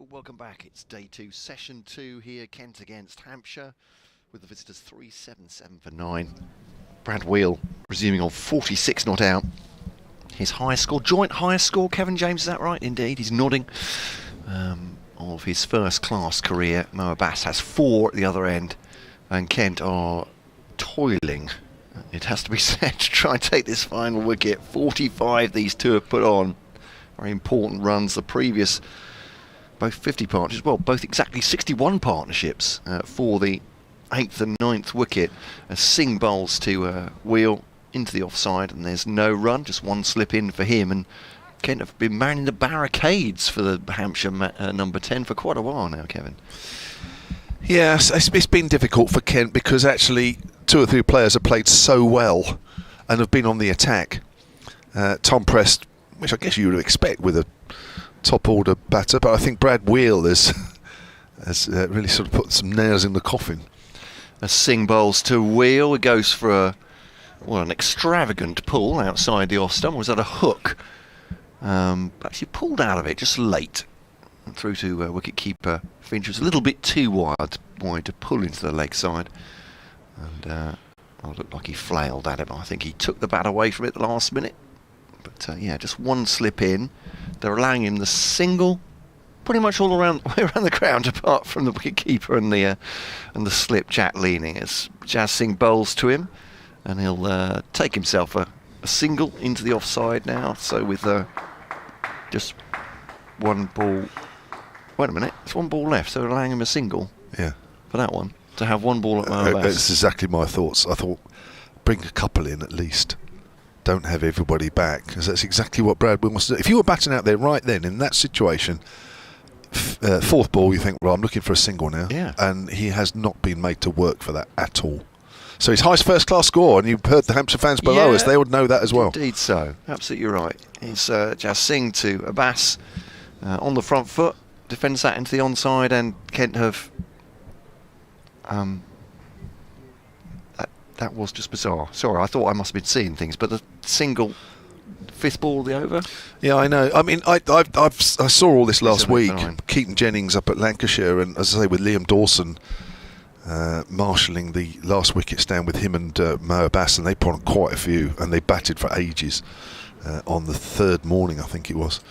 Well, welcome back. It's day 2, session 2 here, Kent against Hampshire, with the visitors 3-7-7 for 9. Brad Wheal resuming on 46 not out. His highest score, joint highest score, Kevin James, is that right? Indeed, he's nodding. Of his first class career. Abbas has 4 at the other end, and Kent are toiling, it has to be said, to try and take this final wicket. 45 these two have put on. Very important runs. The previous, both 50 partnerships, well, both exactly 61 partnerships for the 8th and 9th wicket. Singh bowls to Wheal into the offside, and there's no run, just one slip in for him. And Kent have been manning the barricades for the Hampshire number 10 for quite a while now, Kevin. Yes, it's been difficult for Kent because actually 2 or 3 players have played so well and have been on the attack. Tom Prest, which I guess you would expect with a top order batter, but I think Brad Wheal has really sort of put some nails in the coffin. Singh bowls to Wheal. It goes for an extravagant pull outside the off stump. Was that a hook? Actually pulled out of it just late through to wicket-keeper Finch. It was a little bit too wide to pull into the leg side, and it looked like he flailed at it. I think he took the bat away from it the last minute. But yeah, just one slip in. They're allowing him the single pretty much all around the ground, apart from the wicket-keeper and the slip Jack leaning. As Jazz Singh bowls to him, and he'll take himself a single into the offside now. So with just one ball. Wait a minute, it's one ball left, so they're allowing him a single. Yeah. For that one, to have one ball at Abbas. That's exactly my thoughts. I thought, bring a couple in at least. Don't have everybody back, because that's exactly what Brad Wheal wants to do. If you were batting out there right then in that situation, 4th ball, you think, well, I'm looking for a single now. Yeah. And he has not been made to work for that at all. So his highest first-class score, and you've heard the Hampshire fans below us, they would know that as well. Indeed so. Absolutely right. It's Jazz Singh to Abbas on the front foot, defends that into the onside, and Kent have... That was just bizarre. Sorry, I thought I must have been seeing things, but the single 5th ball of the over? Yeah, I know. I mean, I saw all this last week. Keaton Jennings up at Lancashire, and as I say, with Liam Dawson marshalling the last wicket stand with him and Mo Abbas, and they put on quite a few, and they batted for ages on the 3rd morning, I think it was.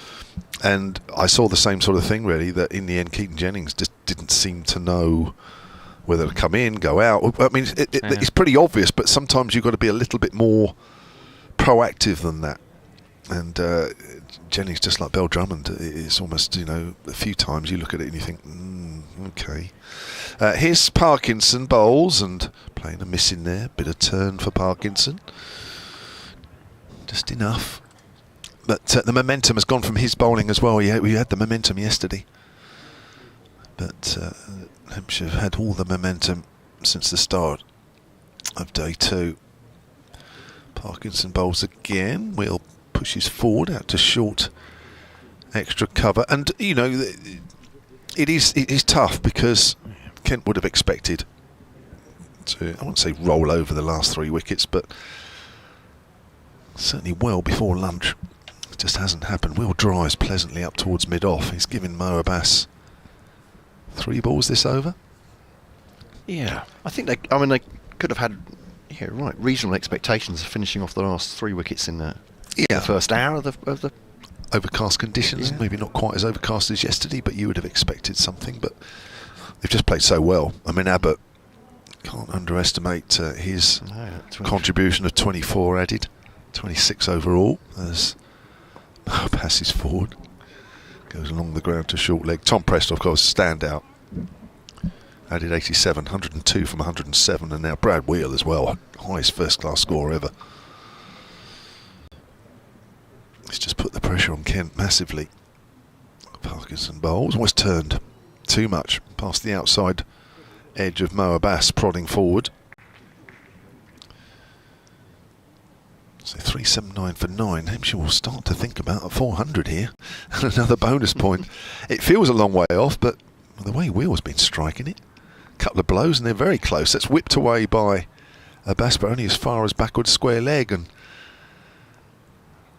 And I saw the same sort of thing, really, that in the end Keaton Jennings just didn't seem to know whether to come in, go out. I mean, it's pretty obvious, but sometimes you've got to be a little bit more proactive than that. And Jennings, just like Bell-Drummond, it's almost, a few times you look at it and you think, okay. Here's Parkinson bowls, and playing a miss in there. Bit of turn for Parkinson. Just enough. But the momentum has gone from his bowling as well. Yeah, we had the momentum yesterday. But Hampshire have had all the momentum since the start of day 2. Parkinson bowls again. Wheal pushes forward out to short extra cover. And, it is tough because Kent would have expected to, I won't say roll over the last 3 wickets, but certainly well before lunch. It just hasn't happened. Wheal drives pleasantly up towards mid-off. He's given Mo Abbas 3 balls this over. Yeah, I think they could have had reasonable expectations of finishing off the last 3 wickets in the first hour of the overcast conditions. Maybe not quite as overcast as yesterday, but you would have expected something. But they've just played so well. I mean, Abbott, can't underestimate his contribution of 24 added, 26 overall as Mo passes forward. Goes along the ground to short leg. Tom Prest, of course, standout. Added 87, 102 from 107, and now Brad Wheal as well. Highest first-class score ever. He's just put the pressure on Kent massively. Parkinson bowls. Almost turned too much past the outside edge of Mo Abbas, prodding forward. So 379 for 9. Hampshire will start to think about a 400 here. And another bonus point. It feels a long way off, but the way Wheal's been striking it, a couple of blows and they're very close. That's whipped away by Abbas, but only as far as backward square leg. And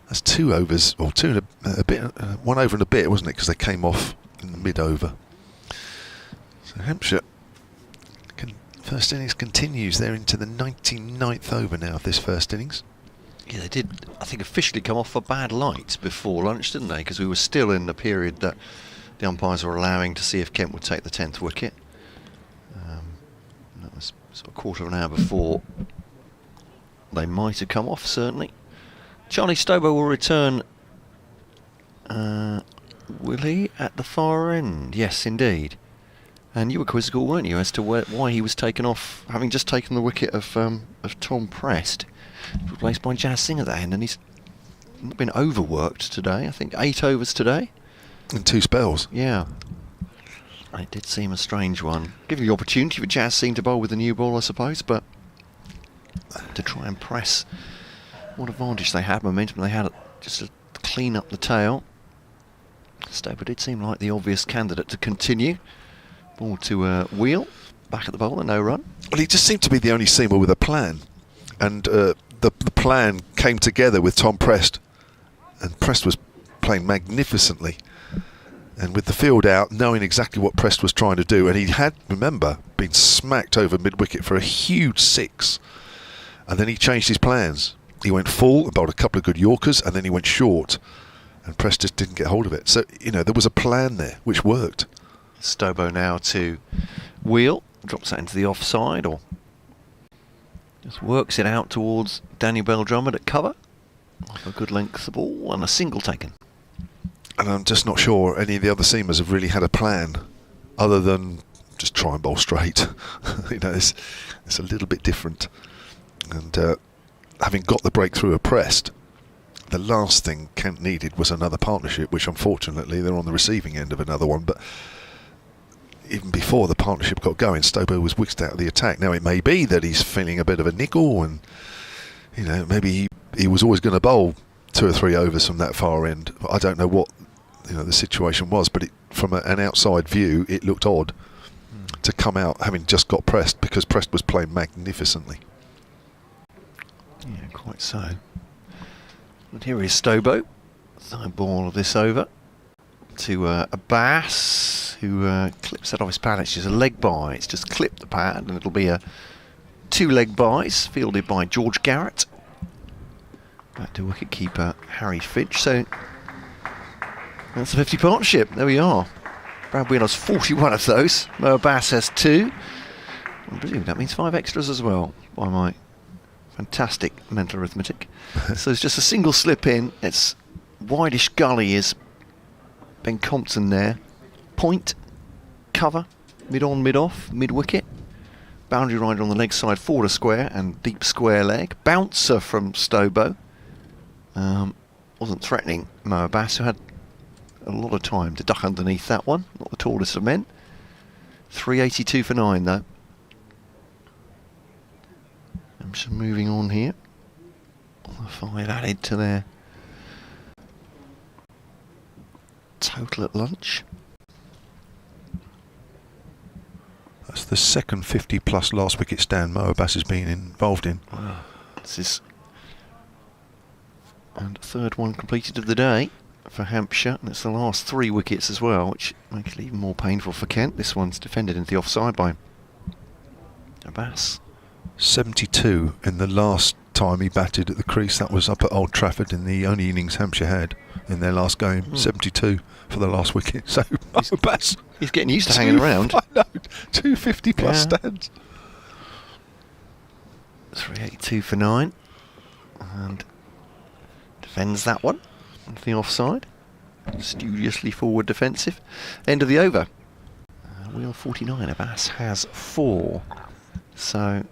that's 2 overs, or 2 and a bit, 1 over and a bit, wasn't it? Because they came off in the mid-over. So Hampshire, first innings continues. They're into the 99th over now of this first innings. Yeah, they did, I think, officially come off a bad light before lunch, didn't they? Because we were still in the period that the umpires were allowing to see if Kent would take the 10th wicket. That was sort of a quarter of an hour before they might have come off, certainly. Charlie Stobo will return, will he, at the far end? Yes, indeed. And you were quizzical, weren't you, as to why he was taken off, having just taken the wicket of Tom Prest, replaced by Jazz Singh at that end, and he's not been overworked today. I think 8 overs today. In 2 spells. Yeah. It did seem a strange one. Giving the opportunity for Jazz Singh to bowl with the new ball, I suppose, but to try and press what advantage they had, momentum they had, just to clean up the tail. Stobo did seem like the obvious candidate to continue. Ball to Wheal, back at the bowler, no run. Well, he just seemed to be the only seamer with a plan, and the plan came together with Tom Prest, and Prest was playing magnificently. And with the field out, knowing exactly what Prest was trying to do, and he had, remember, been smacked over mid-wicket for a huge 6, and then he changed his plans. He went full, bowled a couple of good Yorkers, and then he went short, and Prest just didn't get hold of it. So, you know, there was a plan there, which worked. Stobo now to Wheal, drops that into the offside, or just works it out towards Daniel Bell-Drummond at cover. Off a good length of ball, and a single taken. And I'm just not sure any of the other seamers have really had a plan other than just try and bowl straight. You know, it's a little bit different. And having got the breakthrough of Prest, the last thing Kent needed was another partnership, which unfortunately they're on the receiving end of another one. But even before the partnership got going, Stobo was whisked out of the attack. Now it may be that he's feeling a bit of a nickel, and you know, maybe he was always going to bowl 2 or 3 overs from that far end. I don't know what the situation was, but from an outside view, it looked odd to come out having just got Prest, because Prest was playing magnificently. Yeah, quite so. And here is Stobo, third ball of this over, to Abbas, who clips that off his pad. It's just a leg by. It's just clipped the pad, and it'll be a 2 leg bys, fielded by George Garrett. Back to wicketkeeper Harry Finch. So that's a 50 partnership. There we are. Brad Wheal has 41 of those. Mo Abbas has 2. I presume that means 5 extras as well, by my fantastic mental arithmetic. So it's just a single slip in. It's wideish gully is Ben Compton there. Point, cover, mid-on, mid-off, mid-wicket. Boundary rider on the leg side, forward a square and deep square leg. Bouncer from Stobo. Wasn't threatening Mo Abbas, who had a lot of time to duck underneath that one. Not the tallest of men. 382 for 9 though. I'm just moving on here. 5 added to their total at lunch. That's the second 50 plus last wicket stand Mo Abbas has been involved in. Wow. This is and third one completed of the day for Hampshire, and it's the last 3 wickets as well, which makes it even more painful for Kent. This one's defended into the offside by Abbas. 72 in the last time he batted at the crease. That was up at Old Trafford in the only innings Hampshire had in their last game. 72 for the last wicket. So Abbas, he's getting used to hanging around. I know, 250 plus stands. 382 for 9, and defends that one into the offside. Studiously forward defensive. End of the over. Wheal 49. Abbas has 4. So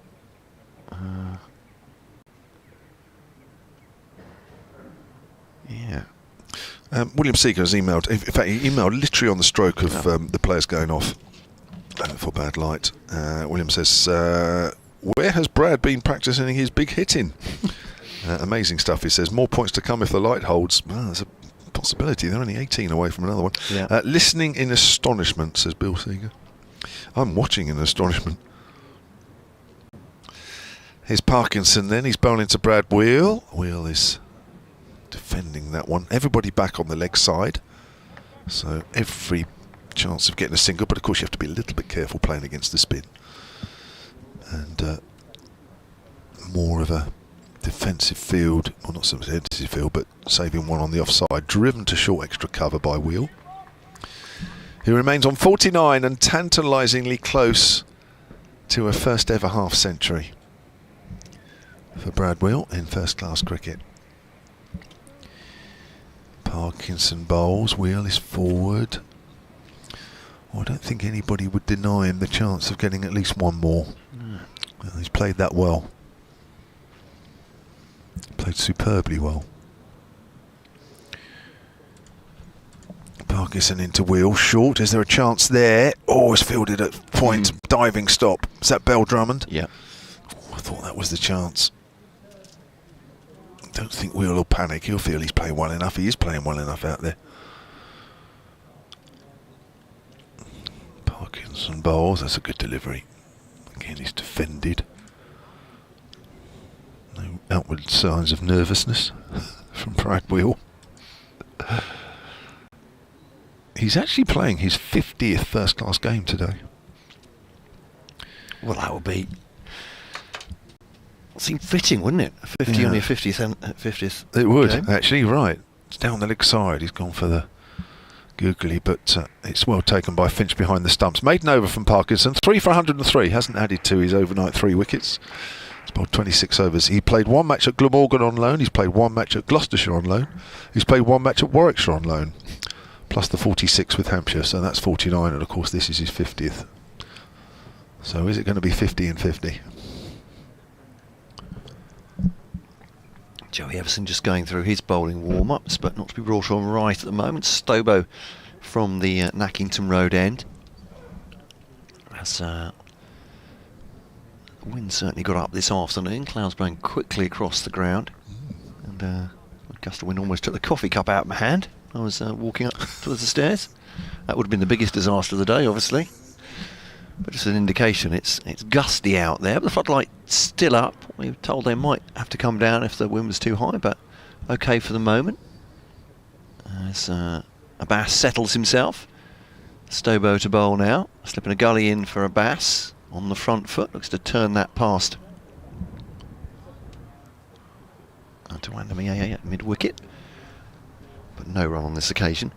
yeah. William Seeger has emailed. In fact, he emailed literally on the stroke of the players going off for bad light. William says, "Where has Brad been practicing his big hitting?" Amazing stuff. He says, "More points to come if the light holds." Well, there's a possibility. They're only 18 away from another one. Yeah. Listening in astonishment, says Bill Seeger. I'm watching in astonishment. Here's Parkinson then. He's bowling to Brad Wheal. Wheal is defending that one. Everybody back on the leg side. So every chance of getting a single, but of course you have to be a little bit careful playing against the spin. And more of a defensive field, well, not so much defensive field, but saving one on the offside. Driven to short extra cover by Wheal. He remains on 49 and tantalisingly close to a first ever half century for Brad Wheal in first class cricket. Parkinson bowls, Wheal is forward. Well, I don't think anybody would deny him the chance of getting at least one more. Well, he's played that well. Played superbly well. Parkinson into Wheal, short. Is there a chance there? Oh, it's fielded at point. Diving stop. Is that Bell-Drummond? Yeah. Oh, I thought that was the chance. Don't think Wheal will panic. He'll feel he's playing well enough. He is playing well enough out there. Parkinson bowls. That's a good delivery. Again, he's defended. No outward signs of nervousness from Brad Wheal. He's actually playing his 50th first-class game today. Well, that would be... seem fitting, wouldn't it? 50 on your 50th. It would, game. actually, right. It's down the leg side. He's gone for the googly, but it's well taken by Finch behind the stumps. Maiden over from Parkinson. 3 for 103. Hasn't added to his overnight 3 wickets. He's bowled 26 overs. He played 1 match at Glamorgan on loan. He's played 1 match at Gloucestershire on loan. He's played 1 match at Warwickshire on loan. Plus the 46 with Hampshire, so that's 49, and of course this is his 50th. So is it going to be 50 and 50? Joey Everson just going through his bowling warm-ups, but not to be brought on right at the moment. Stobo from the Nackington Road end. As the wind certainly got up this afternoon. Clouds blowing quickly across the ground. And a gust of wind almost took the coffee cup out of my hand. I was walking up towards the stairs. That would have been the biggest disaster of the day, obviously. But just an indication, it's gusty out there. But the floodlight's still up. We were told they might have to come down if the wind was too high, but okay for the moment. As Abbas settles himself. Stobo to bowl now. Slipping a gully in for Abbas on the front foot. Looks to turn that past. To Wandamia at mid-wicket. But no run on this occasion.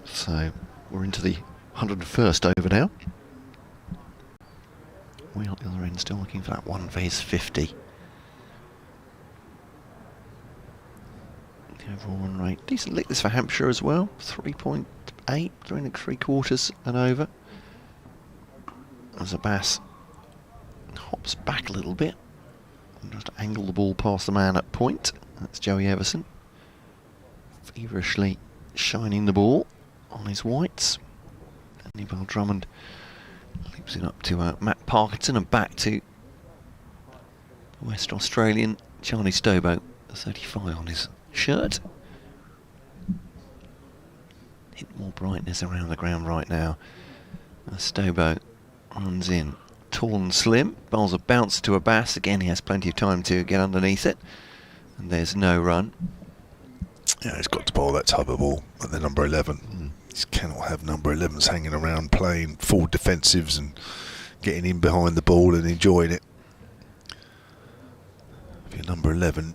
So we're into the 101st over now. Wheal at the other end still looking for that one for his 50. The overall run rate, decent lick this for Hampshire as well. 3.8, 3.75 and over. As Abbas hops back a little bit and just angle the ball past the man at point. That's Joey Everson. Feverishly shining the ball on his whites. And Bell-Drummond leaps it up to Matt Parkinson and back to West Australian Charlie Stobo, 35 on his shirt. Hint more brightness around the ground right now. Stobo runs in tall and slim, bowls a bounce to Abbas. Again, he has plenty of time to get underneath it. And there's no run. Yeah, he's got to bowl that type of ball at the number 11. He cannot have number 11s hanging around playing full defensives and getting in behind the ball and enjoying it. If you're number 11,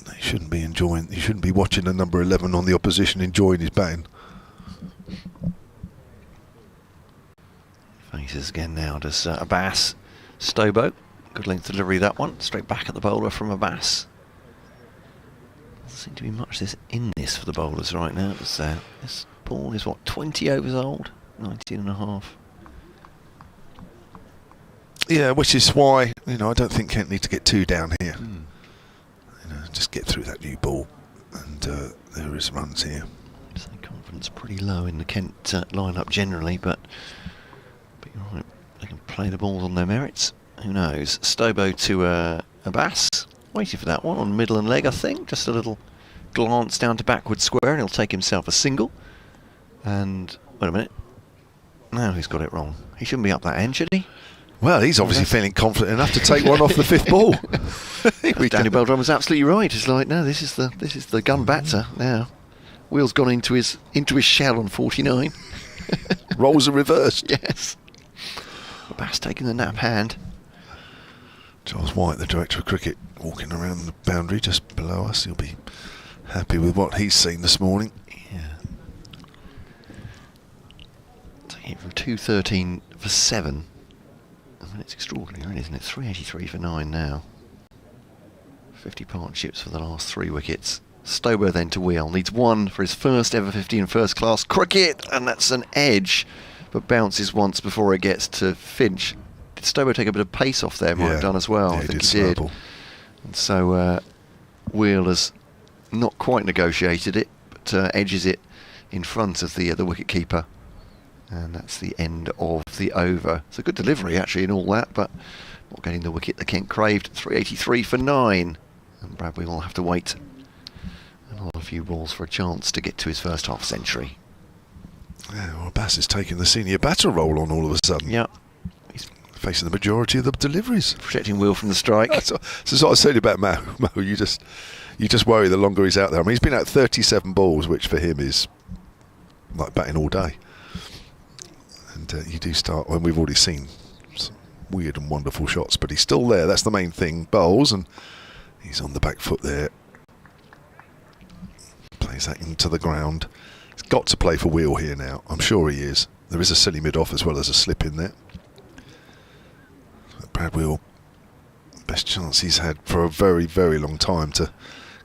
you shouldn't be enjoying. You shouldn't be watching a number 11 on the opposition enjoying his batting. Faces again now. Does Abbas. Stobo, good length delivery that one. Straight back at the bowler from Abbas. Doesn't seem to be much in this for the bowlers right now. This ball is what, 20 overs old? 19 and a half. Yeah, which is why, I don't think Kent need to get too down here. Just get through that new ball, and there is runs here. So confidence pretty low in the Kent lineup generally, but you're right, they can play the balls on their merits. Who knows? Stobo to Abbas, waiting for that one on middle and leg, I think. Just a little glance down to backward square, and he'll take himself a single. And wait a minute, now he's got it wrong. He shouldn't be up that end, should he? Well, he's obviously feeling confident enough to take one off the 5th ball. Danny Bell-Drummond's absolutely right. It's like, no, this is the gun batter now. Wheal's gone into his shell on 49. Roles are reversed. Yes. Abbas taking the nap hand. Charles White, the director of cricket, walking around the boundary just below us. He'll be happy with what he's seen this morning. Yeah. Taking it from 213 for 7. I mean, it's extraordinary, isn't it? 383 for 9 now. 50 partnerships for the last 3 wickets. Stobo then to Wheal. Needs 1 for his first ever 50 in first class cricket, and that's an edge, but bounces once before it gets to Finch. Did Stobo take a bit of pace off there? Might have done as well. Yeah, I think he did. And so Wheal has not quite negotiated it, but edges it in front of the wicket keeper, and that's the end of the over. It's a good delivery actually in all that, but not getting the wicket that Kent craved. 383 for 9, and Brad Wheal will have to wait another few balls for a chance to get to his first half century. Yeah, well, Abbas is taking the senior batter role on all of a sudden. Yeah. He's facing the majority of the deliveries. Protecting Wheal from the strike. That's what I said about Mo. You just worry the longer he's out there. I mean, he's been out 37 balls, which for him is like batting all day. And you do start, when we've already seen some weird and wonderful shots, but he's still there. That's the main thing. Bowls, and he's on the back foot there. Plays that into the ground. He's got to play for Wheal here now. I'm sure he is. There is a silly mid-off as well as a slip in there. Brad Wheal, best chance he's had for a very, very long time to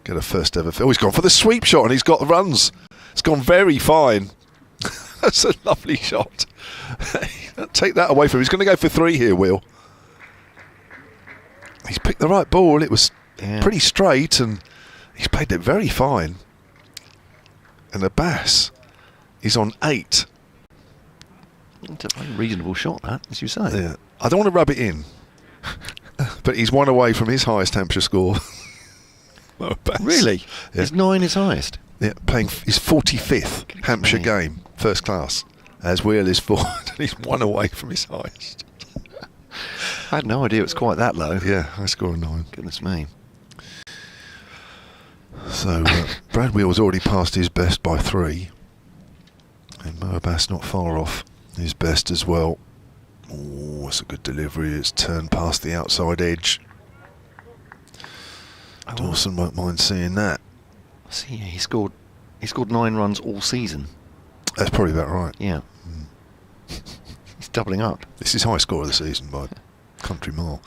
get a first ever. Oh, he's gone for the sweep shot and he's got the runs. It's gone very fine. That's a lovely shot. Take that away from him. He's going to go for 3 here, Wheal. He's picked the right ball. It was pretty straight and he's played it very fine. And Abbas is on 8. It's a very reasonable shot, that, as you say. Yeah. I don't want to rub it in, but he's 1 away from his highest Hampshire score. Really? Yeah. Is 9 his highest? Yeah, playing his 45th Hampshire game, first class, as Wheal is 4, and he's 1 away from his highest. I had no idea it was quite that low. Yeah, high score of 9. Goodness me. So Brad Wheal has already passed his best by 3, and Mo Abbas not far off his best as well. Oh, it's a good delivery. It's turned past the outside edge. Dawson won't mind seeing that. See, he scored 9 runs all season. That's probably about right. Yeah. He's doubling up. This is high score of the season by country mile.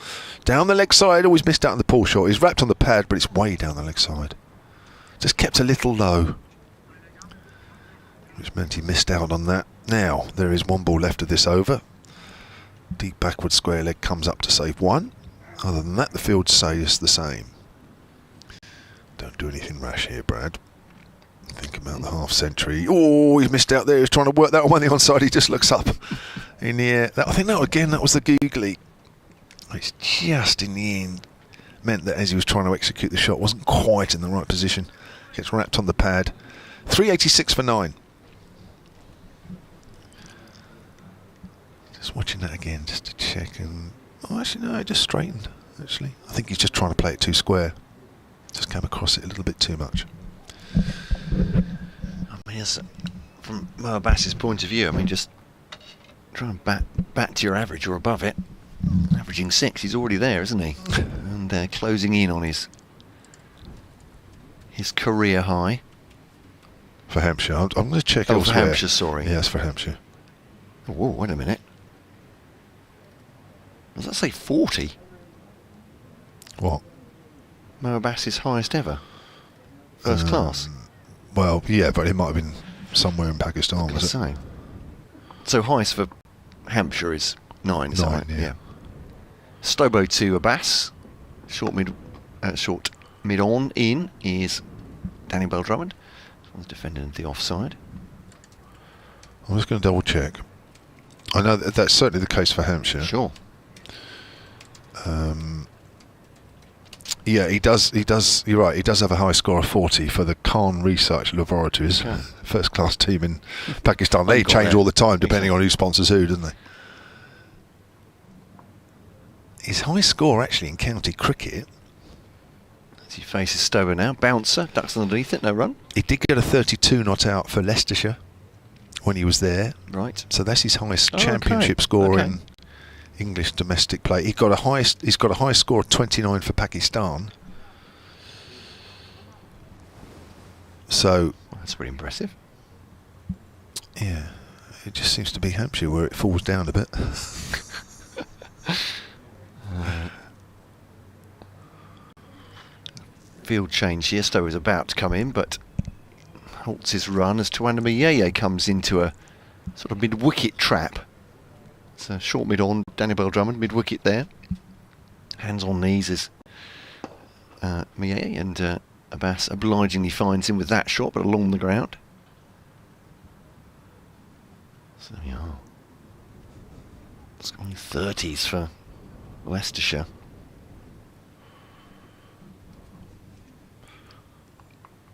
Down the leg side, always missed out on the pull shot. He's wrapped on the pad, but it's way down the leg side. Just kept a little low, which meant he missed out on that. Now, there is 1 ball left of this over. Deep backward square leg comes up to save 1. Other than that, the field stays the same. Don't do anything rash here, Brad. Think about the half century. Oh, he's missed out there. He's trying to work that on the onside. He just looks up in the air. I think that was the googly. It's just in the end meant that as he was trying to execute the shot, wasn't quite in the right position. Gets wrapped on the pad. 386 for 9. Just watching that again, just to check. And actually, no, it just straightened. Actually, I think he's just trying to play it too square. Just came across it a little bit too much. I mean, from Mo Abbas's point of view, I mean, just try and bat to your average or above it. Averaging 6, he's already there, isn't he? And closing in on his career high. For Hampshire, I'm going to check elsewhere. elsewhere. For Hampshire, sorry. Yes, for Hampshire. Oh, whoa, wait a minute. Does that say 40? What? Mo Abbas's highest ever. First class. Well, yeah, but it might have been somewhere in Pakistan, was it? So highest for Hampshire is 9, is 9, that right? yeah. Stobo to Abbas. Short mid on in is Danny Bell-Drummond. One's defending the offside. I'm just going to double check. I know that's certainly the case for Hampshire. Sure. Yeah, he does. You're right. He does have a high score of 40 for the Khan Research Laboratories, first class team in Pakistan. They change all the time depending on who sponsors who, don't they? His high score actually in county cricket As he faces Stobo now. Bouncer, ducks underneath it, no run. He did get a 32 not out for Leicestershire when he was there. Right. So that's his highest championship score in English domestic play. He's got a high score of 29 for Pakistan. So that's pretty impressive. Yeah, it just seems to be Hampshire where it falls down a bit. Field change here. Stowe is about to come in, but halts his run as Tuanamiyeye comes into a sort of mid-wicket trap. It's a short mid-on, Daniel Bell-Drummond, mid-wicket there. Hands on knees as Miyeye, and Abbas obligingly finds him with that shot, but along the ground. So we are. It's only 30s for Leicestershire.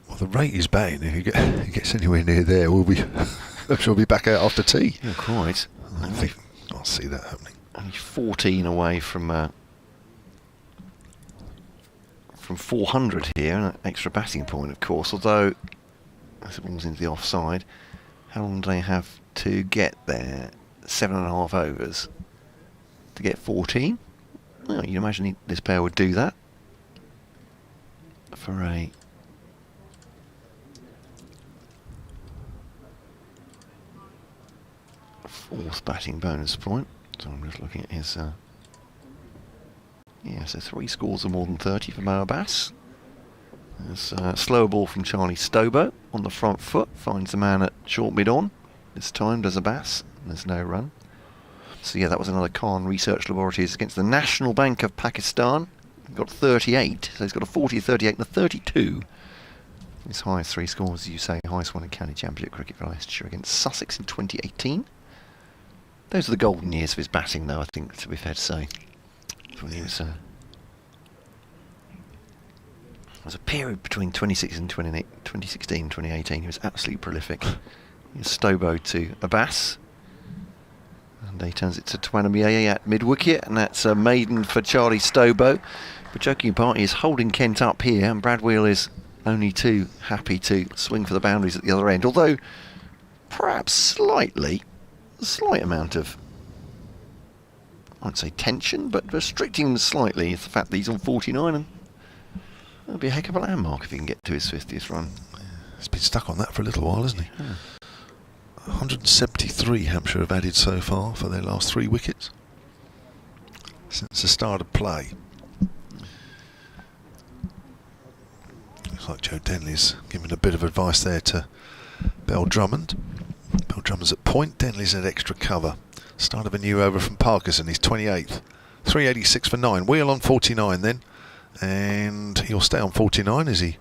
Well, the rate is batting. If he gets anywhere near there, I'm sure we'll be back out after tea. Yeah, quite. I think I'll see that happening. Only 14 away from 400 here, and an extra batting point, of course. Although, as it falls into the offside, how long do they have to get there? 7.5 overs to get 14. Well, you'd imagine this pair would do that for a fourth batting bonus point. So I'm just looking at his. Yeah, so 3 scores of more than 30 for Mo Abbas. There's a slower ball from Charlie Stobo on the front foot, finds the man at short mid-on. This time does Abbas, and there's no run. So yeah, that was another Khan Research Laboratories against the National Bank of Pakistan. He got 38, so he's got a 40, 38 and a 32. His highest 3 scores, as you say, highest one in county championship cricket for Leicestershire against Sussex in 2018. Those are the golden years of his batting, though, I think, to be fair to say. When he was, there was a period between 2016 and 2018. He was absolutely prolific. He was Stobo to Abbas, and he turns it to Tuanamiyeye at mid-wicket, and that's a maiden for Charlie Stobo. But joking apart, he is holding Kent up here, and Brad Wheal is only too happy to swing for the boundaries at the other end. Although, perhaps a slight amount of, I won't say tension, but restricting him slightly is the fact that he's on 49, and that'll be a heck of a landmark if he can get to his 50th run. He's been stuck on that for a little while, hasn't he? Yeah. 173 Hampshire have added so far for their last 3 wickets since the start of play. Looks like Joe Denley's giving a bit of advice there to Bell-Drummond. Bell-Drummond's at point, Denley's at extra cover. Start of a new over from Parkinson, he's 28th. 386 for 9. Wheal on 49 then. And he'll stay on 49 as he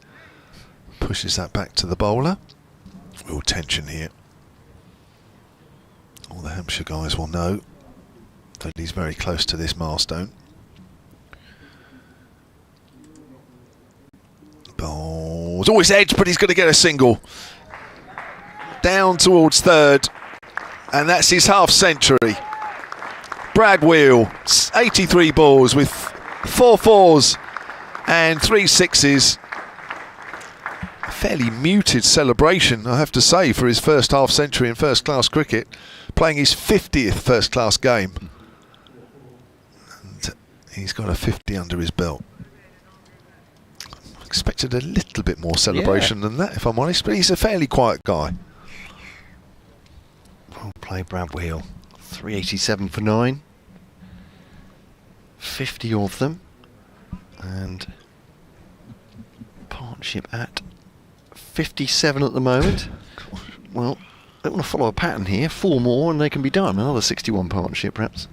pushes that back to the bowler. Real tension here. All the Hampshire guys will know that he's very close to this milestone. Balls. Oh, it's edge, but he's going to get a single. Down towards third. And that's his half century. Brad Wheal, 83 balls with 4 fours and 3 sixes. A fairly muted celebration, I have to say, for his first half century in first class cricket, playing his 50th first class game. And he's got a 50 under his belt. I expected a little bit more celebration than that, if I'm honest, but he's a fairly quiet guy. Well played, Brad Wheal. 387 for 9. 50 of them. And partnership at 57 at the moment. Well, they want to follow a pattern here. 4 more and they can be done. Another 61 partnership, perhaps.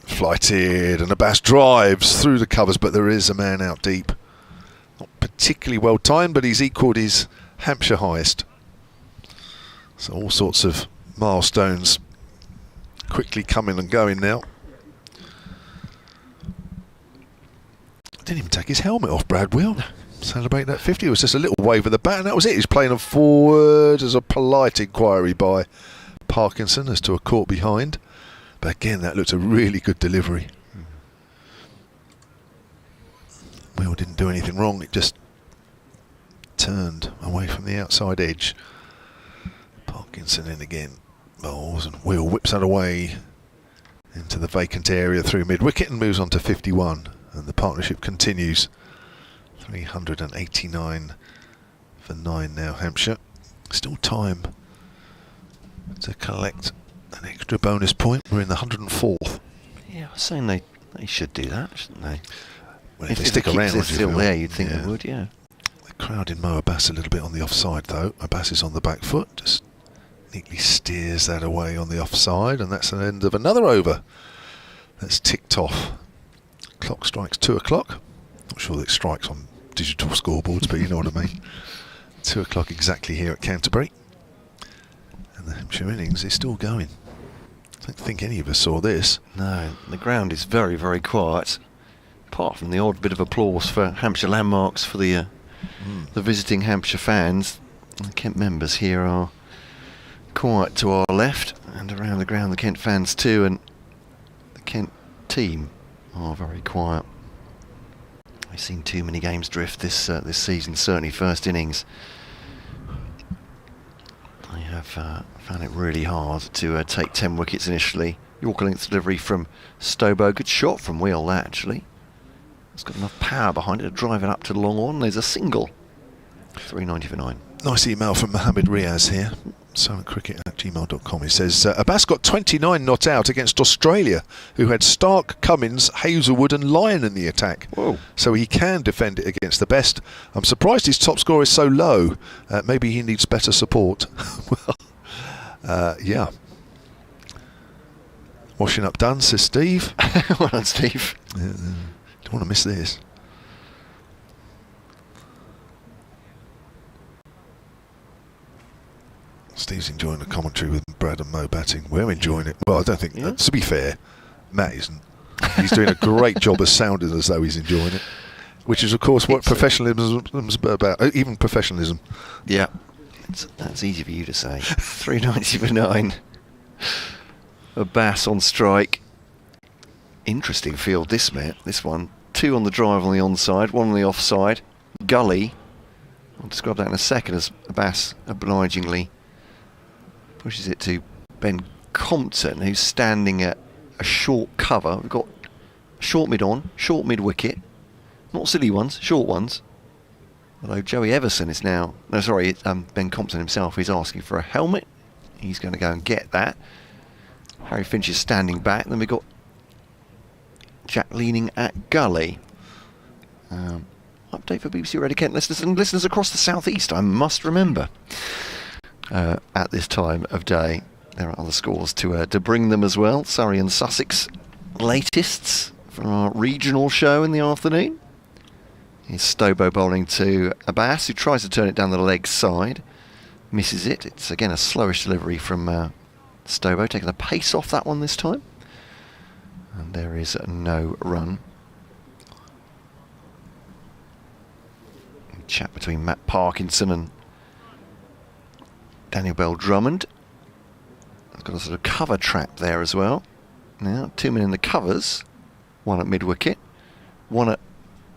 Flighted, and Abbas drives through the covers, but there is a man out deep. Not particularly well timed, but he's equalled his Hampshire highest. So all sorts of milestones quickly coming and going now. Didn't even take his helmet off, Brad Wheal. Celebrate that 50. It was just a little wave of the bat, and that was it. He's playing them forward as a polite inquiry by Parkinson as to a caught behind. But again, that looked a really good delivery. Wheal didn't do anything wrong, it just turned away from the outside edge. Parkinson in again, bowls, and Wheal whips that away into the vacant area through mid-wicket and moves on to 51, and the partnership continues. 389 for 9 now, Hampshire. Still time to collect an extra bonus point. We're in the 104th. Yeah, I was saying they should do that, shouldn't they? Well, if they stick around, they're still there, you'd think they would, yeah. The crowd in Mo Abbas a little bit on the offside, though. Abbas is on the back foot, just neatly steers that away on the offside, and that's the end of another over. That's ticked off. Clock strikes 2 o'clock. Not sure that it strikes on digital scoreboards, but you know what I mean. 2 o'clock exactly here at Canterbury. And the Hampshire innings is still going. I don't think any of us saw this. No, the ground is very, very quiet. Apart from the odd bit of applause for Hampshire landmarks for the visiting Hampshire fans. The Kent members here are quiet to our left, and around the ground the Kent fans too, and the Kent team are very quiet. We've seen too many games drift this season, certainly first innings. They have found it really hard to take 10 wickets initially. Yorker length delivery from Stobo, good shot from Wheal that actually. It's got enough power behind it to drive it up to the long on. There's a single. 390 for 9. Nice email from Mohammed Riaz here. SalonCricket@gmail.com. He says, Abbas got 29 not out against Australia, who had Stark, Cummins, Hazelwood and Lyon in the attack. Whoa. So he can defend it against the best. I'm surprised his top score is so low. Maybe he needs better support. Well, yeah. Washing up done, says Steve. Well done, Steve. Don't want to miss this. Steve's enjoying the commentary with Brad and Mo batting. We're enjoying it. Well, I don't think, to be fair, Matt isn't. He's doing a great job of sounding as though he's enjoying it, which is, of course, what professionalism's about, even professionalism. Yeah, that's easy for you to say. 390 for 9. Abbas on strike. Interesting field this one. 2 on the drive on the onside, 1 on the offside. Gully. I'll describe that in a second as Abbas obligingly pushes it to Ben Compton, who's standing at a short cover. We've got short mid on, short mid wicket. Not silly ones, short ones. Although Joey Everson is now... No, sorry, Ben Compton himself is asking for a helmet. He's going to go and get that. Harry Finch is standing back. Then we've got Jack leaning at Gully. Update for BBC Radio Kent listeners and listeners across the southeast, I must remember. At this time of day, there are other scores to bring them as well. Surrey and Sussex latest for our regional show in the afternoon. Here's Stobo bowling to Abbas, who tries to turn it down the leg side. Misses it. It's again a slowish delivery from Stobo, taking the pace off that one this time. And there is no run. Chat between Matt Parkinson and Daniel Bell-Drummond. I've got a sort of cover trap there as well. Now, 2 men in the covers. 1 at mid-wicket. 1 at,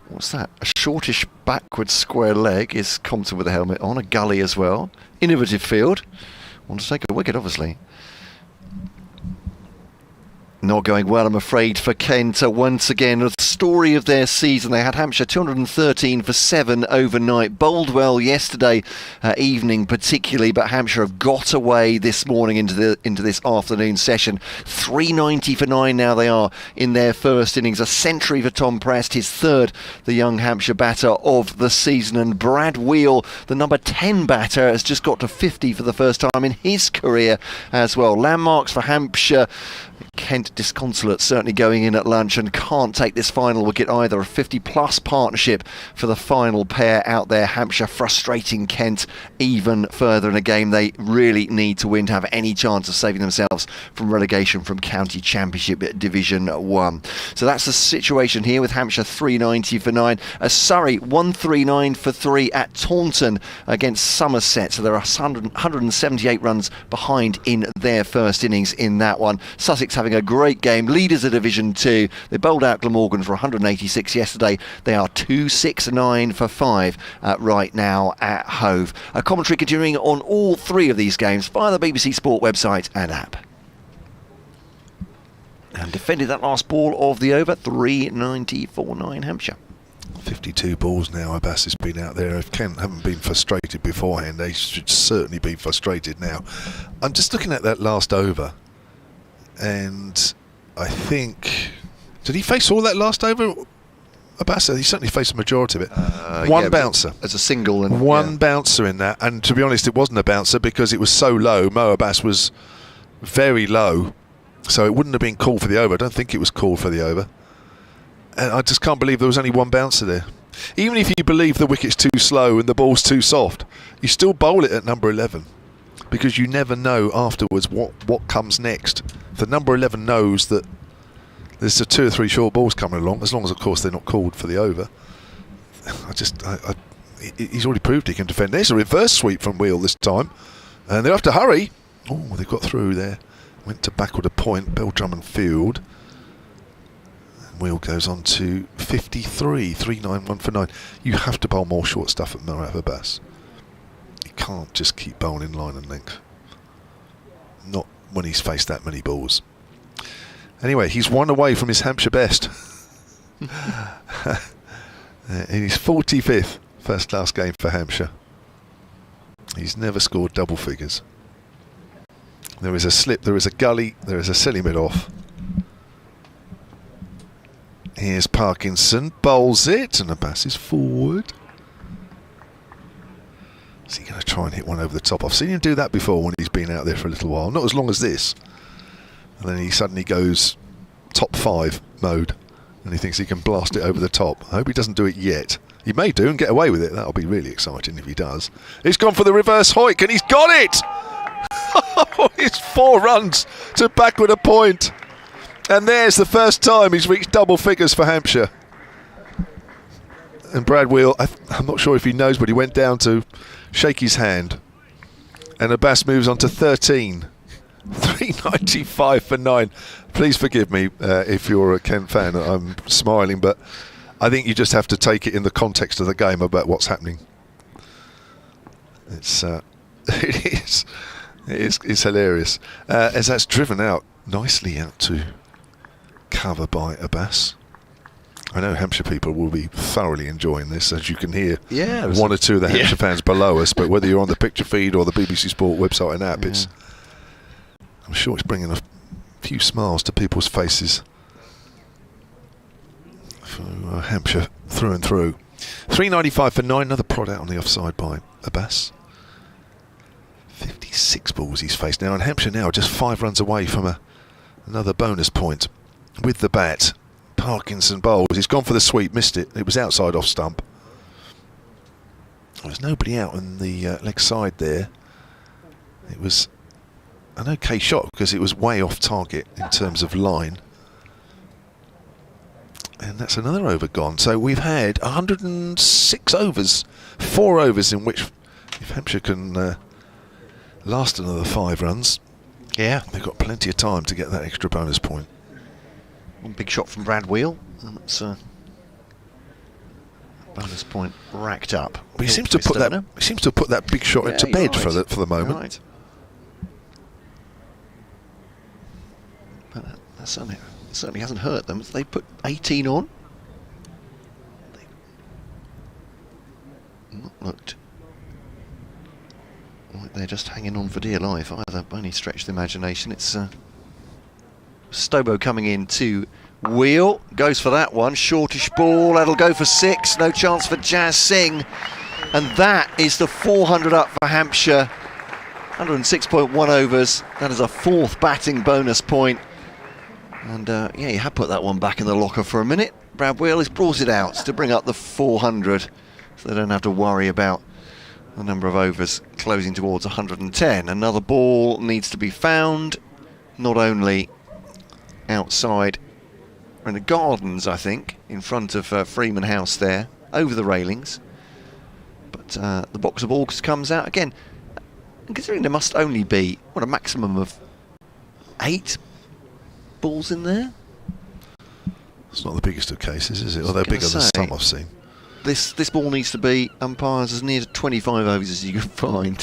what's that? A shortish backward square leg is Compton with the helmet on. A Gully as well. Innovative field. Want to take a wicket, obviously. Not going well, I'm afraid, for Kent. Once again, the story of their season. They had Hampshire 213 for 7 overnight. Bowled well yesterday evening particularly, but Hampshire have got away this morning into this afternoon session. 390 for 9 now they are in their first innings. A century for Tom Prest, his third, the young Hampshire batter of the season. And Brad Wheal, the number 10 batter, has just got to 50 for the first time in his career as well. Landmarks for Hampshire. Kent disconsolate, certainly going in at lunch, and can't take this final wicket either. A 50-plus partnership for the final pair out there. Hampshire frustrating Kent even further in a game they really need to win to have any chance of saving themselves from relegation from County Championship Division 1. So that's the situation here with Hampshire 390 for 9. Surrey 139 for 3 at Taunton against Somerset. So there are 178 runs behind in their first innings in that one. Sussex having having a great game. Leaders of Division 2. They bowled out Glamorgan for 186 yesterday. They are 269 for 5 right now at Hove. A commentary continuing on all 3 of these games via the BBC Sport website and app. And defended that last ball of the over, 390 for 9 Hampshire. 52 balls now. Abbas has been out there. If Kent haven't been frustrated beforehand, they should certainly be frustrated now. I'm just looking at that last over, and I think, did he face all that last over? Abbas, he certainly faced the majority of it. One bouncer. As a single. And one bouncer in that, and to be honest, it wasn't a bouncer because it was so low. Mo Abbas was very low, so it wouldn't have been called for the over. I don't think it was called for the over. And I just can't believe there was only one bouncer there. Even if you believe the wicket's too slow and the ball's too soft, you still bowl it at number 11 because you never know afterwards what comes next. The number 11 knows that there's 2 or 3 short balls coming along, as long as, of course, they're not called for the over. He's already proved he can defend. There's a reverse sweep from Wheal this time, and they have to hurry. Oh, they've got through there. Went to backward a point, Bell-Drummond field. Wheal goes on to 53, 391 for 9. You have to bowl more short stuff at Mo Abbas. You can't just keep bowling line and length. Not when he's faced that many balls. Anyway, he's 1 away from his Hampshire best. In his 45th first-class game for Hampshire. He's never scored double figures. There is a slip, there is a gully, there is a silly mid-off. Here's Parkinson, bowls it, and Abbas is forward. Is he going to try and hit one over the top? I've seen him do that before when he's been out there for a little while. Not as long as this. And then he suddenly goes top 5 mode, and he thinks he can blast it over the top. I hope he doesn't do it yet. He may do and get away with it. That'll be really exciting if he does. He's gone for the reverse hoik, and he's got it! It's 4 runs to backward a point. And there's the first time he's reached double figures for Hampshire. And Brad Wheal, I'm not sure if he knows, but he went down to shake his hand. And Abbas moves on to 13. 395 for 9. Please forgive me if you're a Kent fan. I'm smiling, but I think you just have to take it in the context of the game about what's happening. It's hilarious. As that's driven out nicely out to cover by Abbas. I know Hampshire people will be thoroughly enjoying this, as you can hear. Yeah, 1 or 2 of the Hampshire fans below us, but whether you're on the picture feed or the BBC Sport website and app, I'm sure it's bringing a few smiles to people's faces for Hampshire through and through. 395 for 9, another prod out on the offside by Abbas. 56 balls he's faced now, and Hampshire now just 5 runs away from another bonus point. With the bat, Parkinson bowls. He's gone for the sweep, missed it. It was outside off stump. There was nobody out on the leg side there. It was an okay shot because it was way off target in terms of line. And that's another over gone. So we've had 106 overs, 4 overs in which, if Hampshire can last another 5 runs, they've got plenty of time to get that extra bonus point. One big shot from Brad Wheal, and that's bonus point racked up. But he seems to put that big shot into bed for the moment. Right. But that certainly hasn't hurt them. They put 18 on. They've not looked like they're just hanging on for dear life either, by any stretch of the imagination. It's Stobo coming in to Wheal, goes for that one, shortish ball, that'll go for 6, no chance for Jazz Singh, and that is the 400 up for Hampshire. 106.1 overs, that is a 4th batting bonus point, and you have put that one back in the locker for a minute. Brad Wheal has brought it out to bring up the 400, so they don't have to worry about the number of overs closing towards 110. Another ball needs to be found, not only outside in the gardens, I think, in front of Freeman House there, over the railings, but the box of balls comes out again. And considering there must only be a maximum of 8 balls in there? It's not the biggest of cases, is it? Well, they're bigger than some I've seen. This ball needs to be umpires as near to 25 overs as you can find.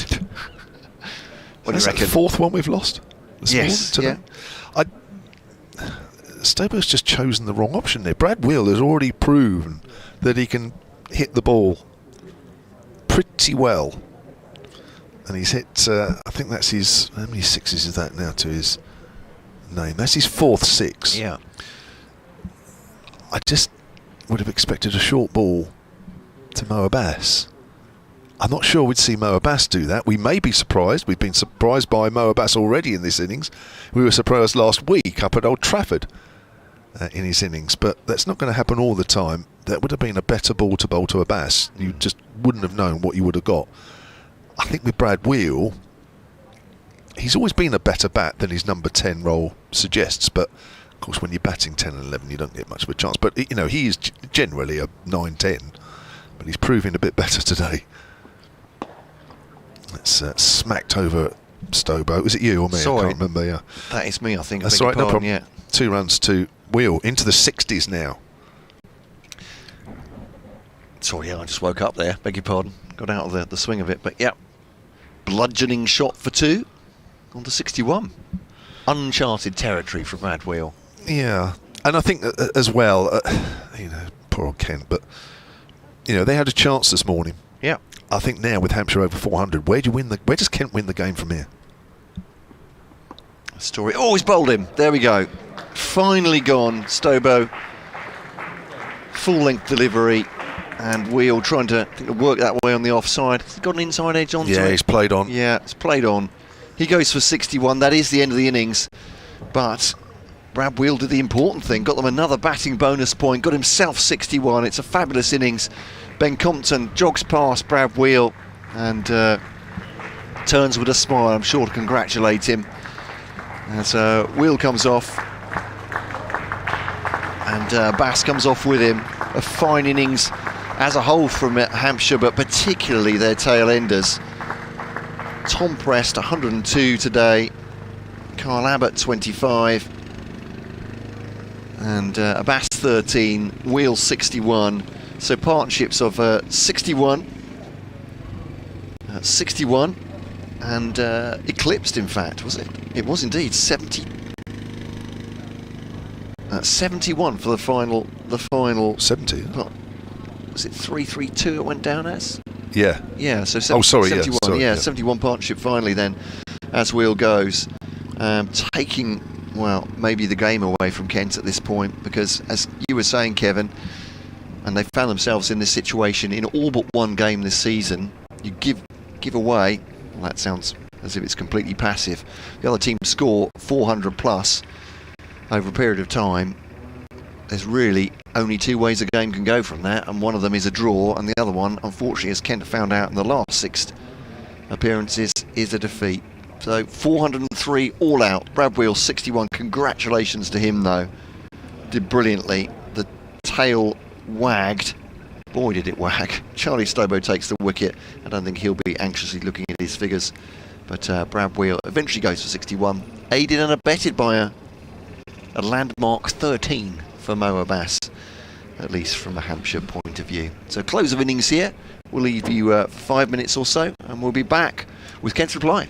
What do you reckon? The fourth one we've lost? Yes, yeah. Stobo's just chosen the wrong option there. Brad Wheal has already proven that he can hit the ball pretty well. And he's hit, I think that's his, how many sixes is that now to his name? That's his fourth six. Yeah. I just would have expected a short ball to Mo Abbas. I'm not sure we'd see Mo Abbas do that. We may be surprised. We've been surprised by Mo Abbas already in this innings. We were surprised last week up at Old Trafford in his innings, but that's not going to happen all the time. That would have been a better ball to bowl to Abbas. You just wouldn't have known what you would have got. I think with Brad Wheal, he's always been a better bat than his number 10 role suggests, but of course when you're batting 10 and 11 you don't get much of a chance. But you know, he is generally a 9-10, but he's proving a bit better today. That's smacked over Stobo. Was it you or me? Sorry. I can't remember. Yeah, that is me, I think. That's right, no problem. Yeah. 2 runs to Wheal, into the 60s now. Sorry, I just woke up there. Beg your pardon. Got out of the swing of it, but yeah. Bludgeoning shot for 2. On to 61. Uncharted territory for Brad Wheal. Yeah, and I think as well, you know, poor old Kent, but you know, they had a chance this morning. Yeah. I think now with Hampshire over 400, where does Kent win the game from here? Story. Oh, he's bowled him. There we go. Finally gone. Stobo. Full length delivery. And Wheal trying to work that way on the offside. He's got an inside edge onto it. Yeah, he's played on. Yeah, it's played on. He goes for 61. That is the end of the innings. But Brad Wheal did the important thing. Got them another batting bonus point. Got himself 61. It's a fabulous innings. Ben Compton jogs past Brad Wheal and turns with a smile, I'm sure, to congratulate him. As Wheal comes off. And Bass comes off with him. A fine innings as a whole from Hampshire, but particularly their tail enders. Tom Prest 102 today, Carl Abbott 25, and Abbas 13, Wheal 61. So partnerships of 61, 61, and eclipsed. In fact, was it? It was indeed 70. 71 for the final. 70. Well, was it 3-3-2? It went down as. Yeah. Yeah. So 71. Yeah, sorry, yeah. 71 partnership finally. Then, as Wheal goes, taking maybe the game away from Kent at this point, because as you were saying, Kevin, and they found themselves in this situation in all but one game this season. You give away. Well, that sounds as if it's completely passive. The other team score 400 plus over a period of time. There's really only 2 ways a game can go from that, and one of them is a draw, and the other one, unfortunately, as Kent found out in the last 6 appearances, is a defeat. So 403 all out. Brad Wheal 61. Congratulations to him, though. Did brilliantly. The tail wagged. Boy, did it wag. Charlie Stobo takes the wicket. I don't think he'll be anxiously looking at his figures, but Brad Wheal eventually goes for 61. Aided and abetted by a landmark 13 for Mo Abbas, at least from a Hampshire point of view. So close of innings here. We'll leave you for 5 minutes or so, and we'll be back with Kent's reply.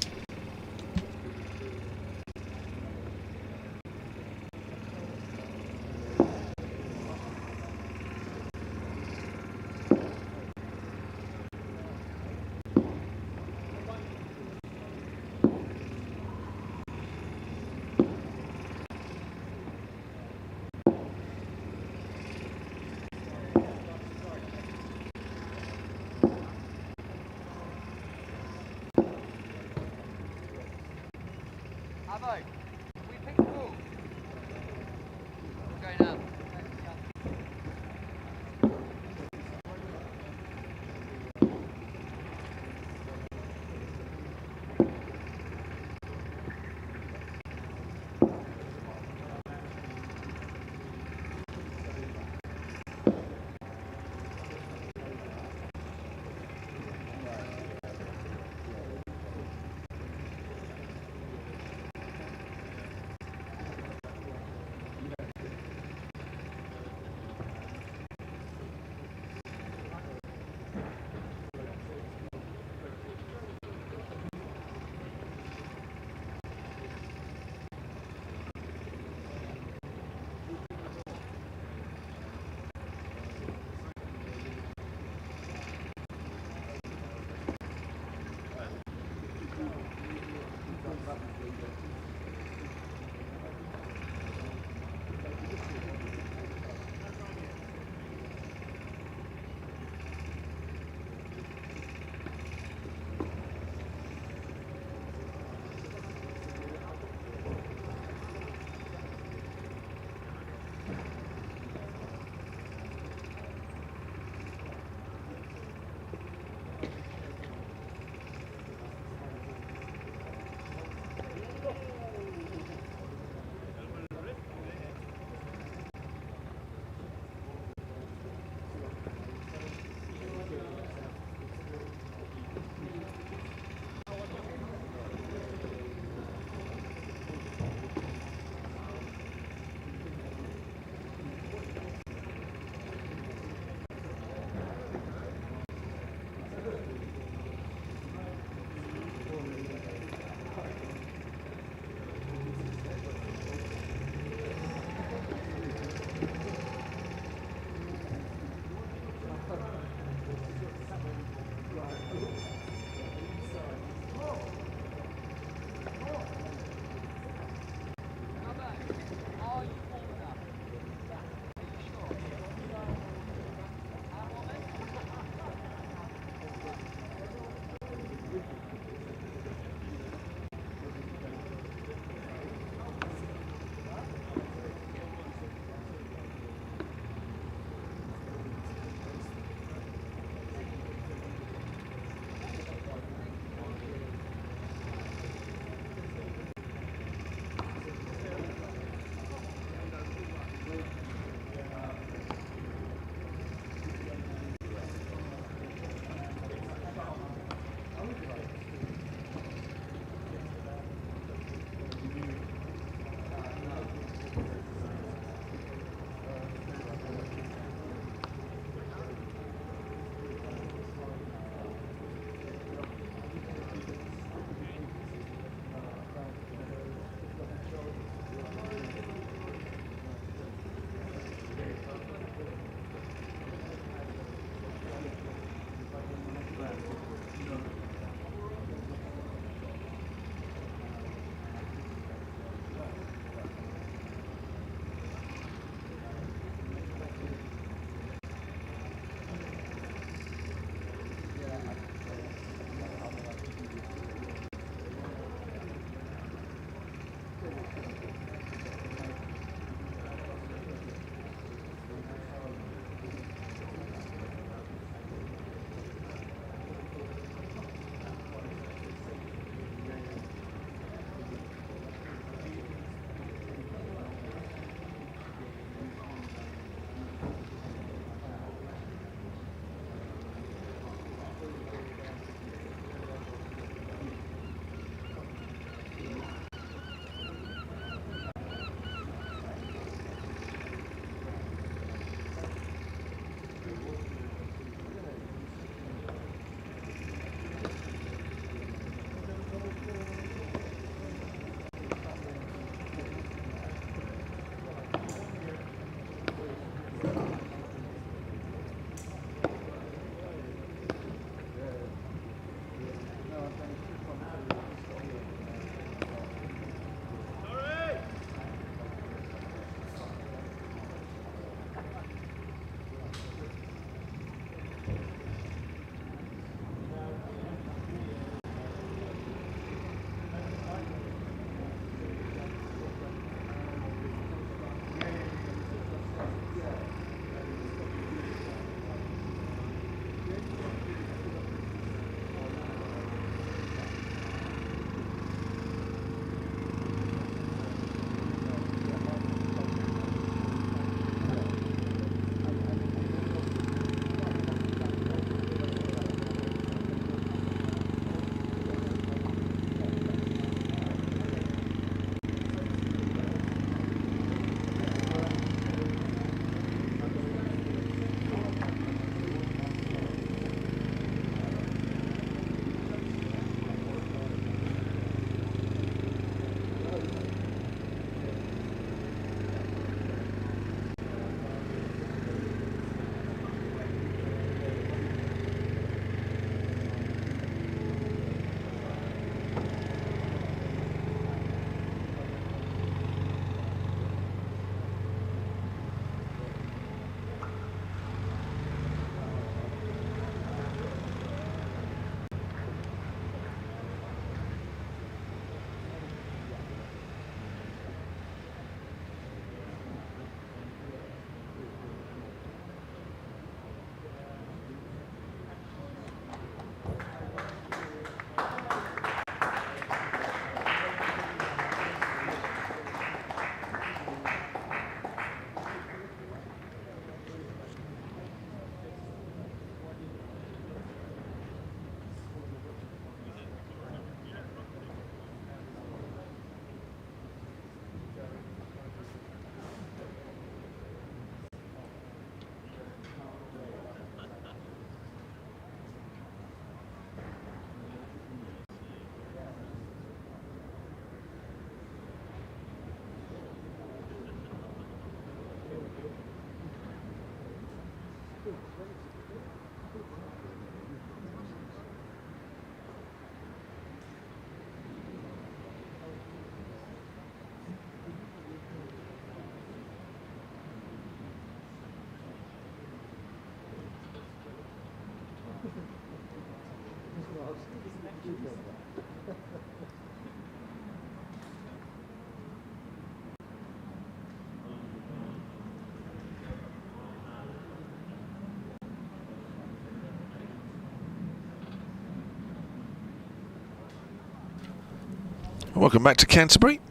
Welcome back to Canterbury.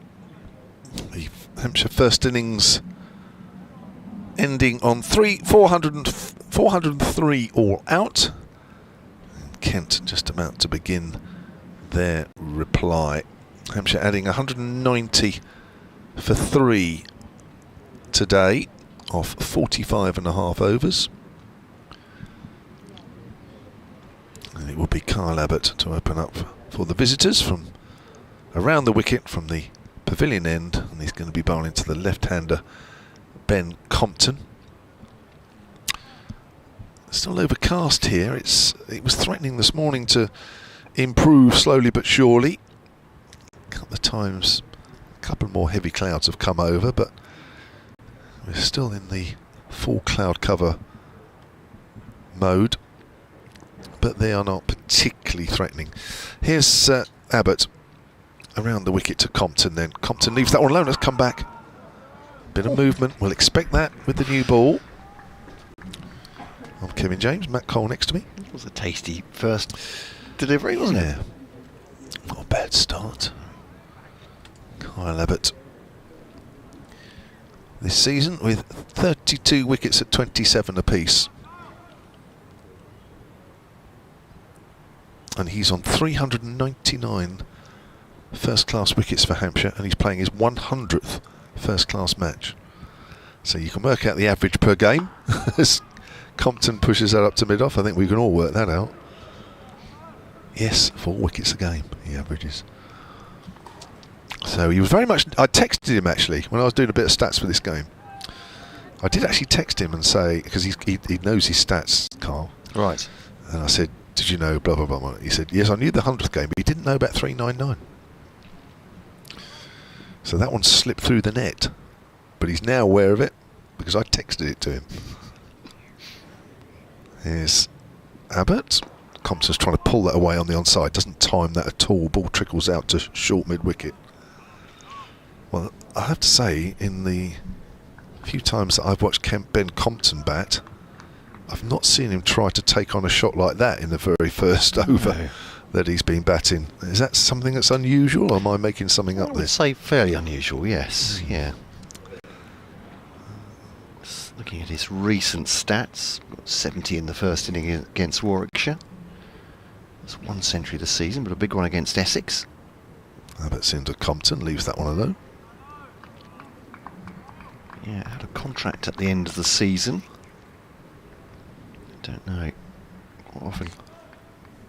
The Hampshire first innings ending on 403 all out. Kent just about to begin their reply. Hampshire adding 190 for 3 today off 45.5 overs. And it will be Kyle Abbott to open up for the visitors from around the wicket from the pavilion end, and he's going to be bowling to the left-hander Ben Compton. Still overcast here. It was threatening this morning to improve slowly but surely. A couple of times, a couple more heavy clouds have come over, but we're still in the full cloud cover mode. But they are not particularly threatening. Here's Abbott around the wicket to Compton, then Compton leaves that one alone. Let's come back. Bit of movement. We'll expect that with the new ball. I'm Kevin James, Matt Cole next to me. It was a tasty first delivery, wasn't it? Not a bad start. Kyle Abbott this season with 32 wickets at 27 apiece. And he's on 399 first-class wickets for Hampshire, and he's playing his 100th first-class match. So you can work out the average per game. As Compton pushes that up to mid-off, I think we can all work that out. Yes, 4 wickets a game he averages. So he was very much... I texted him, actually, when I was doing a bit of stats for this game. I did actually text him and say, because he knows his stats, Carl. Right. And I said, did you know, blah, blah, blah, blah. He said, yes, I knew the 100th game, but he didn't know about 399. So that one slipped through the net. But he's now aware of it, because I texted it to him. Here's Abbott. Compton's trying to pull that away on the onside. Doesn't time that at all. Ball trickles out to short mid-wicket. Well, I have to say, in the few times that I've watched Ben Compton bat, I've not seen him try to take on a shot like that in the very first over that he's been batting. Is that something that's unusual, or am I making something up there? I would say fairly unusual, yes. Yeah. Just looking at his recent stats, got 70 in the first inning against Warwickshire. That's 1 century this season, but a big one against Essex. Abbott's into Compton, leaves that one alone. Yeah, had a contract at the end of the season. Don't know. Quite often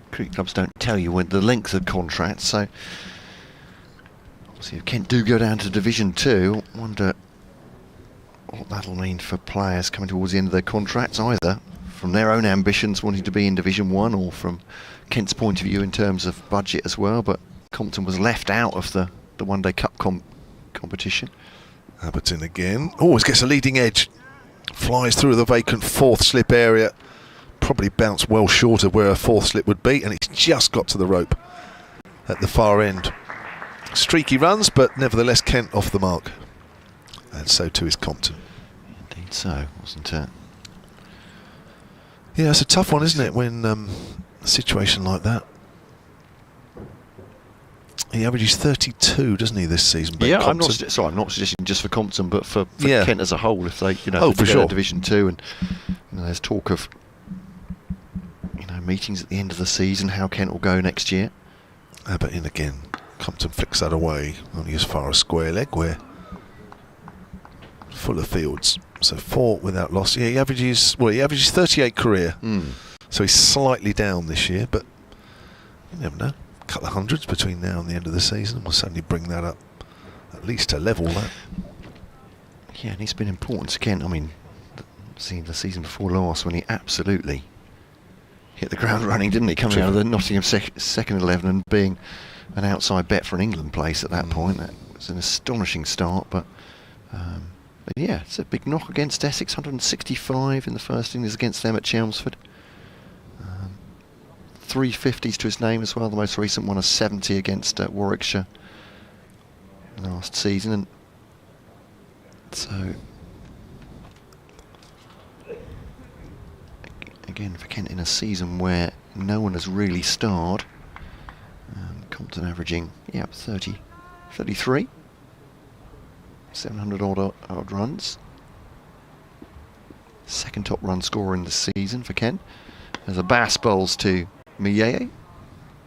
cricket clubs don't tell you when the length of contracts, so obviously if Kent do go down to Division 2, I wonder what that'll mean for players coming towards the end of their contracts, either from their own ambitions wanting to be in Division 1 or from Kent's point of view in terms of budget as well. But Compton was left out of the One Day Cup competition. Abbott in again. Always gets a leading edge. Flies through the vacant 4th slip area. Probably bounced well short of where a 4th slip would be, and it's just got to the rope at the far end. Streaky runs, but nevertheless Kent off the mark. And so too is Compton. Indeed so, wasn't it? Yeah, it's a tough one, isn't it, when a situation like that. He averages 32, doesn't he, this season? Ben Compton. I'm not suggesting just for Compton, but for Kent as a whole. If they, for sure, Division 2, and there's talk of meetings at the end of the season, how Kent will go next year. Abbott in again. Compton flicks that away, only as far as square leg, where full of fields. So 4 without loss. Yeah, he averages 38 career. So he's slightly down this year, but you never know. A couple of hundreds between now and the end of the season. We'll certainly bring that up at least to level that. Yeah, and he's been important to Kent. I mean, seeing the season before last when he absolutely hit the ground running, didn't he? Coming out of the Nottingham second 11 and being an outside bet for an England place at that point. That was an astonishing start, but yeah, it's a big knock against Essex. 165 in the first innings against them at Chelmsford. 350s to his name as well. The most recent one, a 70 against Warwickshire last season, and so again for Kent in a season where no one has really starred. Compton averaging 30 33. 700 odd runs. Second top run scorer in the season for Kent. As Abbas bowls to Mieye.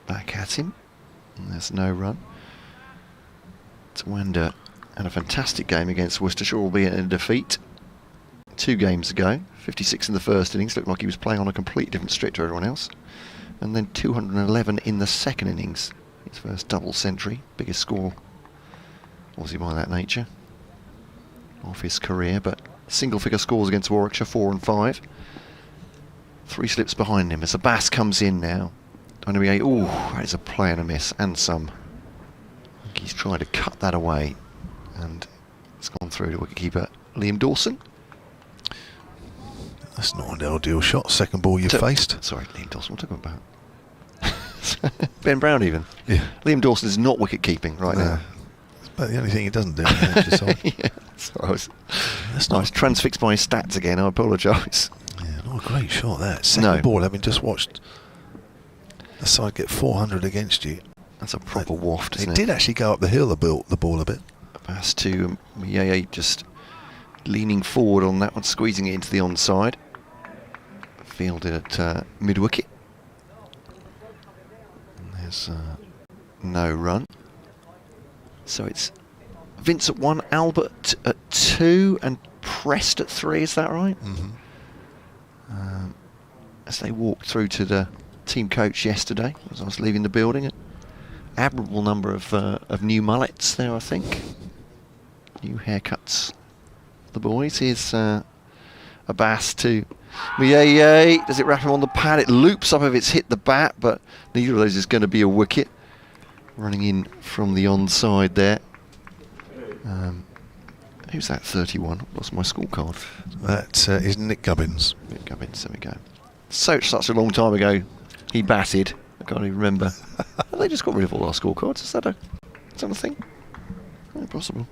Back at him. And there's no run. Tawanda had a fantastic game against Worcestershire, albeit in a defeat 2 games ago. 56 in the first innings, looked like he was playing on a completely different strip to everyone else. And then 211 in the second innings. His first double century, biggest score, obviously by that nature, of his career. But single figure scores against Warwickshire, 4 and 5. 3 slips behind him as Abbas comes in now. Ooh, that is a play and a miss, and some. I think he's tried to cut that away, and it's gone through to wicketkeeper Liam Dawson. That's not an ideal shot. Second ball you've faced. Sorry, Liam Dawson. What are you talking about? Ben Brown even. Yeah. Liam Dawson is not wicket keeping right now. It's about the only thing he doesn't do. Yeah, that's nice. Transfixed by his stats again. I apologise. Yeah, not a great shot that. Second ball, having just watched the side get 400 against you. That's a proper waft, isn't it? It did actually go up the hill, the ball a bit. Abbas to Mieye, just leaning forward on that one, squeezing it into the onside. Fielded at mid-wicket. And there's no run. So it's Vince at 1, Albert at 2, and Prest at 3, is that right? Mm-hmm. As they walked through to the team coach yesterday, as I was leaving the building, an admirable number of new mullets there, I think. New haircuts. The boys. Here's Abbas to Mieye. Does it wrap him on the pad? It loops up if it's hit the bat, but neither of those is going to be a wicket. Running in from the onside there. Who's that 31? Lost my scorecard. That is Nick Gubbins. Nick Gubbins, there we go. Such a long time ago he batted. I can't even remember. They just got rid of all our scorecards. Is that a thing? Oh, possible.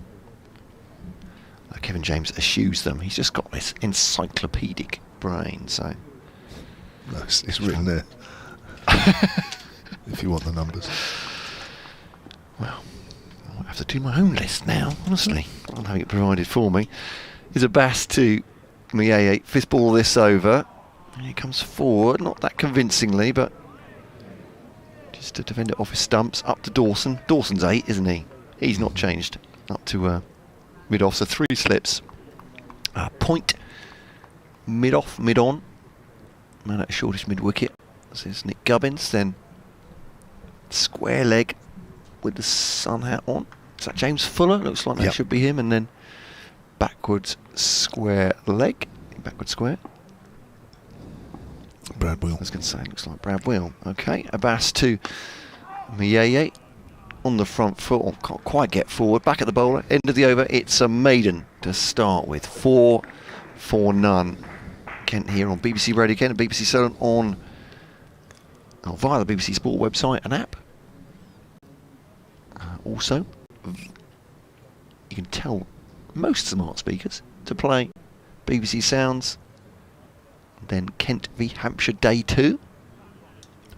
Kevin James eschews them. He's just got this encyclopedic brain, so... No, it's written there. If you want the numbers. Well, I'll have to do my own list now, honestly. I'm having it provided for me. Here's Abbas to Mieye. 5th ball this over. And he comes forward, not that convincingly, but just to defend it off his stumps. Up to Dawson. Dawson's 8, isn't he? He's not changed. Up to mid-off, so 3 slips. Point, mid-off, mid-on. Man at a shortish mid-wicket. This is Nick Gubbins. Then square leg with the sun hat on. Is that James Fuller? Looks like that should be him. And then backwards square leg. Backward square. Brad Wheal. I was going to say, looks like Brad Wheal. Okay, Abbas to Mieye. On the front foot, can't quite get forward. Back at the bowler, end of the over. It's a maiden to start with. 4 for none. Kent here on BBC Radio Kent and BBC Solent on via the BBC Sport website and app. Also, you can tell most smart speakers to play BBC Sounds. Then Kent v Hampshire Day 2.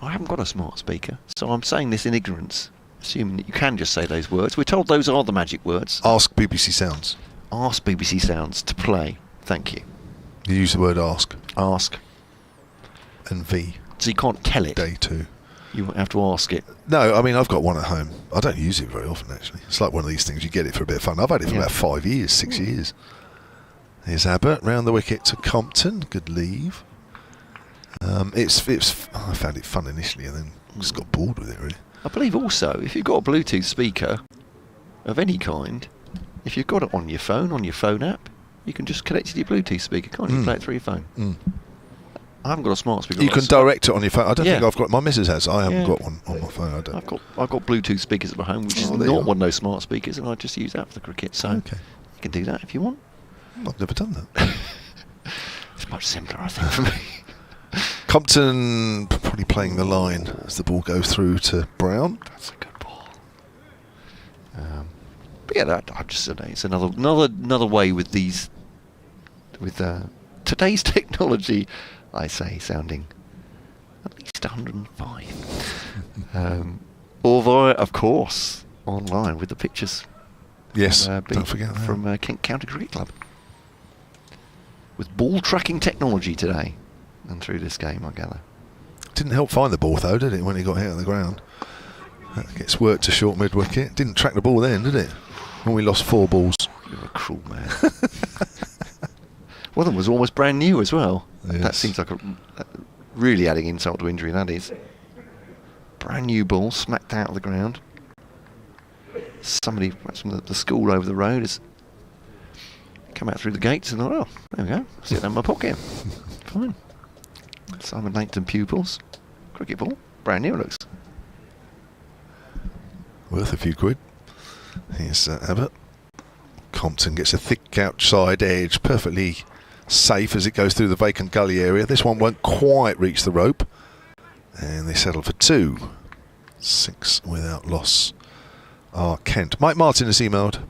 I haven't got a smart speaker, so I'm saying this in ignorance. Assuming that you can just say those words. We're told those are the magic words. Ask BBC Sounds. Ask BBC Sounds to play. Thank you. You use the word ask. Ask. And V. So you can't tell it. Day 2. You have to ask it. No, I mean, I've got one at home. I don't use it very often, actually. It's like one of these things, you get it for a bit of fun. I've had it for about 5 years, 6 years. Here's Abbott, round the wicket to Compton. Good leave. I found it fun initially and then just got bored with it, really. I believe also, if you've got a Bluetooth speaker of any kind, if you've got it on your phone app, you can just connect it to your Bluetooth speaker, can't you? Play it through your phone. I haven't got a smart speaker. You can direct it on your phone. I don't think I've got... My missus has. I haven't got one on my phone. I don't. I've got Bluetooth speakers at my home, which is not one of those smart speakers, and I just use that for the cricket. So you can do that if you want. I've never done that. It's much simpler, I think, for me. Compton probably playing the line as the ball goes through to Brown. That's a good ball. But yeah, I just say it's another way with these, with today's technology. I say sounding at least 105. Or via, of course, online with the pictures. Yes, don't forget that. From Kent County Cricket Club. With ball tracking technology today and through this game, I gather. Didn't help find the ball though, did it, when he got hit on the ground? That gets worked to short mid-wicket. Didn't track the ball then, did it? When we lost 4 balls. You're a cruel man. One of them was almost brand new as well. Yes. That seems like really adding insult to injury, that is. Brand new ball, smacked out of the ground. Somebody, perhaps from the school over the road, has come out through the gates and thought, oh, there we go, sit down in my pocket. Fine. Simon Langton pupils. Cricket ball, brand new it looks. Worth a few quid. Here's Abbott. Compton gets a thick outside edge, perfectly safe as it goes through the vacant gully area. This one won't quite reach the rope. And they settle for 2. 6 without loss are Kent. Mike Martin has emailed.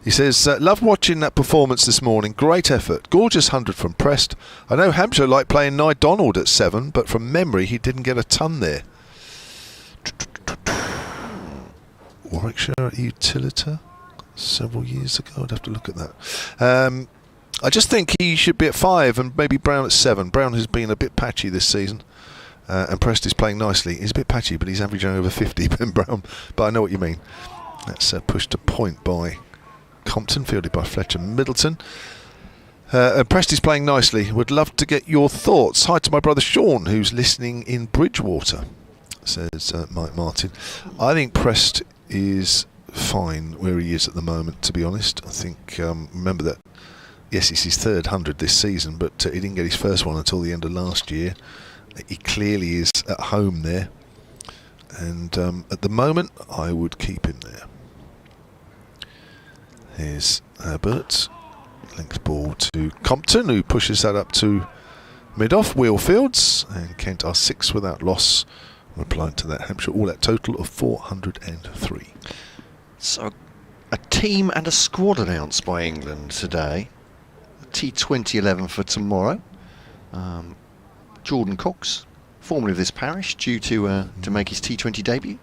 He says, loved watching that performance this morning. Great effort. Gorgeous 100 from Prest. I know Hampshire liked playing Nye Donald at 7, but from memory he didn't get a ton there. Warwickshire at Utilita several years ago. I'd have to look at that. I just think he should be at 5 and maybe Brown at 7. Brown has been a bit patchy this season. And Prest is playing nicely. He's a bit patchy, but he's averaging over 50, Ben Brown. But I know what you mean. That's pushed to point by Compton, fielded by Fletcher Middleton. Prest is playing nicely. Would love to get your thoughts. Hi to my brother Sean, who's listening in Bridgewater, says Mike Martin. I think Prest is fine where he is at the moment, to be honest. I think, remember that, yes, it's his 3rd 100 this season, but he didn't get his first one until the end of last year. He clearly is at home there, and at the moment I would keep him there. Here's Abbott, links ball to Compton, who pushes that up to mid-off. Wheal fields, and Kent are 6 without loss. Replying to that, Hampshire all at total of 403. So a team and a squad announced by England today. T20 11 for tomorrow. Jordan Cox, formerly of this parish, due to make his T20 debut.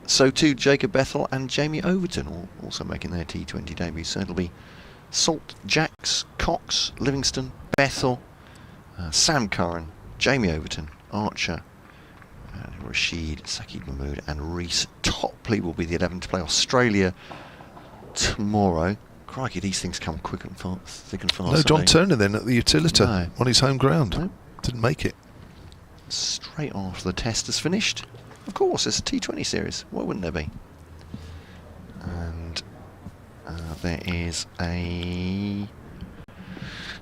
So too Jacob Bethel and Jamie Overton also making their T20 debut. So it'll be Salt, Jacks, Cox, Livingston, Bethel, Sam Curran, Jamie Overton, Archer, Rashid, Sakib Mahmood and Reece Topley will be the 11 to play Australia tomorrow. Crikey, these things come quick and fast, thick and fast. No John Turner then at the Utilita, no. On his home ground. No. Didn't make it. Straight after the test has finished. Of course, it's a T20 series. Why wouldn't there be? And there is a...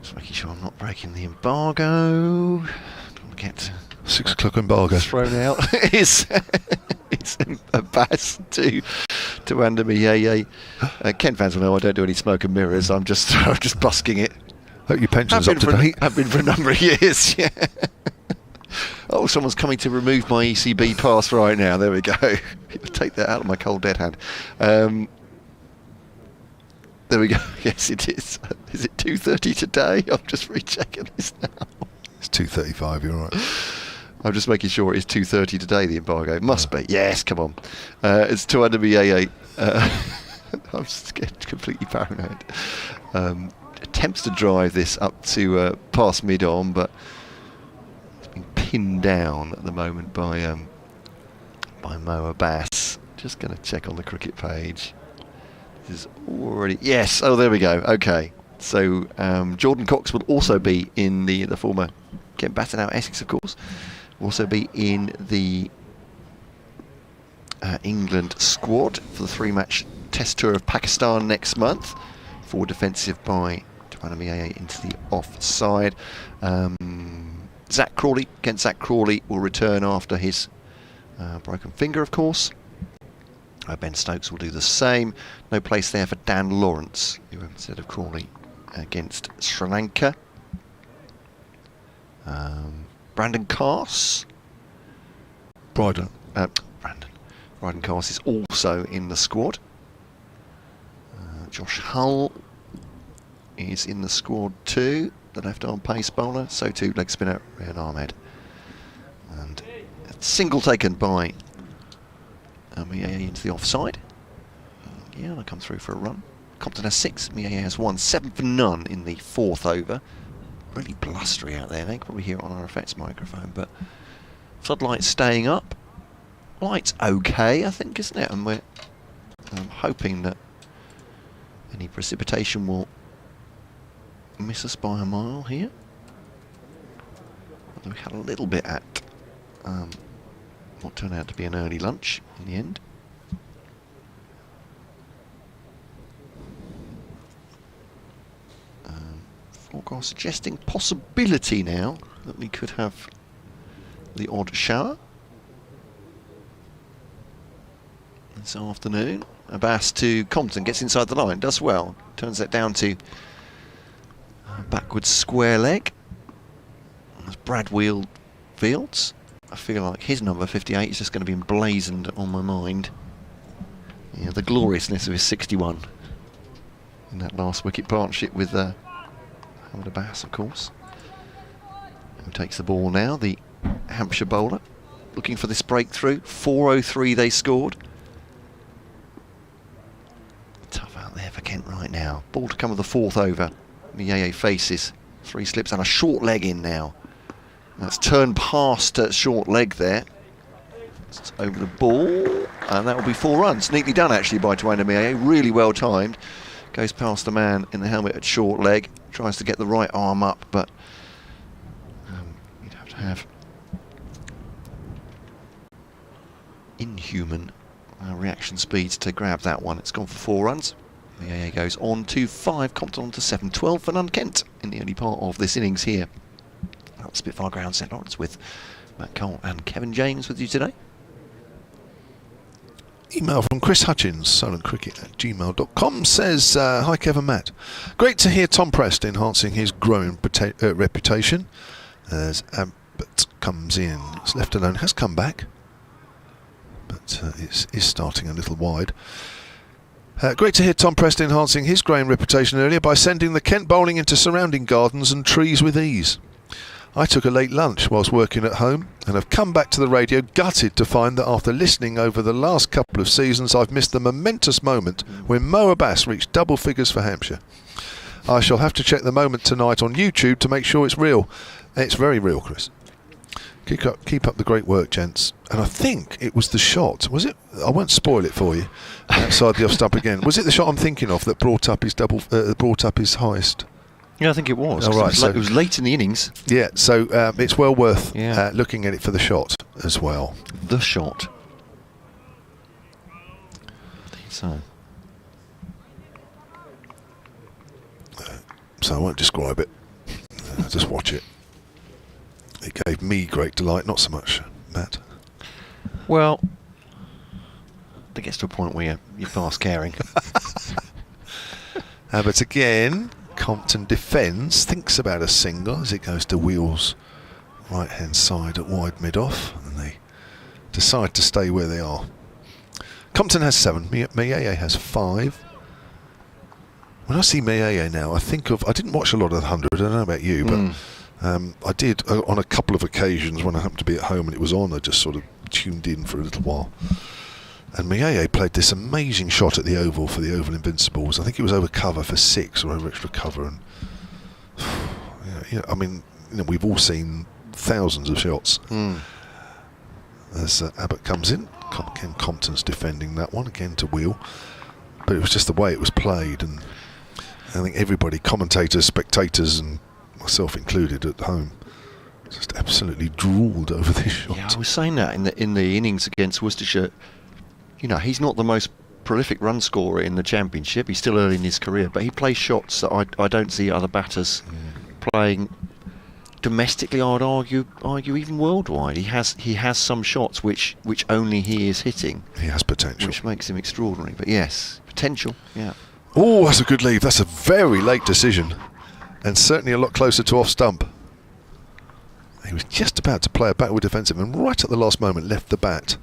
Just making sure I'm not breaking the embargo. Don't get 6 o'clock embargo thrown out. It's Abbas to Andy Yeye. Kent fans will know I don't do any smoke and mirrors. I'm just busking it. Hope your pension's up to date. I've been for a number of years. Yeah. Oh, someone's coming to remove my ECB pass right now. There we go. Take that out of my cold dead hand. There we go. Yes, it is. Is it 2:30 today? I'm just rechecking this now. It's 2:35. You're right. I'm just making sure it's 2:30 today, the embargo. It must be. Yes, come on. It's 200BA8. I'm scared, completely paranoid. Attempts to drive this up to past mid-on, but it's been pinned down at the moment by Mo Abbas. Just going to check on the cricket page. This is already... Yes, oh, there we go. Okay. So Jordan Cox will also be in the former Kent batted out Essex, of course. Will also be in the England squad for the 3-match test tour of Pakistan next month. Forward defensive by Tawanamiaye into the offside. Zach Crawley, Zach Crawley will return after his broken finger, of course. Ben Stokes will do the same. No place there for Dan Lawrence, who instead of Crawley against Sri Lanka. Brandon Carse. Bryden Carse is also in the squad. Josh Hull is in the squad too, the left-arm pace bowler. So too leg spinner Riyad Ahmed. And a single taken by Mieye into the offside. Yeah, they'll come through for a run. Compton has 6, Mieye has 1. 7 for none in the 4th over. Really blustery out there. They can probably hear it on our effects microphone, but floodlights staying up. Light's okay, I think, isn't it? And we're hoping that any precipitation will miss us by a mile here. Although we had a little bit at what turned out to be an early lunch in the end. Forecast suggesting possibility now that we could have the odd shower this afternoon. Abbas to Compton, gets inside the line, does well, turns that down to backwards square leg. As Brad Wheal fields, I feel like his number 58 is just going to be emblazoned on my mind. Yeah, the gloriousness of his 61 in that last wicket partnership with Abbas, of course. Who takes the ball now? The Hampshire bowler, looking for this breakthrough. 403 they scored. Tough out there for Kent right now. Ball to come with the 4th over. Mieye faces 3 slips and a short leg in now. That's turned past short leg there. It's over the ball, and that will be 4 runs. Neatly done actually by Twain Mieye. Really well timed. Goes past the man in the helmet at short leg. Tries to get the right arm up, but you'd have to have inhuman reaction speeds to grab that one. It's gone for 4 runs. Mieye goes on to 5, Compton on to 7. 12 for none Kent in the early part of this innings here at Spitfire Ground, St Lawrence, with Matt Cole and Kevin James with you today. Email from Chris Hutchins, solentcricket@gmail.com, says, hi Kevin, Matt. Great to hear Tom Prest enhancing his growing reputation as Abbott comes in. It's left alone, has come back, but is starting a little wide. Great to hear Tom Prest enhancing his growing reputation earlier by sending the Kent bowling into surrounding gardens and trees with ease. I took a late lunch whilst working at home and have come back to the radio gutted to find that after listening over the last couple of seasons I've missed the momentous moment when Mo Abbas reached double figures for Hampshire. I shall have to check the moment tonight on YouTube to make sure it's real. It's very real, Chris. Keep up the great work, gents. And I think it was the shot, was it? I won't spoil it for you. Outside the off stump again. Was it the shot I'm thinking of that brought up his highest? Yeah, I think it was. Oh, right, it was late in the innings. Yeah, so it's well worth looking at it for the shot as well. The shot. So I won't describe it. Just watch it. It gave me great delight, not so much Matt. Well, it gets to a point where you're past caring. But again, Compton defends, thinks about a single as it goes to Wheal's right hand side at wide mid off, and they decide to stay where they are. Compton has 7, Mieye has 5. When I see Mieye now, I didn't watch a lot of the 100, I don't know about you, but I did on a couple of occasions when I happened to be at home and it was on. I just sort of tuned in for a little while. And Mieye played this amazing shot at the Oval for the Oval Invincibles. I think it was over cover for 6 or over extra cover. And I mean, we've all seen thousands of shots. As Abbott comes in, Ken Compton's defending that one again to Wheal. But it was just the way it was played, and I think everybody, commentators, spectators, and myself included at home, just absolutely drooled over this shot. Yeah, I was saying that in the innings against Worcestershire. He's not the most prolific run scorer in the championship. He's still early in his career, but he plays shots that I don't see other batters playing domestically. I would argue even worldwide. He has some shots which only he is hitting. He has potential, which makes him extraordinary. But yes, potential. Yeah. Oh, that's a good leave. That's a very late decision, and certainly a lot closer to off stump. He was just about to play a backward defensive, and right at the last moment left the bat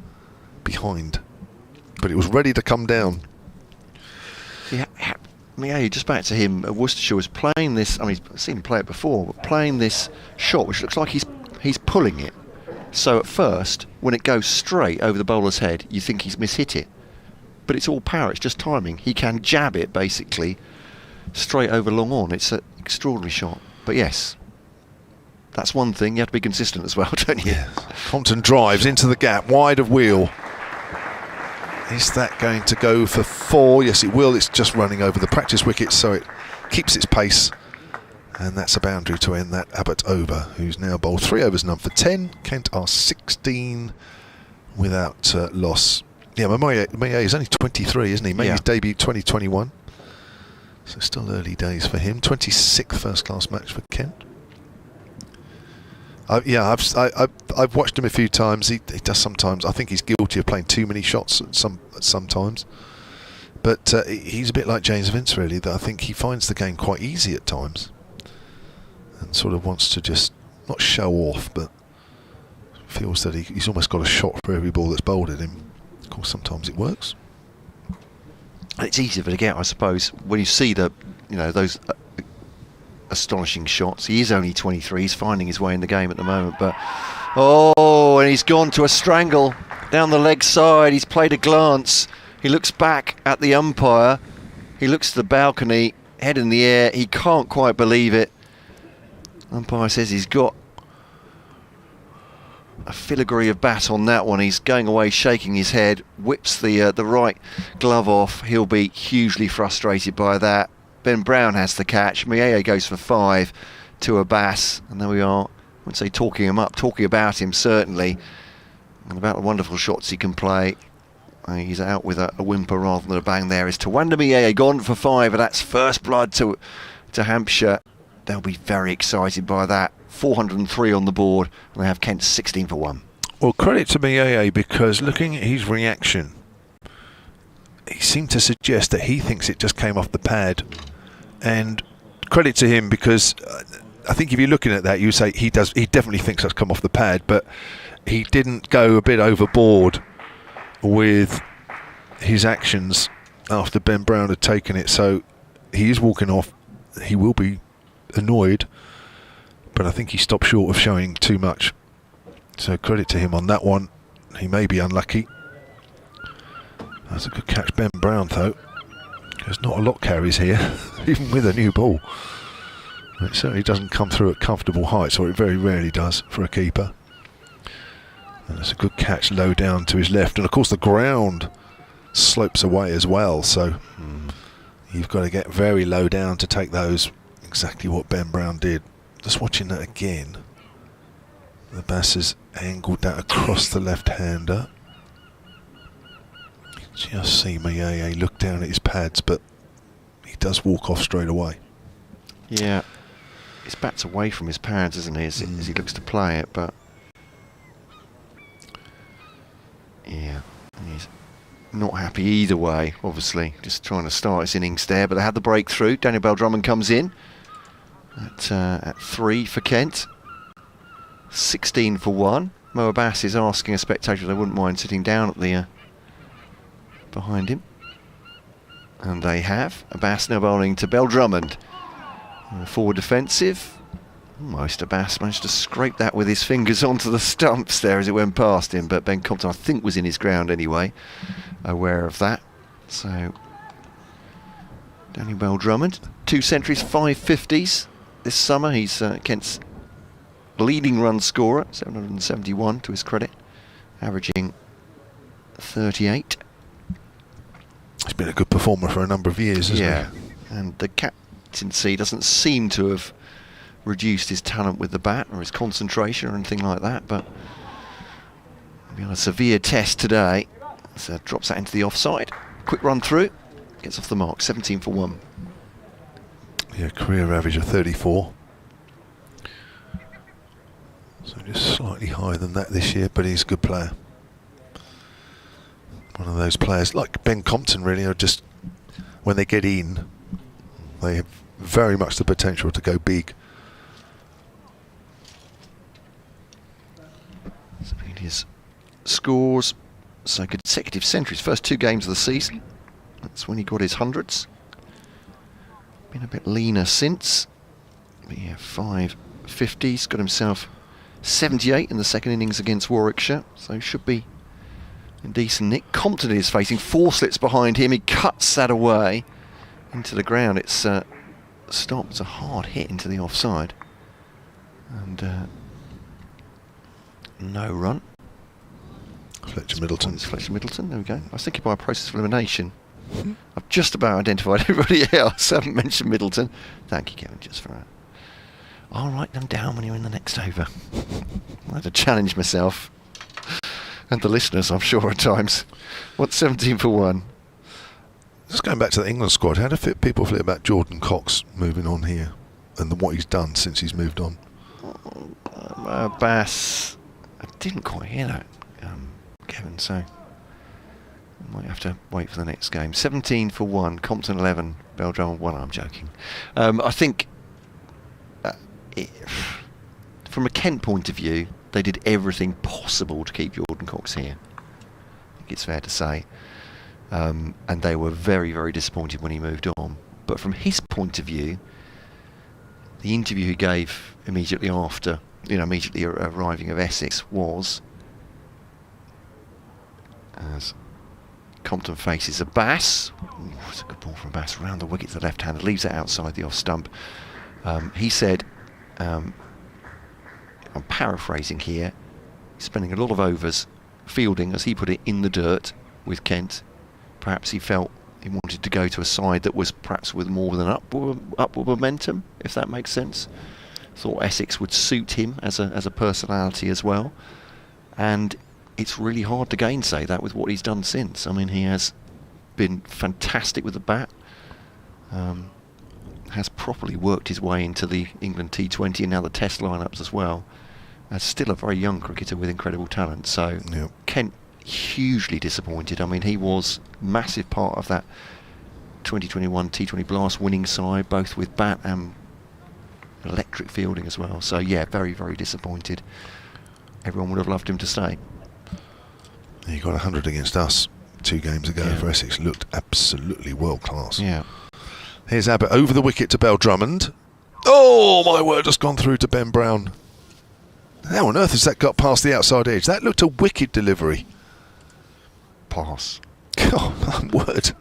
behind. But it was ready to come down. Yeah, just back to him. Worcestershire was playing this. I mean, I've seen him play it before, but playing this shot, which looks like he's pulling it, So at first, when it goes straight over the bowler's head, you think he's mishit it. But it's all power, it's just timing. He can jab it, basically, straight over long on. It's an extraordinary shot. But yes, that's one thing. You have to be consistent as well, don't you? Yeah. Compton drives into the gap, wide of Wheal. Is that going to go for 4? Yes, it will. It's just running over the practice wicket, so it keeps its pace. And that's a boundary to end that Abbott over, who's now bowled 3 overs, none for 10. Kent are 16 without loss. Yeah, Maya is only 23, isn't he? Made his debut 2021. So still early days for him. 26th first-class match for Kent. I've watched him a few times. He does sometimes. I think he's guilty of playing too many shots sometimes. But he's a bit like James Vince, really. That I think he finds the game quite easy at times, and sort of wants to just not show off, but feels that he's almost got a shot for every ball that's bowled at him. Of course, sometimes it works. It's easier to get, I suppose, when you see those astonishing shots. He is only 23. He's finding his way in the game at the moment. But and he's gone to a strangle down the leg side. He's played a glance. He looks back at the umpire. He looks to the balcony, head in the air. He can't quite believe it. Umpire says he's got a filigree of bat on that one. He's going away, shaking his head, whips the right glove off. He'll be hugely frustrated by that. Ben Brown has the catch. Mieye goes for 5 to Abbas, and there we are. I wouldn't say talking him up, talking about him certainly, and about the wonderful shots he can play. He's out with a whimper rather than a bang there. Is Tawanda Mieye gone for 5, and that's first blood to Hampshire. They'll be very excited by that. 403 on the board, and they have Kent 16 for 1. Well, credit to Mieye, because looking at his reaction, he seemed to suggest that he thinks it just came off the pad. And credit to him, because I think if you're looking at that, you say he definitely thinks that's come off the pad, but he didn't go a bit overboard with his actions after Ben Brown had taken it. So he is walking off. He will be annoyed, but I think he stopped short of showing too much. So credit to him on that one. He may be unlucky. That's a good catch, Ben Brown, though. There's not a lot carries here, even with a new ball. It certainly doesn't come through at comfortable heights, or it very rarely does for a keeper. And it's a good catch low down to his left. And of course the ground slopes away as well, so you've got to get very low down to take those. Exactly what Ben Brown did. Just watching that again. The Abbas has angled that across the left-hander. Just see Mieye look down at his pads, but he does walk off straight away. Yeah, his bat's away from his pads, isn't he, as he looks to play it, but yeah, he's not happy either way, obviously. Just trying to start his innings there, but they had the breakthrough. Daniel Bell-Drummond comes in at 3 for Kent. 16 for 1. Mo Abbas is asking a spectator if they wouldn't mind sitting down at the behind him, and they have. Abbas now bowling to Bell-Drummond. Forward defensive. Almost Abbas managed to scrape that with his fingers onto the stumps there as it went past him, but Ben Compton, I think, was in his ground anyway, aware of that. So Daniel Bell-Drummond, 2 centuries, 5 50s this summer. He's Kent's leading run scorer, 771 to his credit, averaging 38. He's been a good performer for a number of years, hasn't he? Yeah, and the captaincy doesn't seem to have reduced his talent with the bat or his concentration or anything like that, but he'll be on a severe test today. So drops that into the offside. Quick run through, gets off the mark, 17 for 1. Yeah, career average of 34. So just slightly higher than that this year, but he's a good player. One of those players, like Ben Compton, really, are just, when they get in, they have very much the potential to go big. So his scores, so consecutive centuries, first 2 games of the season. That's when he got his hundreds. Been a bit leaner since. But yeah, 5 50s, got himself 78 in the second innings against Warwickshire, so should be in decent nick. Compton is facing 4 slits behind him. He cuts that away into the ground. It's stopped. It's a hard hit into the offside. And no run. Fletcher Middleton. It's Fletcher Middleton, there we go. I was thinking by a process of elimination. I've just about identified everybody else. I haven't mentioned Middleton. Thank you, Kevin, just for that. I'll write them down when you're in the next over. I had to challenge myself. And the listeners, I'm sure, at times. What's 17 for 1? Just going back to the England squad, how do people feel about Jordan Cox moving on here and what he's done since he's moved on? Abbas, I didn't quite hear that, Kevin, so I might have to wait for the next game. 17 for 1, Compton 11, Bell-Drummond 1. I'm joking. I think, from a Kent point of view, they did everything possible to keep Jordan Cox here. I think it's fair to say. And they were very, very disappointed when he moved on. But from his point of view, the interview he gave immediately after, immediately arriving of Essex was, as Compton faces Abbas. It's a good ball from Abbas around the wicket to the left-hander, leaves it outside the off stump. He said, I'm paraphrasing here, he's spending a lot of overs fielding, as he put it, in the dirt with Kent. Perhaps he felt he wanted to go to a side that was perhaps with more than upward momentum, if that makes sense. Thought Essex would suit him as a personality as well. And it's really hard to gainsay that with what he's done since. I mean, he has been fantastic with the bat. Has properly worked his way into the England T20 and now the Test lineups as well. As still a very young cricketer with incredible talent. So yep. Kent hugely disappointed. I mean, he was massive part of that 2021 T20 Blast winning side, both with bat and electric fielding as well. So yeah, very, very disappointed. Everyone would have loved him to stay. He got 100 against us 2 games ago for Essex. Looked absolutely world class. Yeah. Here's Abbott over the wicket to Bell-Drummond. Oh my word, just gone through to Ben Brown. How on earth has that got past the outside edge? That looked a wicked delivery. Pass. Oh my word.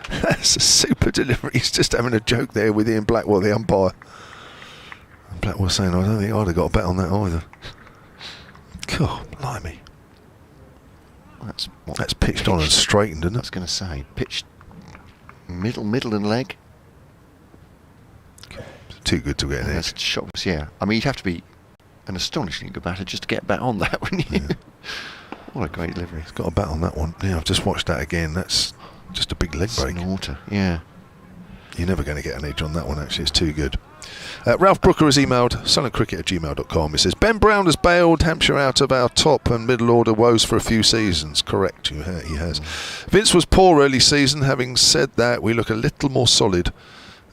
That's a super delivery. He's just having a joke there with Ian Blackwell, the umpire. And Blackwell saying, I don't think I'd have got a bet on that either. God, blimey. That's pitched on and straightened, isn't it? I was going to say, pitched middle and leg. Too good to get an edge. Shots, yeah. I mean, you'd have to be an astonishingly good batter just to get a bat on that, wouldn't you? Yeah. What a great delivery. He's got a bat on that one. Yeah, I've just watched that again. That's just a big leg break. Snorter, yeah. You're never going to get an edge on that one, actually. It's too good. Ralph Brooker has emailed silentcricket@gmail.com. He says, Ben Brown has bailed Hampshire out of our top and middle order woes for a few seasons. Correct, he has. Vince was poor early season. Having said that, we look a little more solid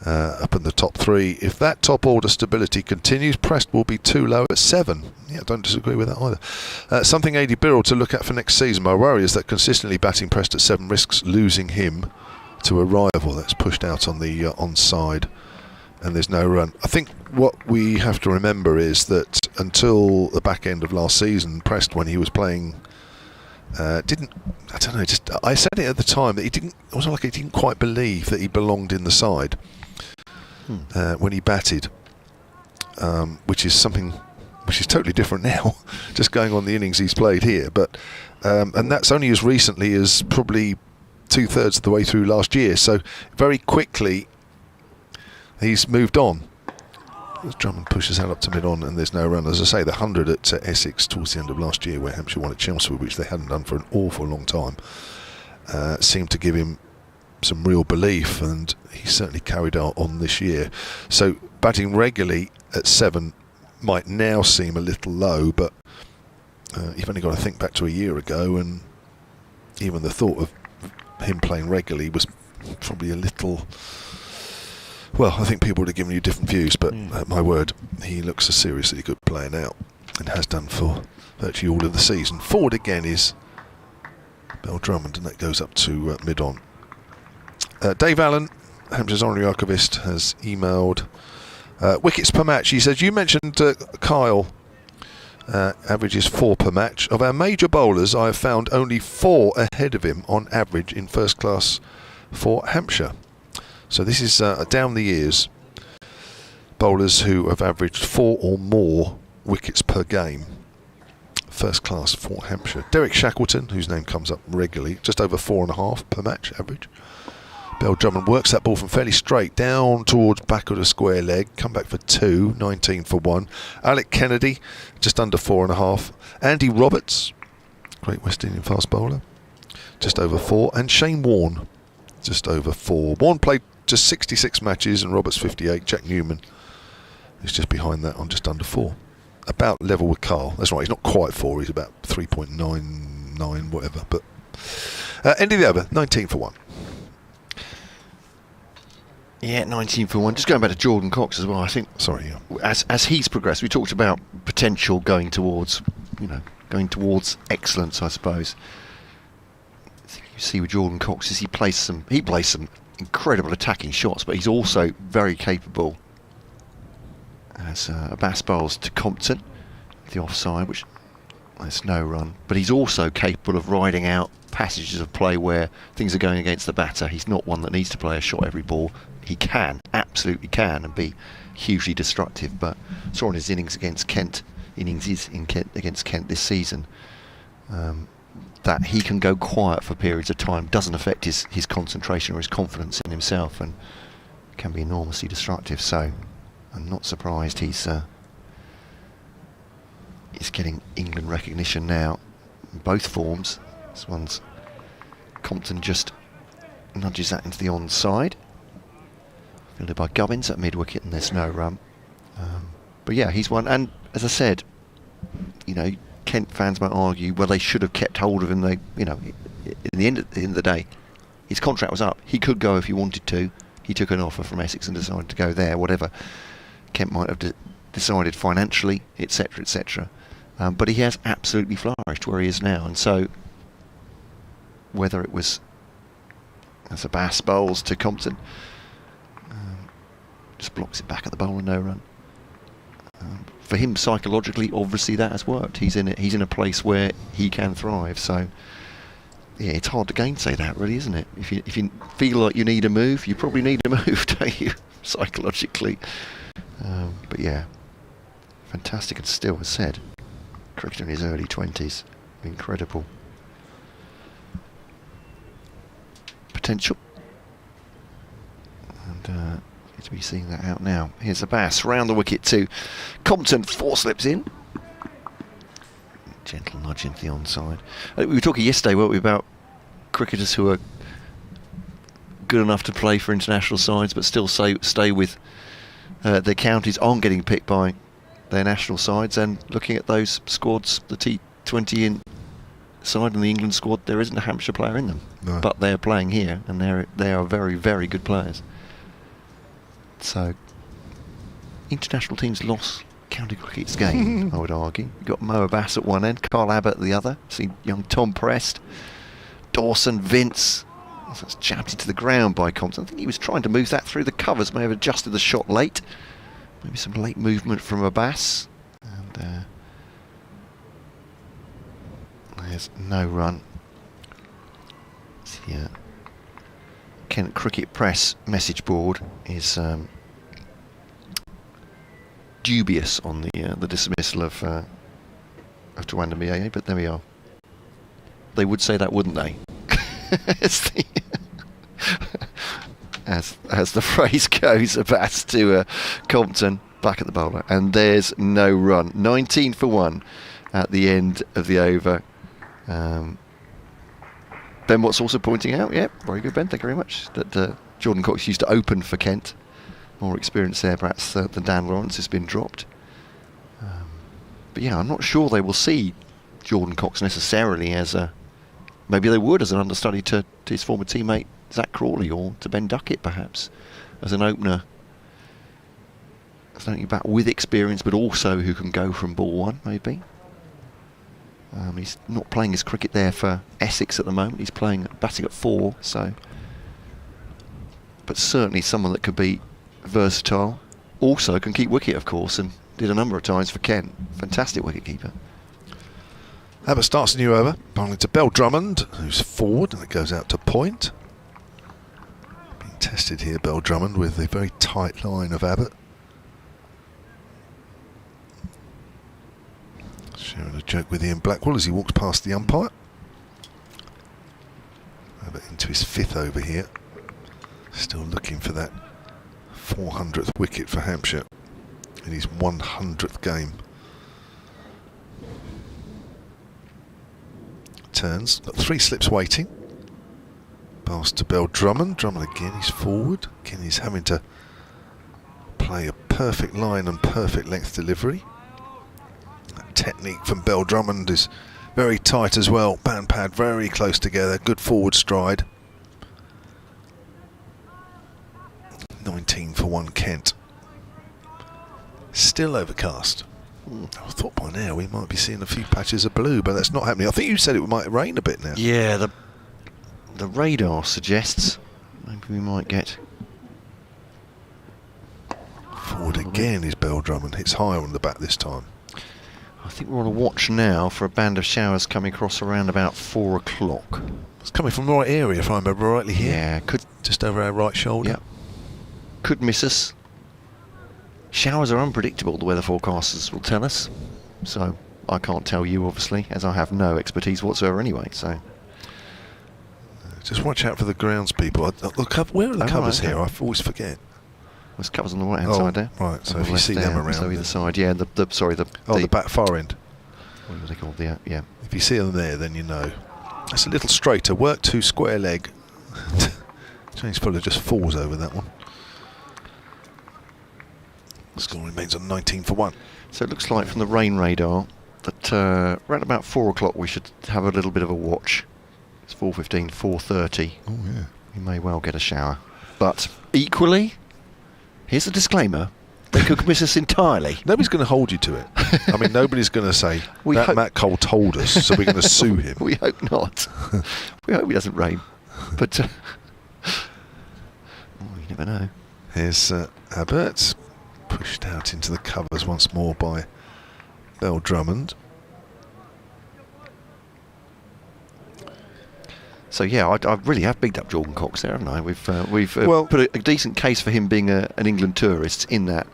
up in the top 3. If that top order stability continues, Prest will be too low at 7. Yeah, I don't disagree with that either. Something AD Birrell to look at for next season. My worry is that consistently batting Prest at 7 risks losing him to a rival. That's pushed out on the onside, and there's no run. I think what we have to remember is that until the back end of last season, Prest, when he was playing, I said it at the time that it wasn't like he didn't quite believe that he belonged in the side when he batted, which is something which is totally different now, just going on the innings he's played here. But and that's only as recently as probably 2/3 of the way through last year. So very quickly he's moved on. Drummond pushes out up to mid-on and there's no run. As I say, the 100 at Essex towards the end of last year, where Hampshire won at Chelmsford, which they hadn't done for an awful long time, seemed to give him some real belief, and he certainly carried on this year. So batting regularly at 7 might now seem a little low, but you've only got to think back to a year ago, and even the thought of him playing regularly was probably a little... Well, I think people would have given you different views, but my word, he looks a seriously good player now, and has done for virtually all of the season. Forward again is Bell-Drummond, and that goes up to mid-on. Dave Allen, Hampshire's honorary archivist, has emailed wickets per match. He says, you mentioned Kyle Average is 4 per match. Of our major bowlers, I have found only 4 ahead of him on average in first class for Hampshire. So this is down the years. Bowlers who have averaged 4 or more wickets per game. First class for Hampshire. Derek Shackleton, whose name comes up regularly, just over 4.5 per match average. Bell-Drummond works that ball from fairly straight down towards back of the square leg. Come back for 2, 19 for 1. Alec Kennedy, just under 4.5. Andy Roberts, great West Indian fast bowler, just over 4. And Shane Warne, just over 4. Warne played just 66 matches and Roberts 58. Jack Newman is just behind that on just under 4. About level with Carl. That's right, he's not quite 4, he's about 3.99, whatever. But end of the over, 19 for 1. Yeah, 19 for 1. Just going back to Jordan Cox as well, I think. Sorry, yeah. As he's progressed, we talked about potential going towards excellence, I suppose. I think you see with Jordan Cox is he plays some incredible attacking shots, but he's also very capable as Abbas bowls to Compton, the offside, which there's no run. But he's also capable of riding out passages of play where things are going against the batter. He's not one that needs to play a shot every ball. He can, absolutely can, and be hugely destructive. But saw in his innings against Kent, against Kent this season, that he can go quiet for periods of time, doesn't affect his concentration or his confidence in himself, and can be enormously destructive. So I'm not surprised he's getting England recognition now in both forms. This one's Compton just nudges that into the onside. Fielded by Gubbins at mid-wicket, and there's no run. But yeah, he's one. And as I said, Kent fans might argue, well, they should have kept hold of him. In the end of the day, his contract was up. He could go if he wanted to. He took an offer from Essex and decided to go there. Whatever Kent might have decided financially, etc., etc. But he has absolutely flourished where he is now, and so whether it was as Abbas bowls to Compton, just blocks it back at the bowler, no run. For him psychologically, obviously that has worked. He's in a place where he can thrive. So yeah, it's hard to gainsay that, really, isn't it? If you feel like you need a move, you probably need a move, don't you, psychologically? But yeah, fantastic, and still, as said, cricketer in his early 20s, incredible potential, and to be seeing that out now. Here's Abbas round the wicket to Compton, 4 slips in, gentle nudge into the onside. We were talking yesterday, weren't we, about cricketers who are good enough to play for international sides but still stay with their counties, aren't getting picked by their national sides. And looking at those squads, the T20 in side and the England squad, there isn't a Hampshire player in them. No. But they're playing here, and they are very, very good players. So international teams lost county cricket's game, I would argue. You've got Mo Abbas at one end, Carl Abbott at the other. See young Tom Prest, Dawson, Vince. That's jabbed into the ground by Compton. I think he was trying to move that through the covers, may have adjusted the shot late. Maybe some late movement from Abbas. And there's no run. The Kent Cricket Press message board is dubious on the dismissal of Tawanda Mieye, but there we are. They would say that, wouldn't they? as the phrase goes, Abbas to Compton, back at the bowler, and there's no run. 19 for 1 at the end of the over. Ben Watts also pointing out, yeah, very good, Ben, thank you very much, that Jordan Cox used to open for Kent. More experience there perhaps than Dan Lawrence has been dropped. But yeah, I'm not sure they will see Jordan Cox necessarily as maybe they would as an understudy to his former teammate Zach Crawley, or to Ben Duckett perhaps, as an opener. Something about with experience, but also who can go from ball one, maybe. He's not playing his cricket there for Essex at the moment. He's batting at 4, so. But certainly someone that could be versatile. Also can keep wicket, of course, and did a number of times for Kent. Fantastic wicketkeeper. Abbott starts a new over, bowling to Bell-Drummond, who's forward, and it goes out to point. Being tested here, Bell-Drummond, with a very tight line of Abbott. Sharing a joke with Ian Blackwell as he walks past the umpire. Abbott into his 5th over here. Still looking for that 400th wicket for Hampshire in his 100th game. Turns, got 3 slips waiting. Pass to Bell-Drummond. Drummond again, he's forward. Again, he's having to play a perfect line and perfect length delivery. That technique from Bell-Drummond is very tight as well. Bat and pad very close together. Good forward stride. 19 for 1 Kent. Still overcast. I thought by now we might be seeing a few patches of blue, but that's not happening. I think you said it might rain a bit now. Yeah, the radar suggests maybe we might get... Forward again is Bell-Drummond. Hits higher on the bat this time. I think we're on a watch now for a band of showers coming across around about 4 o'clock. It's coming from the right area, if I remember rightly here. Yeah, could... Just over our right shoulder. Yep. Could miss us. Showers are unpredictable, the weather forecasters will tell us. So I can't tell you, obviously, as I have no expertise whatsoever anyway. So just watch out for the grounds people. Where are the covers here? I always forget. There's covers on the right hand side there. Right, so if you see them around. So either side, yeah. The back far end. What are they called? Yeah. If you see them there, then you know. That's a little straighter. Work to square leg. James Fuller just falls over that one. The score remains on 19 for 1. So it looks like from the rain radar that around about 4 o'clock we should have a little bit of a watch. It's 4:15, 4:30. Oh yeah. We may well get a shower. But equally, here's a disclaimer, they could miss us entirely. Nobody's going to hold you to it. I mean, nobody's going to say, Matt Cole told us, so we're going to sue him. We hope not. We hope it doesn't rain. But you never know. Here's Abbott. Pushed out into the covers once more by Bell-Drummond. So yeah, I really have bigged up Jordan Cox there, haven't I? We've put a decent case for him being an England tourist, in that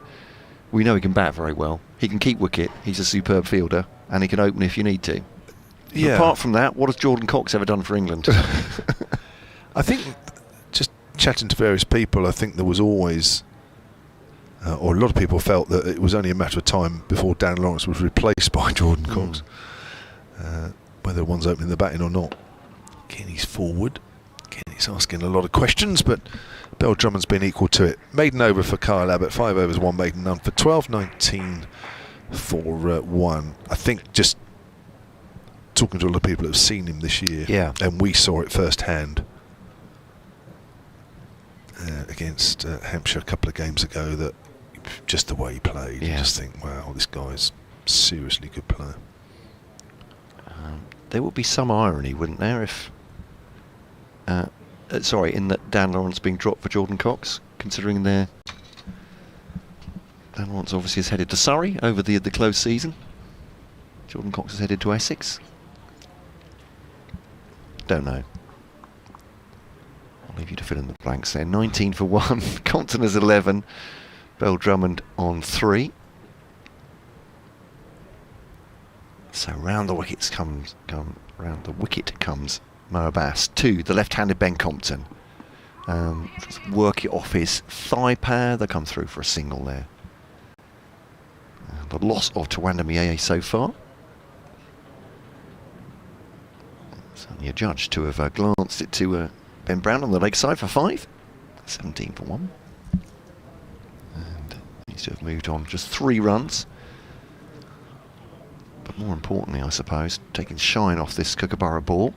we know he can bat very well. He can keep wicket. He's a superb fielder, and he can open if you need to. Yeah. Apart from that, what has Jordan Cox ever done for England? I think, just chatting to various people, I think there was always... or a lot of people felt that it was only a matter of time before Dan Lawrence was replaced by Jordan Cox. Whether one's opening the batting or not. Again, he's forward. Again, he's asking a lot of questions, but Bell-Drummond's been equal to it. Maiden over for Kyle Abbott. 5 overs, 1 maiden, none for 12-19 for 1. I think just talking to a lot of people that have seen him this year, and we saw it firsthand against Hampshire a couple of games ago, that just the way he played, you just think, wow, this guy's seriously good player. There would be some irony, wouldn't there, if in that Dan Lawrence being dropped for Jordan Cox, considering Dan Lawrence obviously is headed to Surrey over the close season. Jordan Cox is headed to Essex. Don't know. I'll leave you to fill in the blanks there. 19 for 1. Compton has 11. Bell-Drummond on 3. So round the wicket comes Mo Abbas to the left-handed Ben Compton. Just work it off his thigh pad. They come through for a single there. The loss of Tawanda Mieye so far. Certainly a judge to have glanced it to Ben Brown on the leg side for 5. 17 for 1. And needs to have moved on just 3 runs. But more importantly, I suppose, taking shine off this Kookaburra ball.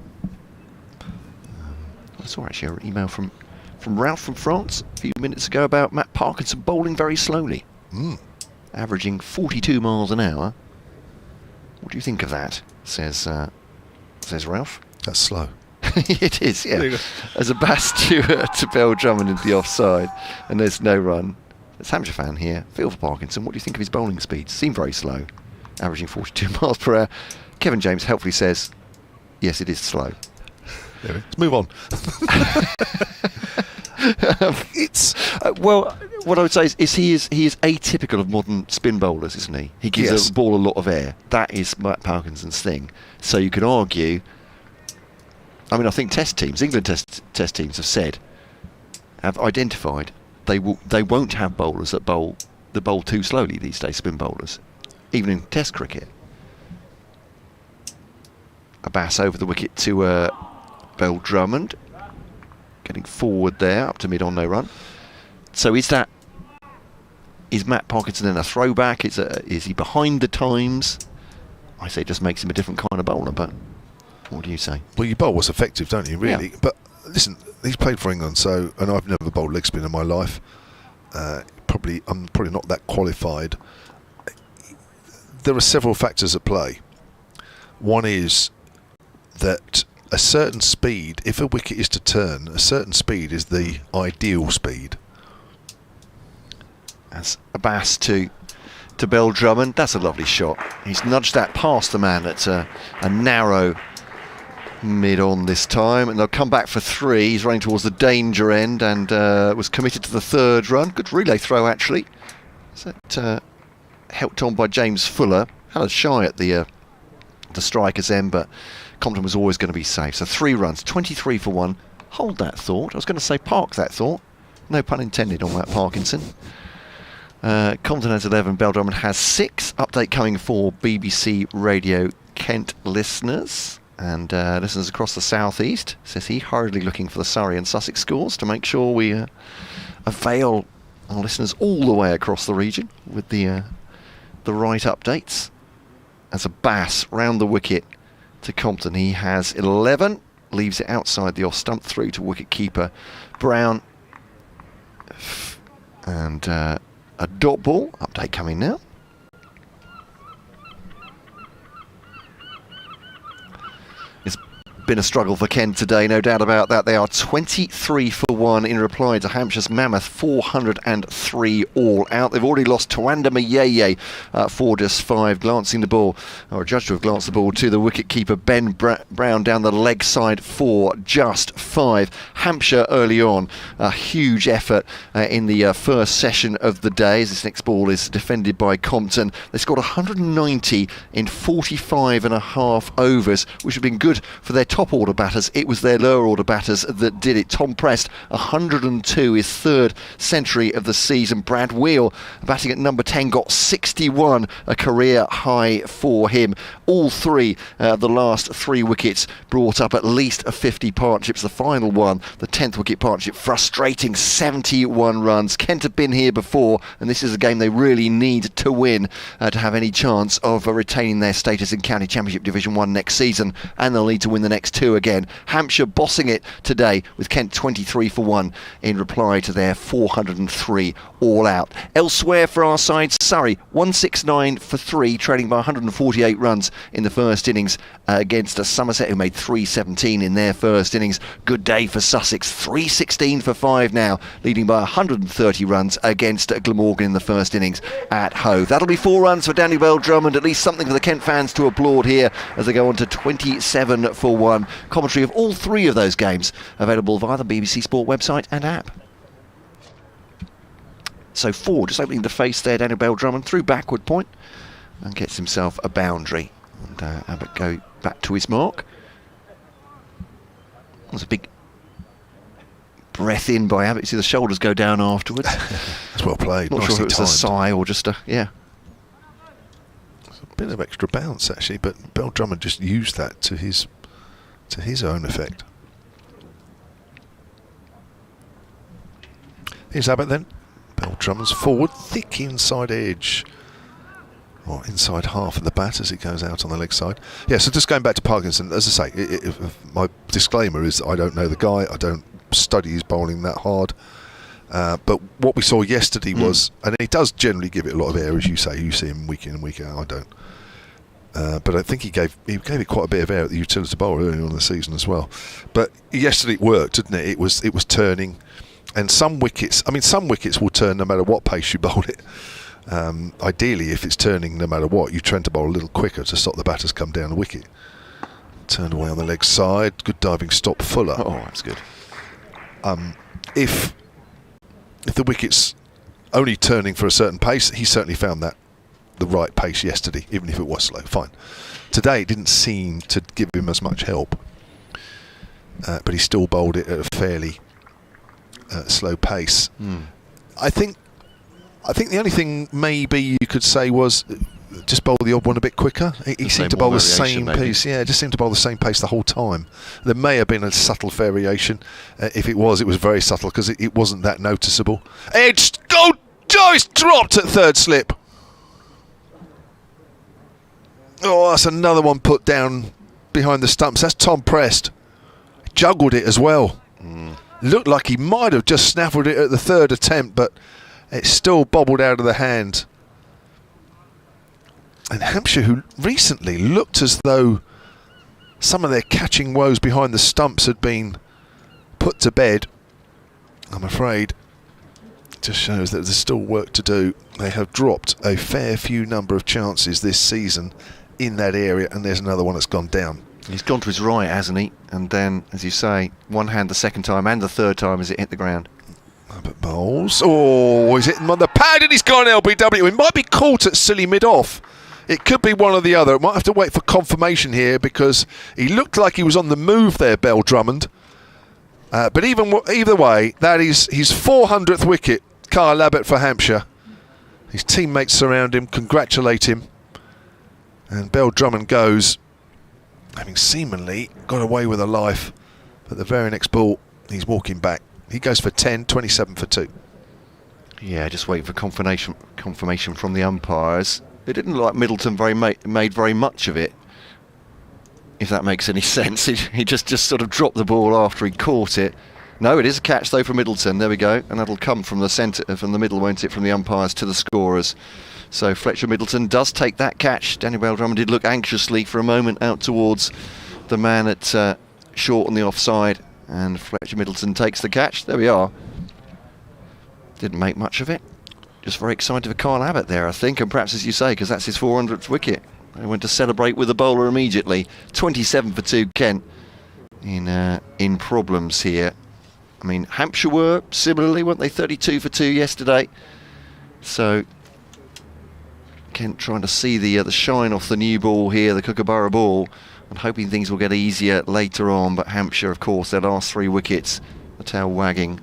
I saw actually an email from Ralph from France a few minutes ago about Matt Parkinson bowling very slowly. Averaging 42 miles an hour. What do you think of that? Says Ralph. That's slow. It is, yeah. As Abbas to Bell-Drummond into the offside, and there's no run. as a Hampshire fan here, feel for Parkinson. What do you think of his bowling speeds? Seem very slow, averaging 42 miles per hour. Kevin James helpfully says, yes, it is slow. Let's move on. It's well, what I would say is he is atypical of modern spin bowlers, isn't he? He gives the ball a lot of air. That is Matt Parkinson's thing. So you could argue. I mean, I think England test teams have identified they won't have bowlers that bowl too slowly these days. Spin bowlers, even in Test cricket. Abbas over the wicket to Bell-Drummond, getting forward there up to mid on no run. So is Matt Parkinson in a throwback? Is he behind the times? I say it just makes him a different kind of bowler, but what do you say? Well, you bowl what's effective, don't you, really? Yeah. But listen, he's played for England, and I've never bowled leg spin in my life. I'm probably not that qualified. There are several factors at play. One is that a certain speed, if a wicket is to turn, a certain speed is the ideal speed. That's Abbas to Bell-Drummond. That's a lovely shot. He's nudged that past the man at a narrow mid-on this time, and they'll come back for 3. He's running towards the danger end and was committed to the 3rd run. Good relay throw, actually. So that, helped on by James Fuller. Had a shy at the striker's end, but Compton was always going to be safe. So 3 runs, 23 for 1. Hold that thought. I was going to say park that thought. No pun intended on that, Parkinson. Compton has 11, Bell-Drummond has 6. Update coming for BBC Radio Kent listeners and listeners across the southeast, says he, hurriedly looking for the Surrey and Sussex scores to make sure we avail our listeners all the way across the region with the right updates. As Abbas round the wicket to Compton, he has 11, leaves it outside the off stump through to wicket keeper Brown, and a dot ball. Update coming now. It's been a struggle for Kent today, no doubt about that. They are 23 for 1 in reply to Hampshire's mammoth 403 all out. They've already lost Tawanda Mayeye for just 5, glancing the ball, or judged to have glanced the ball to the wicket-keeper Ben Brown down the leg side for just 5. Hampshire early on, a huge effort in the first session of the day as this next ball is defended by Compton. They scored 190 in 45 and a half overs, which have been good for their top order batters. It was their lower order batters that did it. Tom Prest, 102, his 3rd century of the season. Brad Wheal, batting at number 10, got 61, a career high for him. All 3, the last 3 wickets brought up at least a 50 partnerships. The final one, the 10th wicket partnership, frustrating 71 runs. Kent have been here before, and this is a game they really need to win to have any chance of retaining their status in County Championship Division 1 next season, and they'll need to win the next 2 again. Hampshire bossing it today with Kent 23 for 1 in reply to their 403 all out. Elsewhere for our side, Surrey 169 for 3, trailing by 148 runs in the first innings against a Somerset who made 317 in their first innings. Good day for Sussex, 316 for 5 now, leading by 130 runs against Glamorgan in the first innings at Hove. That'll be 4 runs for Danny Bell-Drummond, at least something for the Kent fans to applaud here as they go on to 27 for 1. Commentary of all 3 of those games available via the BBC Sport website and app. So 4, just opening the face there, Daniel Bell-Drummond through backward point and gets himself a boundary. And Abbott go back to his mark. That was a big breath in by Abbott. You see the shoulders go down afterwards. That's well played. Not Nicely sure if it was timed. a sigh or just a, yeah. A bit of extra bounce actually, but Bell-Drummond just used that to his own effect. Here's Abbott then. Bell-Drummond's forward, thick inside edge. Or inside half of the bat as it goes out on the leg side. Yeah, so just going back to Parkinson, as I say, my disclaimer is I don't know the guy, I don't study his bowling that hard. But what we saw yesterday was, and he does generally give it a lot of air, as you say. You see him week in and week out. I don't. But I think he gave it quite a bit of air at the utility bowl early on in the season as well. But yesterday it worked, didn't it? It was turning. And some wickets will turn no matter what pace you bowl it. Ideally, if it's turning no matter what, you tend to bowl a little quicker to stop the batters come down the wicket. Turned away on the leg side. Good diving stop, Fuller. Oh, that's good. If the wicket's only turning for a certain pace, he certainly found that the right pace yesterday, even if it was slow. Fine. Today, it didn't seem to give him as much help, but he still bowled it at a fairly slow pace. I think the only thing maybe you could say was just bowl the odd one a bit quicker. He seemed to bowl the same pace. Yeah, just seemed to bowl the same pace the whole time. There may have been a subtle variation. If it was very subtle because it wasn't that noticeable. Edge, go! Joyce dropped at third slip. Oh, that's another one put down behind the stumps. That's Tom Prest. Juggled it as well. Looked like he might have just snaffled it at the third attempt, but it still bobbled out of the hand. And Hampshire, who recently looked as though some of their catching woes behind the stumps had been put to bed, I'm afraid, just shows that there's still work to do. They have dropped a fair few number of chances this season in that area, and there's another one that's gone down. He's gone to his right, hasn't he? And then, as you say, one hand the second time and the third time as it hit the ground. Abbott bowls. Oh, he's hitting on the pad and he's gone LBW. He might be caught at silly mid-off. It could be one or the other. Might have to wait for confirmation here because he looked like he was on the move there, Bell-Drummond. But either way, that is his 400th wicket, Kyle Abbott for Hampshire. His teammates surround him, congratulate him. And Bell-Drummond goes, having seemingly got away with a life. But the very next ball, he's walking back. He goes for 10, 27 for 2. Yeah, just waiting for confirmation from the umpires. It didn't look like Middleton made very much of it, if that makes any sense. He just sort of dropped the ball after he caught it. No, it is a catch though for Middleton. There we go, and that'll come from the centre, from the middle, won't it? From the umpires to the scorers. So Fletcher Middleton does take that catch. Daniel Bell-Drummond did look anxiously for a moment out towards the man at short on the offside, and Fletcher Middleton takes the catch. There we are. Didn't make much of it. Just very excited for Kyle Abbott there, I think, and perhaps, as you say, because that's his 400th wicket. They went to celebrate with the bowler immediately. 27 for 2, Kent, in problems here. I mean, Hampshire were similarly, weren't they? 32 for 2 yesterday. So Kent trying to see the shine off the new ball here, the Kookaburra ball, and hoping things will get easier later on. But Hampshire, of course, their last 3 wickets, the tail wagging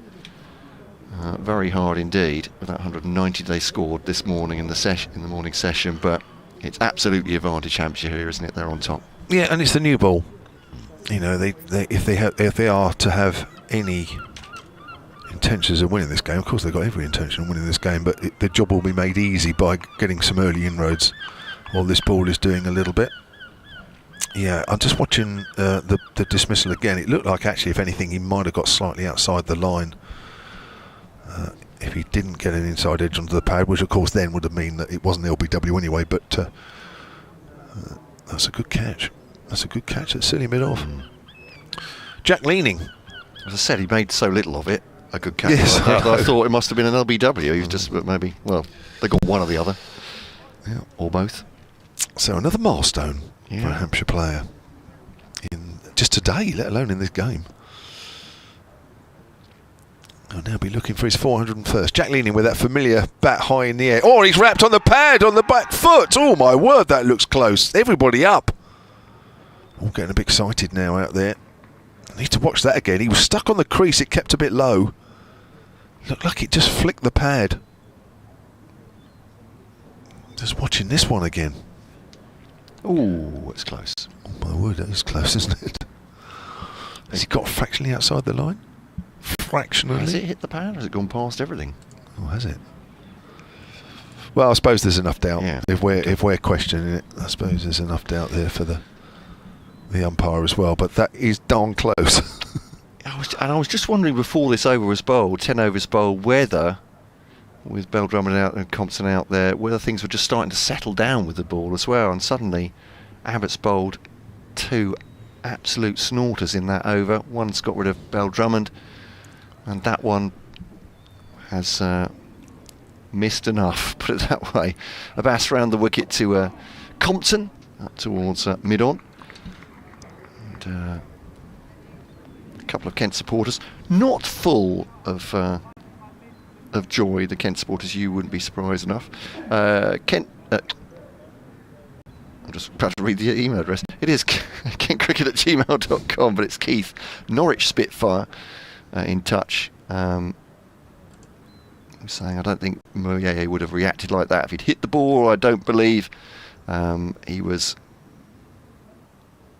very hard indeed. With that 190 they scored this morning in the morning session, but it's absolutely advantage Hampshire here, isn't it? They're on top. Yeah, and it's the new ball. You know, if they are to have any intentions of winning this game, of course they've got every intention of winning this game, but the job will be made easy by getting some early inroads while this ball is doing a little bit. Yeah, I'm just watching the dismissal again. It looked like, actually, if anything, he might have got slightly outside the line if he didn't get an inside edge onto the pad, which of course then would have meant that it wasn't LBW anyway. But that's a good catch. That's a good catch at silly mid-off. Jack Leaning. As I said, he made so little of it. A good catch. Yes, I thought it must have been an LBW. He was just maybe, well, they got one or the other. Yeah. Or both. So another milestone for a Hampshire player in just today, let alone in this game. He'll now be looking for his 401st. Jack Leaning with that familiar bat high in the air. Oh, he's wrapped on the pad on the back foot. Oh my word, that looks close. Everybody up. All getting a bit excited now out there. I need to watch that again. He was stuck on the crease. It kept a bit low. Looked like it just flicked the pad. Just watching this one again. Oh, it's close. Oh my word, that is close, isn't it? Has he got fractionally outside the line? Fractionally? Has it hit the pad? Has it gone past everything? Oh, has it? Well, I suppose there's enough doubt. Yeah. If we're questioning it, I suppose there's enough doubt there for the umpire as well. But that is darn close. I was just wondering before this over was bowled, 10 overs bowled, whether, with Bell-Drummond out and Compton out there, whether things were just starting to settle down with the ball as well. And suddenly, Abbott's bowled 2 absolute snorters in that over. One's got rid of Bell-Drummond, and that one has missed enough, put it that way. Abbas round the wicket to Compton, up towards mid-on. And a couple of Kent supporters, not full of joy, the Kent supporters, you wouldn't be surprised enough. Kent... I'm just about to read the email address. It is kentcricket@gmail.com, but it's Keith, Norwich Spitfire, in touch. Saying I don't think Moyet would have reacted like that if he'd hit the ball. I don't believe he was,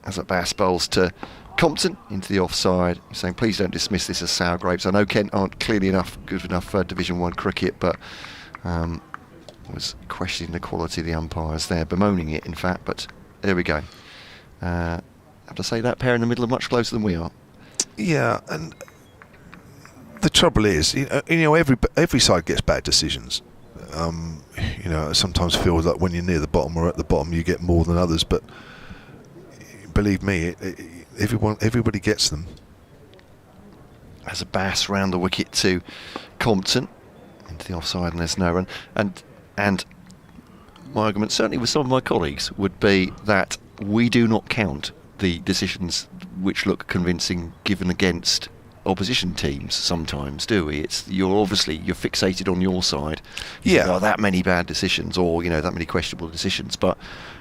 as Abbas bowls to Compton into the offside. He's saying please don't dismiss this as sour grapes. I know Kent aren't clearly good enough for Division 1 cricket, but was questioning the quality of the umpires there, bemoaning it in fact, but there we go. Have to say that pair in the middle are much closer than we are. Yeah, and the trouble is, every side gets bad decisions. I sometimes feel like when you're near the bottom or at the bottom, you get more than others. But believe me, everybody gets them. As Abbas round the wicket to Compton into the offside, and there's no run. And my argument, certainly with some of my colleagues, would be that we do not count the decisions which look convincing given against opposition teams sometimes, do we? You're fixated on your side. There are that many bad decisions, or that many questionable decisions. But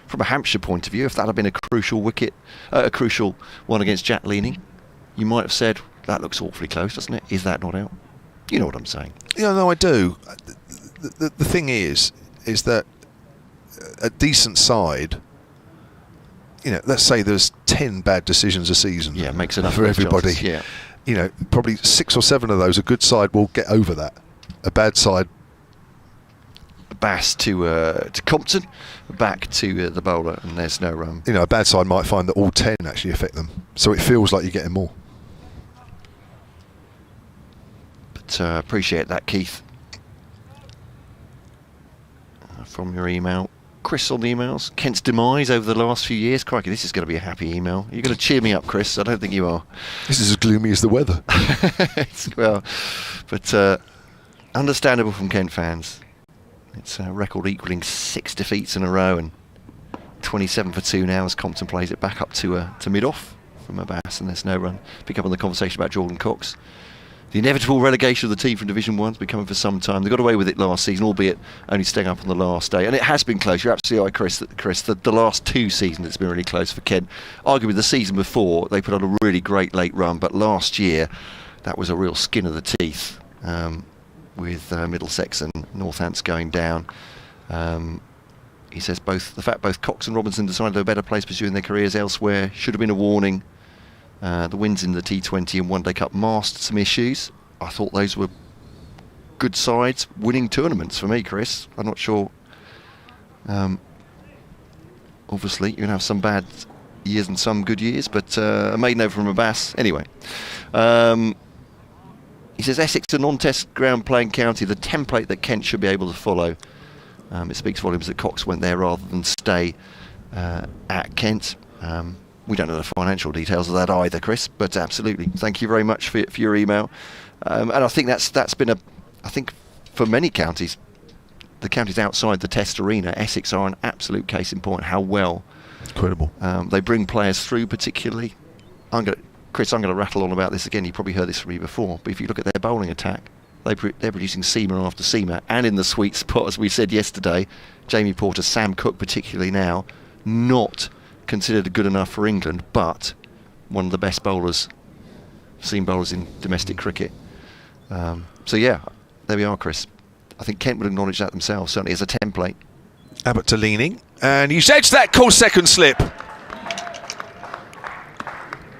from a Hampshire point of view, if that had been a crucial wicket, a crucial one against Jack Leaning, you might have said that looks awfully close, doesn't it? Is that not out? You know what I'm saying? Yeah, no, I do. The thing is that a decent side, let's say there's 10 bad decisions a season. Yeah, makes enough for everybody. Chances, yeah. Probably 6 or 7 of those, a good side will get over that. A bad side. Abbas to Compton, back to the bowler, and there's no run. A bad side might find that all 10 actually affect them, so it feels like you're getting more. But appreciate that, Keith, from your email. Chris on the emails. Kent's demise over the last few years. Crikey, this is going to be a happy email. You're going to cheer me up, Chris. I don't think you are. This is as gloomy as the weather. Well, but understandable from Kent fans. It's a record equalling 6 defeats in a row, and 27 for 2 now as Compton plays it back up to mid-off from Abbas, and there's no run. Pick up on the conversation about Jordan Cox. The inevitable relegation of the team from Division 1 has been coming for some time. They got away with it last season, albeit only staying up on the last day. And it has been close. You're absolutely right, Chris. The last 2 seasons it's been really close for Kent. Arguably the season before, they put on a really great late run. But last year, that was a real skin of the teeth with Middlesex and Northants going down. He says both Cox and Robinson decided they were better placed pursuing their careers elsewhere. Should have been a warning. The wins in the T20 and One Day Cup masked some issues. I thought those were good sides winning tournaments for me, Chris. I'm not sure. Obviously, you're going to have some bad years and some good years, but a maiden over from Abbas. Anyway, he says Essex a non-test ground playing county, the template that Kent should be able to follow. It speaks volumes that Cox went there rather than stay at Kent. We don't know the financial details of that either, Chris, but absolutely. Thank you very much for your email. And I think that's been I think for many counties, the counties outside the Test arena, Essex are an absolute case in point how well. Incredible. They bring players through particularly. Chris, I'm going to rattle on about this again. You probably heard this from me before, but if you look at their bowling attack, they're producing seamer after seamer, and in the sweet spot, as we said yesterday, Jamie Porter, Sam Cook particularly now, not considered good enough for England, but one of the best seam bowlers in domestic cricket. So yeah, there we are, Chris. I think Kent would acknowledge that themselves, certainly as a template. Abbott to Leaning, and you edged that call second slip.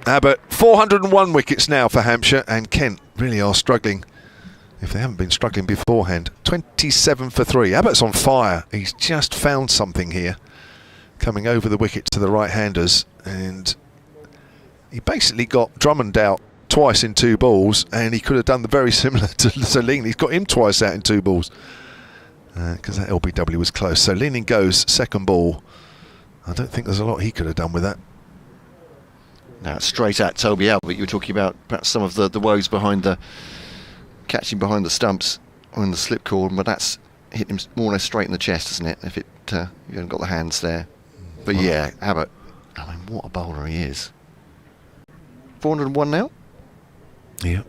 Abbott, 401 wickets now for Hampshire, and Kent really are struggling, if they haven't been struggling beforehand. 27 for 3. Abbott's on fire. He's just found something here, coming over the wicket to the right-handers, and he basically got Drummond out twice in 2 balls, and he could have done the very similar to Leaning. He's got him twice out in 2 balls because that LBW was close. So Leaning goes second ball. I don't think there's a lot he could have done with that. Now straight at Toby Abbott. You were talking about perhaps some of the woes behind the catching behind the stumps on the slip cord, but that's hit him more or less straight in the chest, isn't it? If it you haven't got the hands there. But yeah, Abbott, I mean, what a bowler he is. 401 now? Yeah.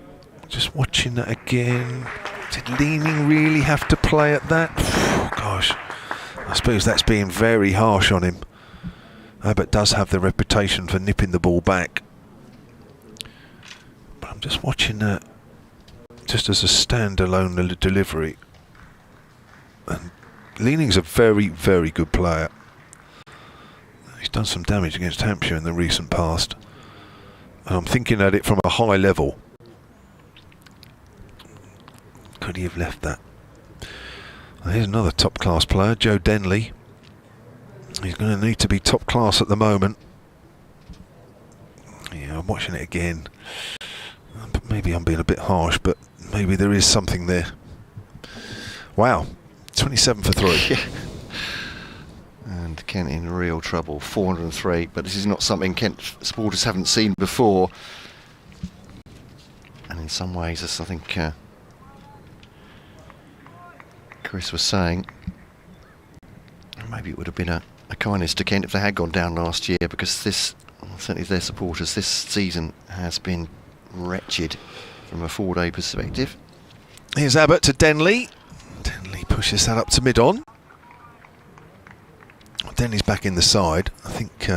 Just watching that again. Did Leaning really have to play at that? Gosh, I suppose that's being very harsh on him. Abbott does have the reputation for nipping the ball back. But I'm just watching that just as a standalone delivery. And Leaning's a very, very good player. He's done some damage against Hampshire in the recent past. And I'm thinking at it from a high level. Could he have left that? Well, here's another top-class player, Joe Denley. He's going to need to be top-class at the moment. Yeah, I'm watching it again. But maybe I'm being a bit harsh, but maybe there is something there. Wow, 27 for 3. And Kent in real trouble, 403. But this is not something Kent supporters haven't seen before. And in some ways, as I think Chris was saying, maybe it would have been a kindness to Kent if they had gone down last year, because this, certainly their supporters, this season has been wretched from a 4-day perspective. Here's Abbott to Denley. Denley pushes that up to mid-on. Denley's back in the side. I think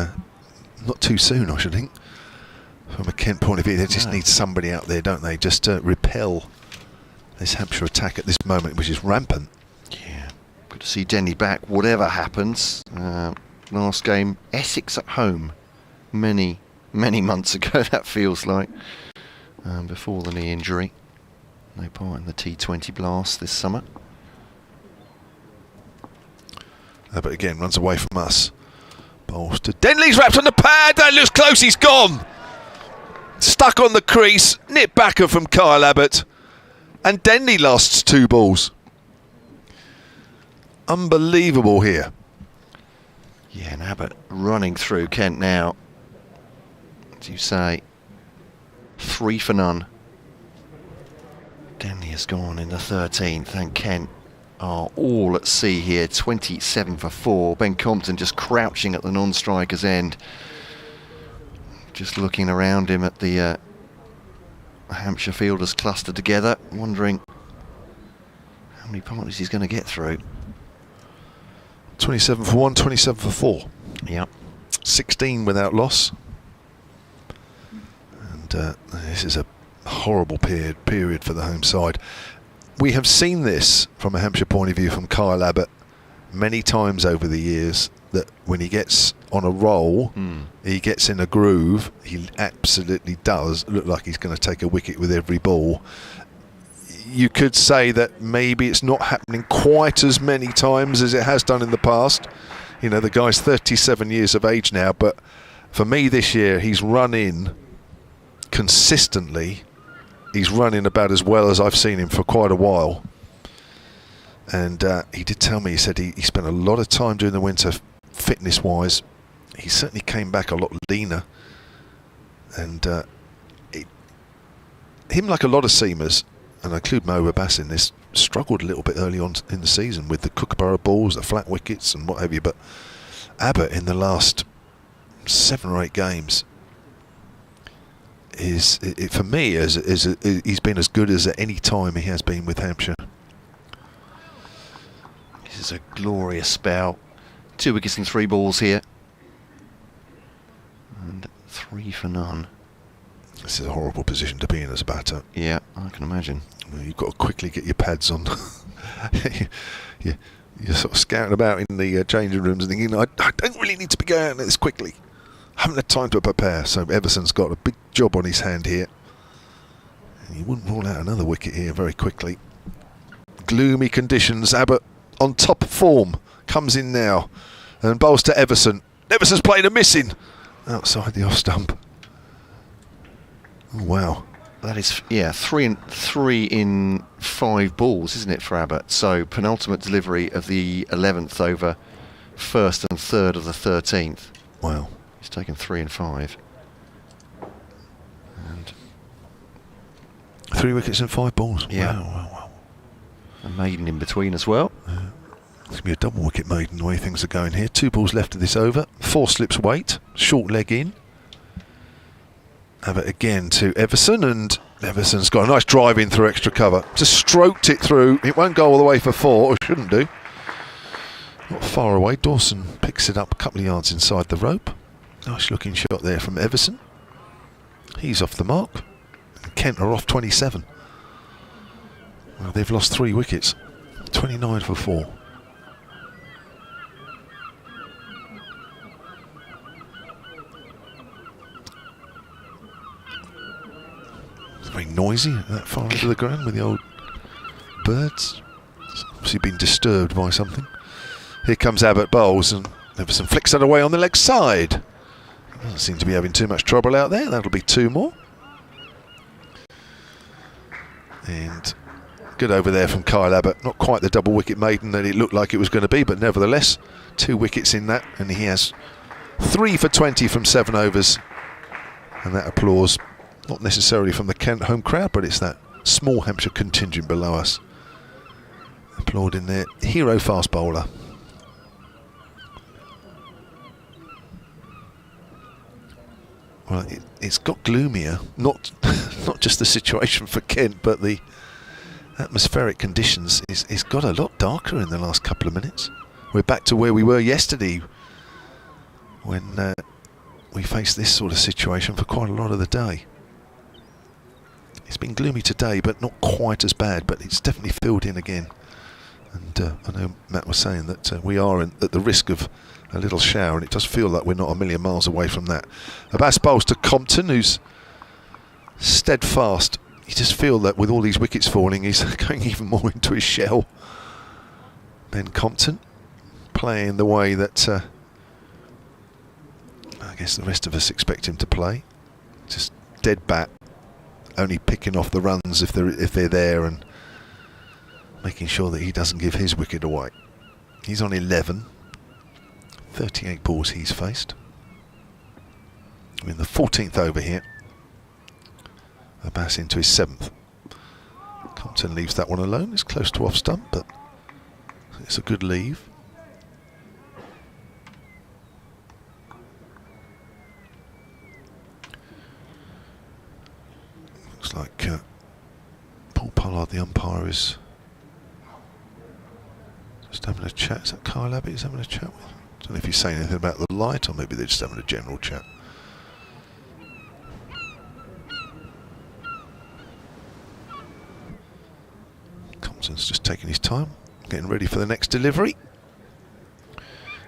not too soon, I should think. From a Kent point of view, they just need somebody out there, don't they, just to repel this Hampshire attack at this moment, which is rampant. Yeah, good to see Denley back, whatever happens. Last game, Essex at home, many months ago, that feels like, before the knee injury. No part in the T20 blast this summer. But again, runs away from us. Bowls to Denley's wrapped on the pad. That looks close. He's gone. Stuck on the crease. Nip backer from Kyle Abbott. And Denley lost 2 balls. Unbelievable here. Yeah, and Abbott running through Kent now. As you say, 3 for none. Denley has gone in the 13th, and Kent are all at sea here, 27 for 4. Ben Compton just crouching at the non-striker's end, just looking around him at the Hampshire fielders clustered together, wondering how many parties he's going to get through. 27 for 1, 27 for 4. Yep. 16 without loss. And this is a horrible period for the home side. We have seen this from a Hampshire point of view from Kyle Abbott many times over the years, that when he gets on a roll, he gets in a groove, he absolutely does look like he's going to take a wicket with every ball. You could say that maybe it's not happening quite as many times as it has done in the past. You know, the guy's 37 years of age now, but for me this year, he's run in consistently. He's running about as well as I've seen him for quite a while. And he did tell me, he said he spent a lot of time during the winter fitness-wise. He certainly came back a lot leaner. And him, like a lot of seamers, and I include Abbas in this, struggled a little bit early on in the season with the Kookaburra balls, the flat wickets and what have you. But Abbott in the last 7 or 8 games, for me, he's been as good as at any time he has been with Hampshire. This is a glorious spell. 2 wickets and 3 balls here. And 3 for none. This is a horrible position to be in as a batter. Yeah, I can imagine. You've got to quickly get your pads on. You're sort of scouting about in the changing rooms and thinking, I don't really need to be going at this quickly. I haven't had time to prepare. So Everson's got a big job on his hand here. And he wouldn't rule out another wicket here very quickly. Gloomy conditions. Abbott on top form. Comes in now. And bowls to Everson. Everson's playing a missing. Outside the off stump. Oh, wow. That is, yeah, 3 in 5 balls, isn't it, for Abbott? So penultimate delivery of the 11th over 1st and 3rd of the 13th. Wow. He's taken 3 and 5. And 3 wickets and 5 balls. Yeah. Wow. maiden in between as well. It's going to be a double wicket maiden the way things are going here. 2 balls left of this over. 4 slips wait. Short leg in. Abbott again to Everson, and Everson's got a nice drive in through extra cover. Just stroked it through. It won't go all the way for 4, or shouldn't do. Not far away. Dawson picks it up a couple of yards inside the rope. Nice looking shot there from Everson. He's off the mark. And Kent are off 27. Well, they've lost 3 wickets. 29 for 4. It's very noisy that far into the ground with the old birds. It's obviously been disturbed by something. Here comes Abbott bowls, and Everson flicks it away on the leg side. Doesn't seem to be having too much trouble out there. That'll be 2 more. And good over there from Kyle Abbott. Not quite the double wicket maiden that it looked like it was going to be, but nevertheless 2 wickets in that, and he has 3 for 20 from 7 overs. And that applause, not necessarily from the Kent home crowd, but it's that small Hampshire contingent below us applauding their hero fast bowler. Well, it's got gloomier, not just the situation for Kent, but the atmospheric conditions. It's got a lot darker in the last couple of minutes. We're back to where we were yesterday when we faced this sort of situation for quite a lot of the day. It's been gloomy today, but not quite as bad, but it's definitely filled in again. And I know Matt was saying that we are at the risk of a little shower, and it does feel like we're not a million miles away from that. Abbas bowls to Compton, who's steadfast. You just feel that with all these wickets falling, he's going even more into his shell. Ben Compton playing the way that I guess the rest of us expect him to play. Just dead bat, only picking off the runs if they're there, and making sure that he doesn't give his wicket away. He's on 11. 38 balls he's faced. We're in the 14th over here. Abbas into his 7th. Compton leaves that one alone. It's close to off stump, but it's a good leave. Looks like Paul Pollard, the umpire, is just having a chat. Is that Kyle Abbott he's having a chat with? I don't know if he's saying anything about the light, or maybe they're just having a general chat. Compton's just taking his time, getting ready for the next delivery.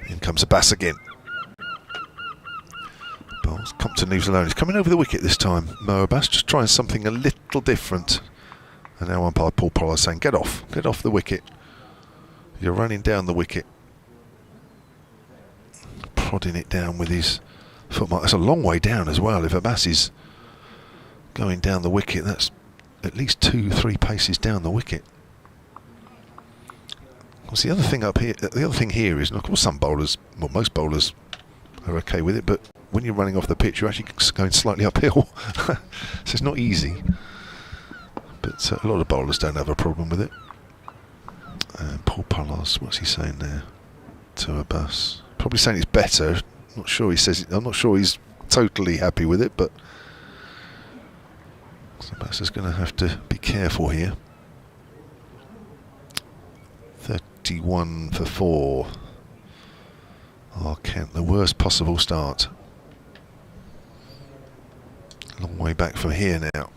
In comes Abbas again. Bowls. Compton leaves alone. He's coming over the wicket this time. Mo Abbas just trying something a little different. And now umpire Paul Pollard saying, get off the wicket. You're running down the wicket. Prodding it down with his foot mark. That's a long way down as well. If Abbas is going down the wicket, that's at least 2-3 paces down the wicket. What's the other thing up here? The other thing here is, and of course some bowlers, well most bowlers are okay with it, but when you're running off the pitch, you're actually going slightly uphill. So it's not easy. But a lot of bowlers don't have a problem with it. Paul Pollard, what's he saying there to Abbas? Probably saying it's better. Not sure he says it. I'm not sure he's totally happy with it, but Abbas is going to have to be careful here. 31 for 4. Oh, Kent, the worst possible start. Long way back from here now.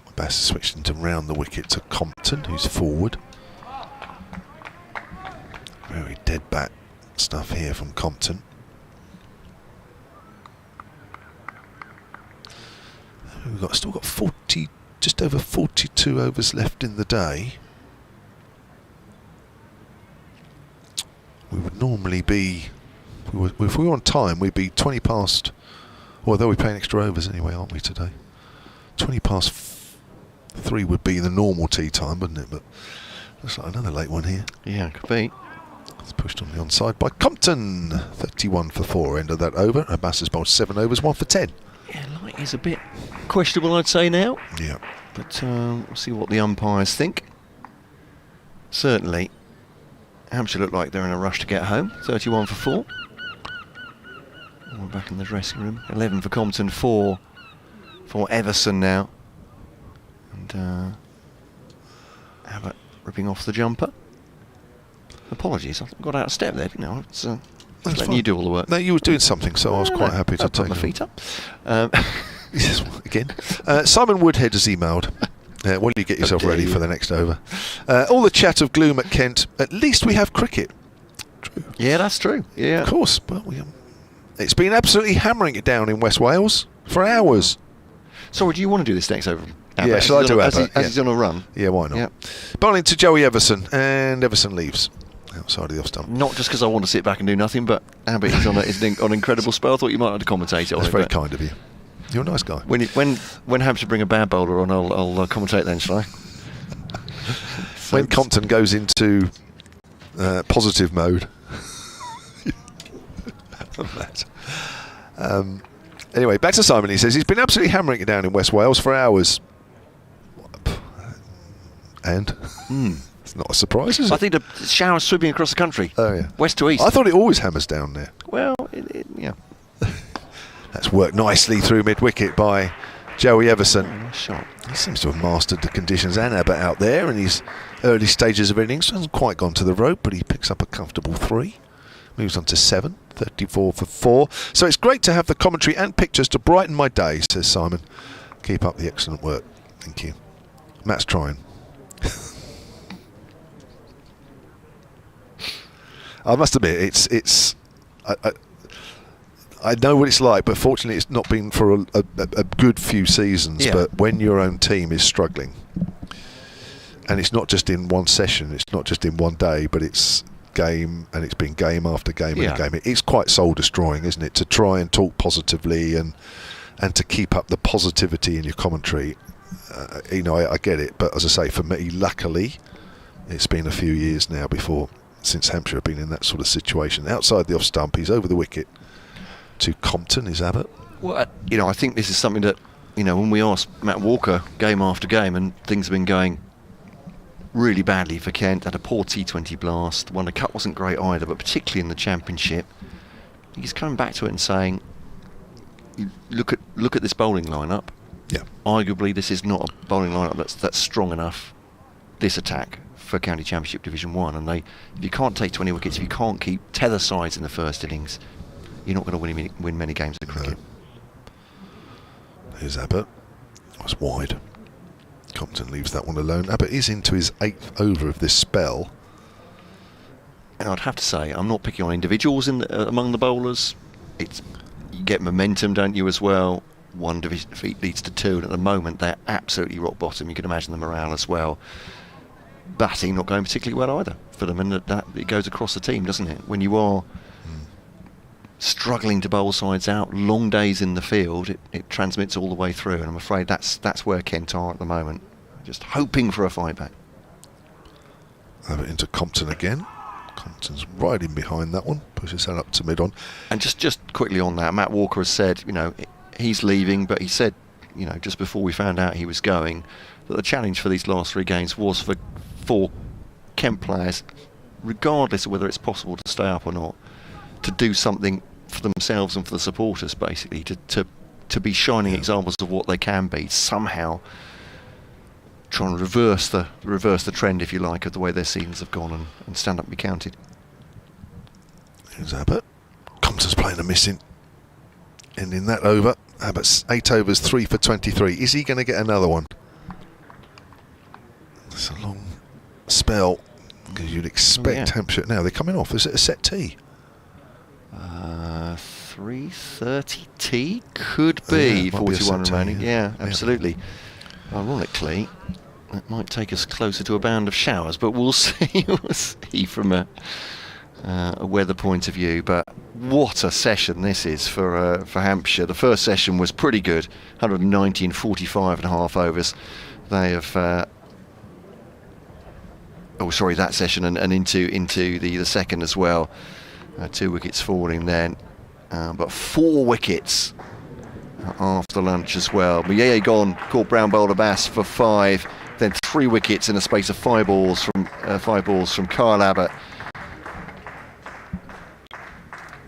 Abbas switched into round the wicket to Compton, who's forward. Very dead bat stuff here from Compton. We've still got 40, just over 42 overs left in the day. We would normally be, if we were on time, we'd be 20 past, although we're playing extra overs anyway, aren't we, today? 20 past 3 would be the normal tea time, wouldn't it? But looks like another late one here. Yeah, could be. It's pushed on the onside by Compton. 31 for 4, end of that over. Abbas has bowled 7 overs, 1 for 10. Yeah, light is a bit questionable, I'd say now. Yeah, But we'll see what the umpires think. Certainly, Hampshire look like they're in a rush to get home. 31 for 4. We're back in the dressing room. 11 for Compton, 4 for Everson now. And Abbott ripping off the jumper. Apologies, I got out of step there, didn't I? It's letting fine. You do all the work. No, you were doing something, so I was quite happy to take my feet up. Again. Simon Woodhead has emailed. Will you get yourself ready for the next over? All the chat of gloom at Kent, at least we have cricket. True. Yeah, that's true. Yeah. Of course. Well, it's been absolutely hammering it down in West Wales for hours. Sorry, do you want to do this next over? Abbott? Yeah, shall I do Abbott? As he's on a run? Yeah, why not? Yeah. Bowling to Joey Everson, and Everson leaves outside of the off stump. Not just because I want to sit back and do nothing, but Abbott is on an incredible spell. I thought you might have to commentate on it. That's very kind of you. You're a nice guy. When Hampshire bring a bad bowler on, I'll commentate then, shall I? When Compton goes into positive mode. Anyway, back to Simon. He says he's been absolutely hammering it down in West Wales for hours. And it's not a surprise, is it? I think the shower's sweeping across the country. Oh yeah, west to east. I thought it always hammers down there. Well, yeah. That's worked nicely through mid-wicket by Joey Everson. Nice shot. He seems to have mastered the conditions and Abbott out there in his early stages of innings. Hasn't quite gone to the rope, but he picks up a comfortable 3. Moves on to 7, 34 for 4. So it's great to have the commentary and pictures to brighten my day, says Simon. Keep up the excellent work. Thank you. Matt's trying. I must admit, I know what it's like, but fortunately it's not been for a good few seasons. Yeah. But when your own team is struggling, and it's not just in one session, it's not just in one day, but it's game, and it's been game after game after game. It's quite soul destroying, isn't it, to try and talk positively and to keep up the positivity in your commentary. I get it, but as I say, for me, luckily, it's been a few years now since Hampshire have been in that sort of situation. Outside the off stump, he's over the wicket. To Compton is Abbott. Well, I think this is something that, when we asked Matt Walker game after game, and things have been going really badly for Kent. Had a poor T20 blast. Won the Cup wasn't great either, but particularly in the Championship, he's coming back to it and saying, look at this bowling lineup. Yeah. Arguably, this is not a bowling lineup that's strong enough. This attack for County Championship Division 1, and if you can't take 20 wickets, if you can't keep tether sides in the first innings, you're not going to win many games of cricket. No. Here's Abbott. That's wide. Compton leaves that one alone. Abbott is into his 8th over of this spell. And I'd have to say, I'm not picking on individuals among the bowlers. You get momentum, don't you, as well? One defeat leads to 2, and at the moment they're absolutely rock bottom. You can imagine the morale as well. Batting not going particularly well either for them, and that it goes across the team, doesn't it? When you are struggling to bowl sides out, long days in the field, it transmits all the way through, and I'm afraid that's where Kent are at the moment, just hoping for a fight back. Abbott into Compton again. Compton's right in behind that one, pushes that up to mid-on. And just quickly on that, Matt Walker has said, he's leaving, but he said, just before we found out he was going, that the challenge for these last 3 games was for Kent players, regardless of whether it's possible to stay up or not, to do something for themselves and for the supporters, basically, to be shining examples of what they can be, somehow trying to reverse the trend, if you like, of the way their seasons have gone, and stand up and be counted. Here's Abbott. Compton's playing a missing. Ending that over. Abbott's 8 overs, 3 for 23. Is he going to get another one? It's a long spell, because you'd expect Hampshire. Now they're coming off. Is it a set tee? 3:30 T could be 41 remaining. Yeah, absolutely. Ironically, that might take us closer to a band of showers, but we'll see. We'll see from a weather point of view. But what a session this is for Hampshire. The first session was pretty good, 190 and 45 and a half overs. They have. That session and into the second as well. 2 wickets falling then, but 4 wickets after lunch as well. Mieye gone, caught brown bowled Abbas for 5, then 3 wickets in a space of 5 balls from Kyle Abbott.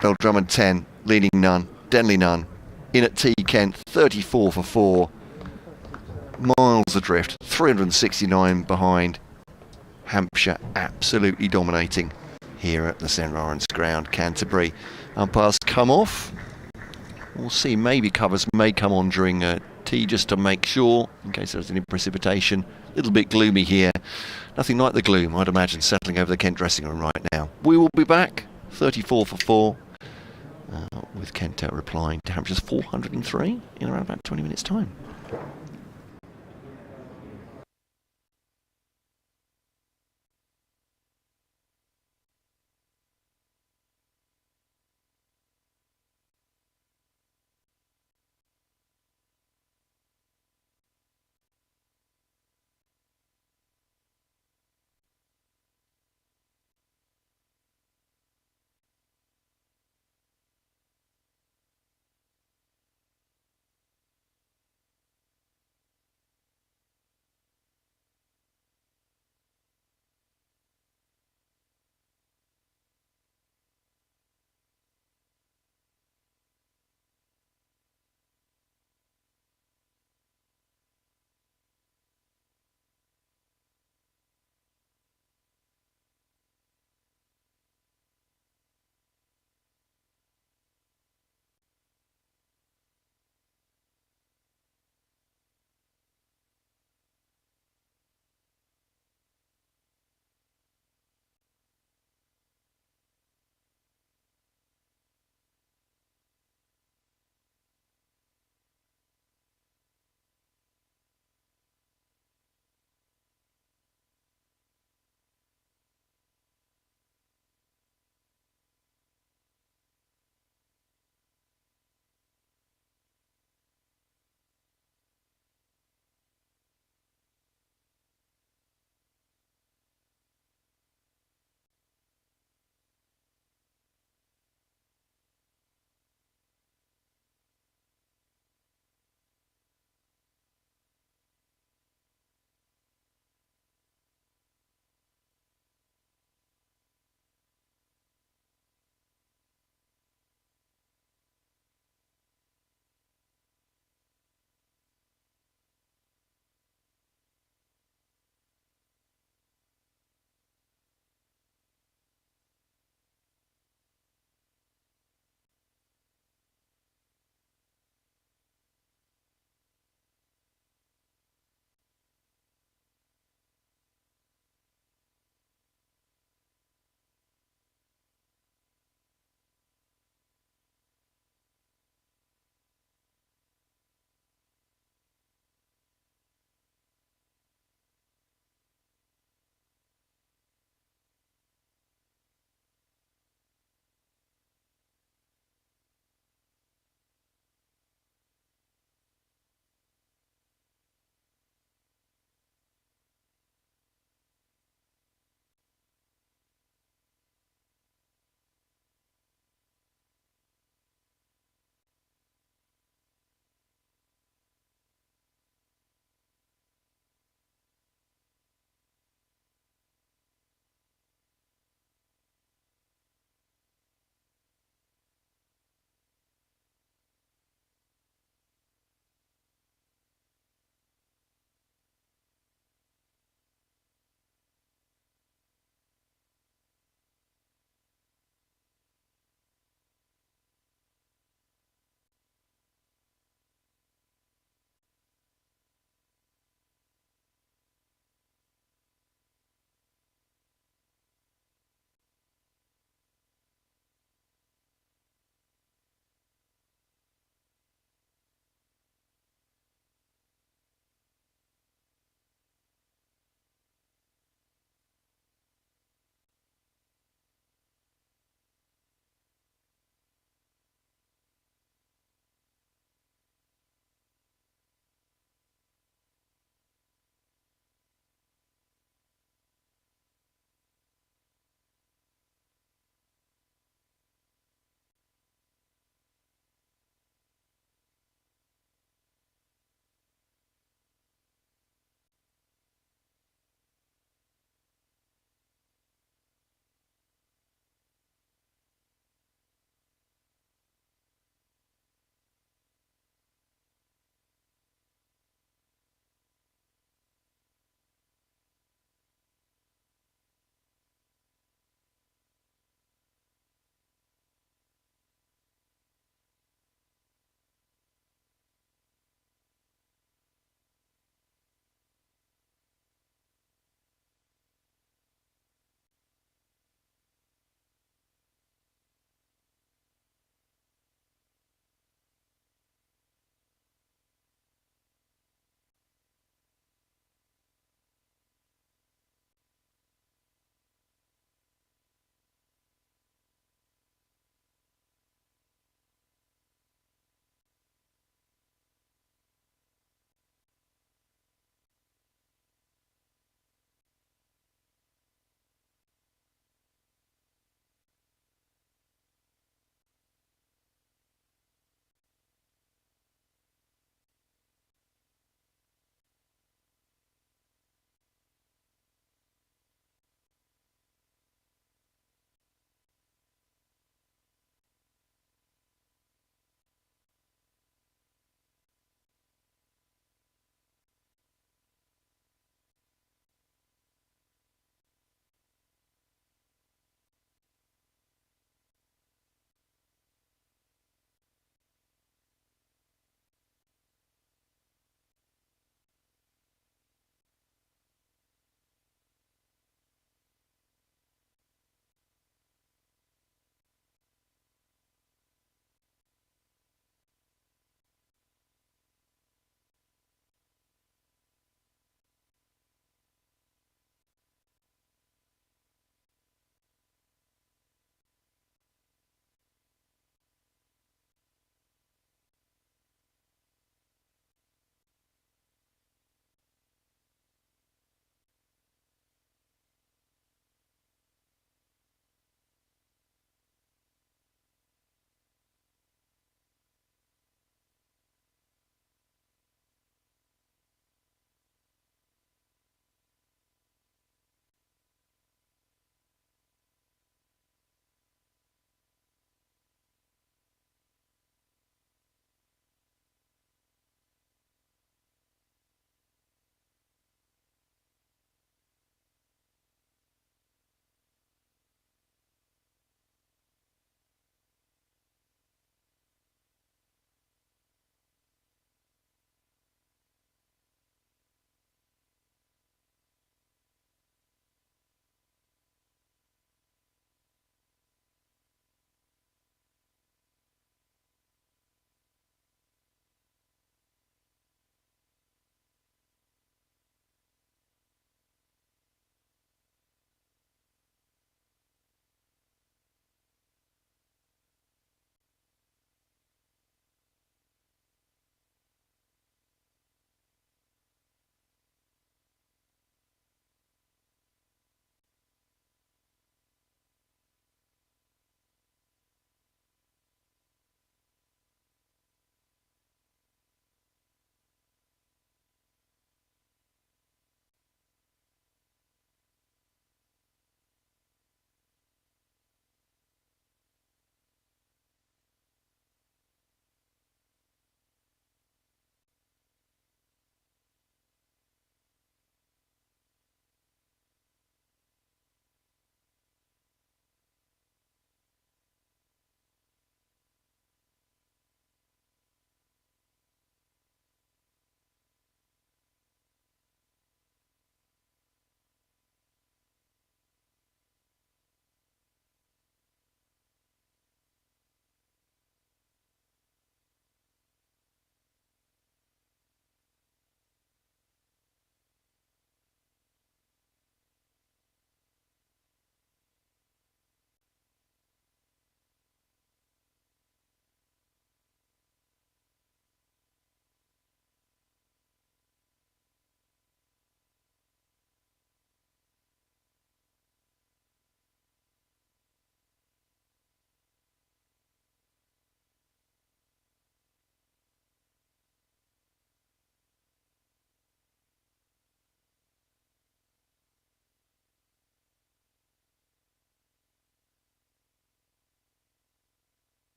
Bell-Drummond 10, leading none, Denley none. In at T Kent, 34 for 4. Miles adrift, 369 behind. Hampshire absolutely dominating here at the St Lawrence Ground, Canterbury. Umpires come off. We'll see, maybe covers may come on during tea just to make sure, in case there's any precipitation. A little bit gloomy here. Nothing like the gloom, I'd imagine, settling over the Kent dressing room right now. We will be back, 34 for 4, with Kent replying to Hampshire's 403 in around about 20 minutes' time.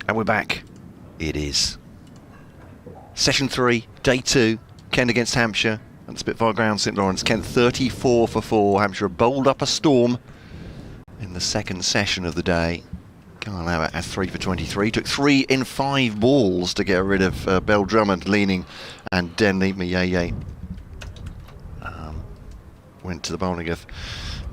And we're back. It is Session 3, Day 2, Kent against Hampshire at the Spitfire Ground, St Lawrence. Kent 34 for 4. Hampshire bowled up a storm in the second session of the day. Kyle Abbott had 3 for 23. Took 3 in 5 balls to get rid of Bell-Drummond, Leaning and Denley. Mayeye went to the bowling of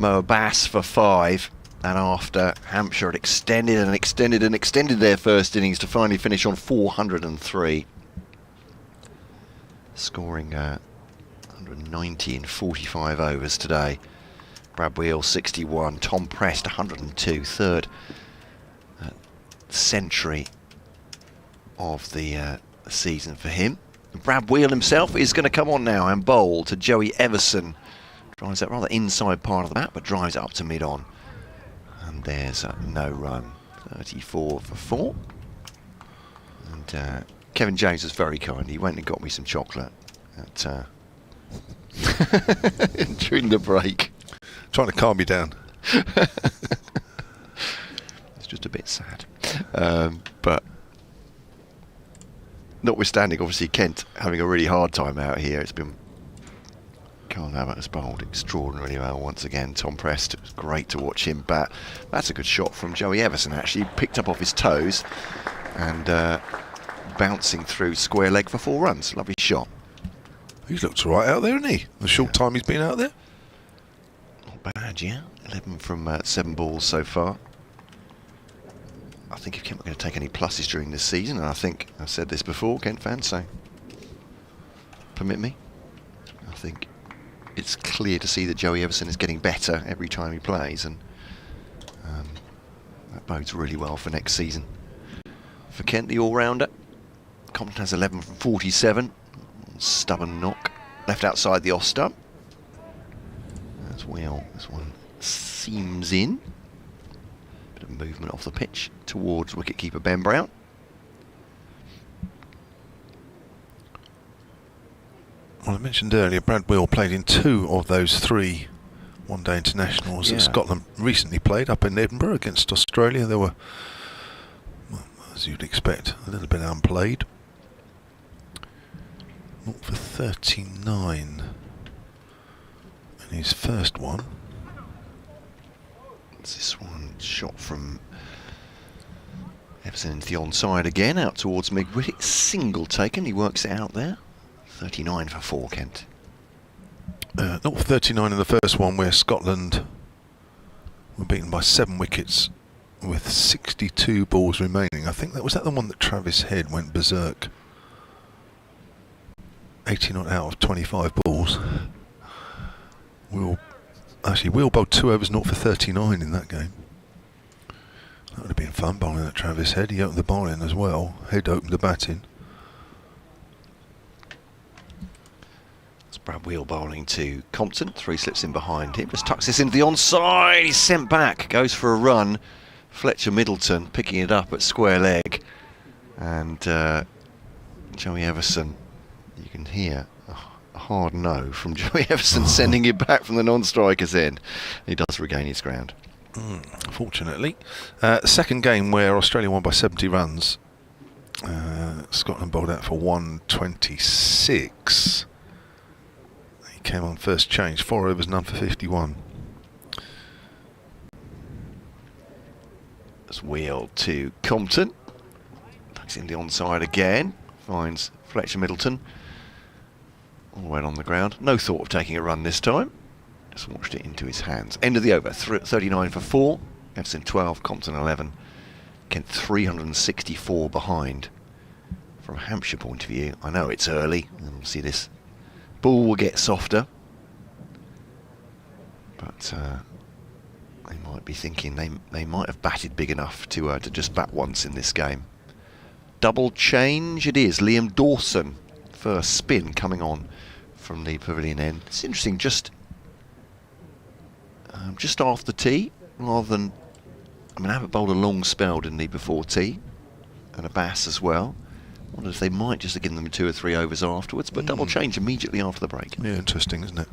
Abbas for 5. And after Hampshire had extended and extended and extended their first innings to finally finish on 403. Scoring 190 in 45 overs today. Brad Wheal 61, Tom Prest 102, third century of the season for him. Brad Wheal himself is going to come on now and bowl to Joey Everson. Drives that rather inside part of the bat, but drives it up to mid-on. And there's no run, 34 for 4. And Kevin James was very kind. He went and got me some chocolate at during the break. Trying to calm you down. It's just a bit sad. But notwithstanding, obviously Kent having a really hard time out here. It's been Kyle Abbott has bowled extraordinarily well once again. Tom Prest, it was great to watch him bat. That's a good shot from Joey Everson, actually. Picked up off his toes and bouncing through square leg for 4 runs. Lovely shot. He's looked all right out there, hasn't he? The short time he's been out there. Not bad, yeah. 11 from 7 balls so far. I think if Kent were going to take any pluses during this season, and I think I've said this before, Kent fans, so permit me. I think it's clear to see that Joey Everson is getting better every time he plays, and that bodes really well for next season. For Kent, the all-rounder, Compton has 11 from 47. Stubborn knock, left outside the off stump. That's Wheal. This one seams in. Bit of movement off the pitch towards wicketkeeper Ben Brown. Well, I mentioned earlier, Brad Wheal played in 2 of those 3 one-day internationals that Scotland recently played up in Edinburgh against Australia. They were, well, as you'd expect, a little bit unplayed. 0 for 39 in his first one. It's this one shot from Everson into the onside again, out towards mid-wicket. Single taken, he works it out there. 39 for 4, Kent. 0 for 39 in the first one, where Scotland were beaten by 7 wickets with 62 balls remaining. I think that was the one that Travis Head went berserk. 18 out of 25 balls. Wheal bowled 2 overs, 0 for 39 in that game. That would have been fun, bowling at Travis Head. He opened the bowling as well. Head opened the batting. Brad Wheal bowling to Compton. 3 slips in behind him. Just tucks this into the onside. He's sent back. Goes for a run. Fletcher Middleton picking it up at square leg. And Joey Everson, you can hear a hard no from Joey Everson sending it back from the non-striker's end. He does regain his ground. Fortunately. Second game where Australia won by 70 runs. Scotland bowled out for 126. Came on first change, 4 overs, none for 51. That's Wheal to Compton. Tucks in the onside again. Finds Fletcher Middleton. All the way on the ground. No thought of taking a run this time. Just watched it into his hands. End of the over. 39 for 4. Everson 12, Compton 11. Kent 364 behind. From a Hampshire point of view, I know it's early. And see this. Ball will get softer, but they might be thinking they might have batted big enough to just bat once in this game. Double change it is. Liam Dawson, first spin coming on from the pavilion end. It's interesting, just after tea, rather than, I mean, Abbott bowled a long spell, didn't he, before tea, and Abbas as well. I wonder if they might just have given them 2 or 3 overs afterwards, but double change immediately after the break. Yeah, interesting, isn't it?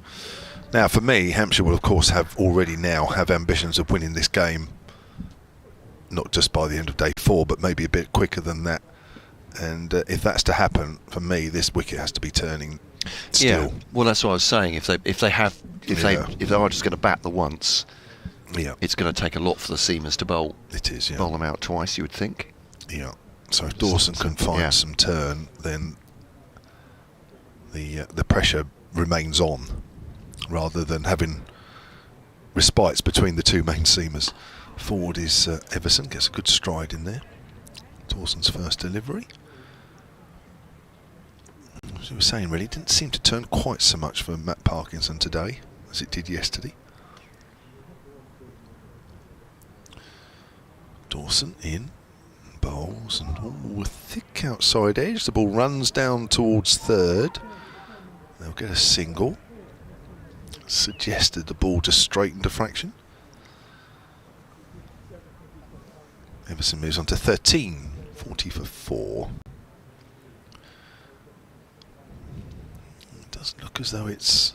Now, for me, Hampshire will, of course, have ambitions of winning this game not just by the end of day 4, but maybe a bit quicker than that. And if that's to happen, for me, this wicket has to be turning still. Yeah, well, that's what I was saying. If they are just going to bat the once, it's going to take a lot for the seamers to bowl. It is, bowl them out twice, you would think. Yeah. So if Dawson can find some turn, then the pressure remains on, rather than having respites between the two main seamers. Forward is Everson, gets a good stride in there. Dawson's first delivery. As you were saying, really, it didn't seem to turn quite so much for Matt Parkinson today as it did yesterday. Dawson in, bowls, and a thick outside edge. The ball runs down towards third. They'll get a single. Suggested the ball just straightened a fraction. Everson moves on to 13, 40 for 4. It does look as though it's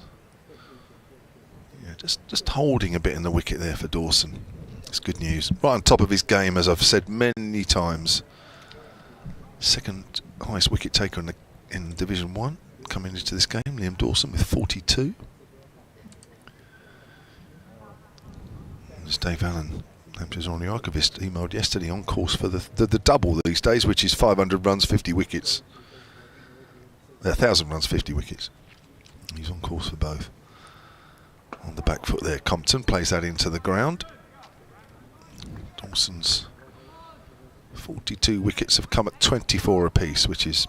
just holding a bit in the wicket there for Dawson. It's good news. Right on top of his game, as I've said many times. Second highest wicket taker in Division 1 coming into this game, Liam Dawson with 42. As Dave Allen, Hampshire's orney archivist, emailed yesterday, on course for the double these days, which is 500 runs, 50 wickets. 1,000 runs, 50 wickets. He's on course for both. On the back foot there, Compton plays that into the ground. Dawson's 42 wickets have come at 24 apiece, which is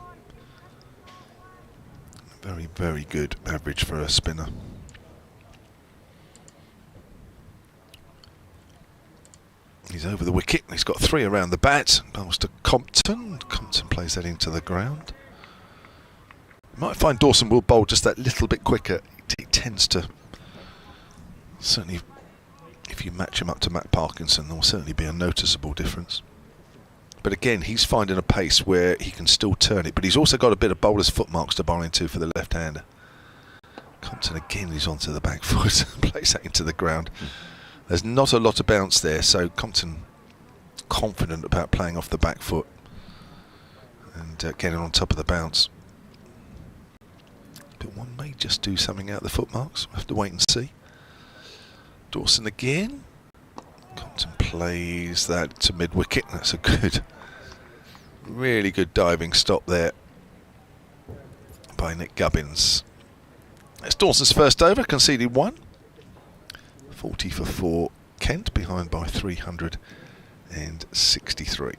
a very, very good average for a spinner. He's over the wicket. He's got 3 around the bat. Bowls to Compton. Compton plays that into the ground. You might find Dawson will bowl just that little bit quicker. He tends to, certainly, if you match him up to Matt Parkinson, there will certainly be a noticeable difference. But again, he's finding a pace where he can still turn it, but he's also got a bit of bowler's footmarks to bowl into for the left-hander. Compton again is onto the back foot, plays that into the ground. There's not a lot of bounce there, so Compton confident about playing off the back foot and getting on top of the bounce. But one may just do something out of the footmarks. We'll have to wait and see. Dawson again. Compton plays that to mid-wicket. That's a good, really good diving stop there by Nick Gubbins. That's Dawson's first over, conceded 1. 40 for 4, Kent behind by 363.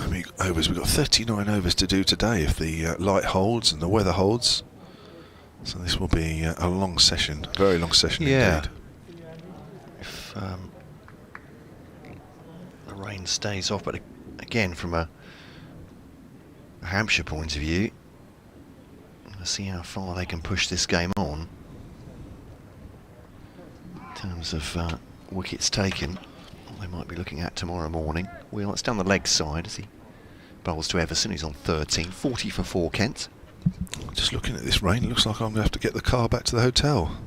We've got 39 overs to do today if the light holds and the weather holds. So this will be a long session, very long session indeed. If the rain stays off, but again, from a Hampshire point of view, let's see how far they can push this game on in terms of wickets taken. What they might be looking at tomorrow morning. Wheal, it's down the leg side as he bowls to Everson, who's on 13. 40 for 4, Kent. Just looking at this rain, it looks like I'm going to have to get the car back to the hotel.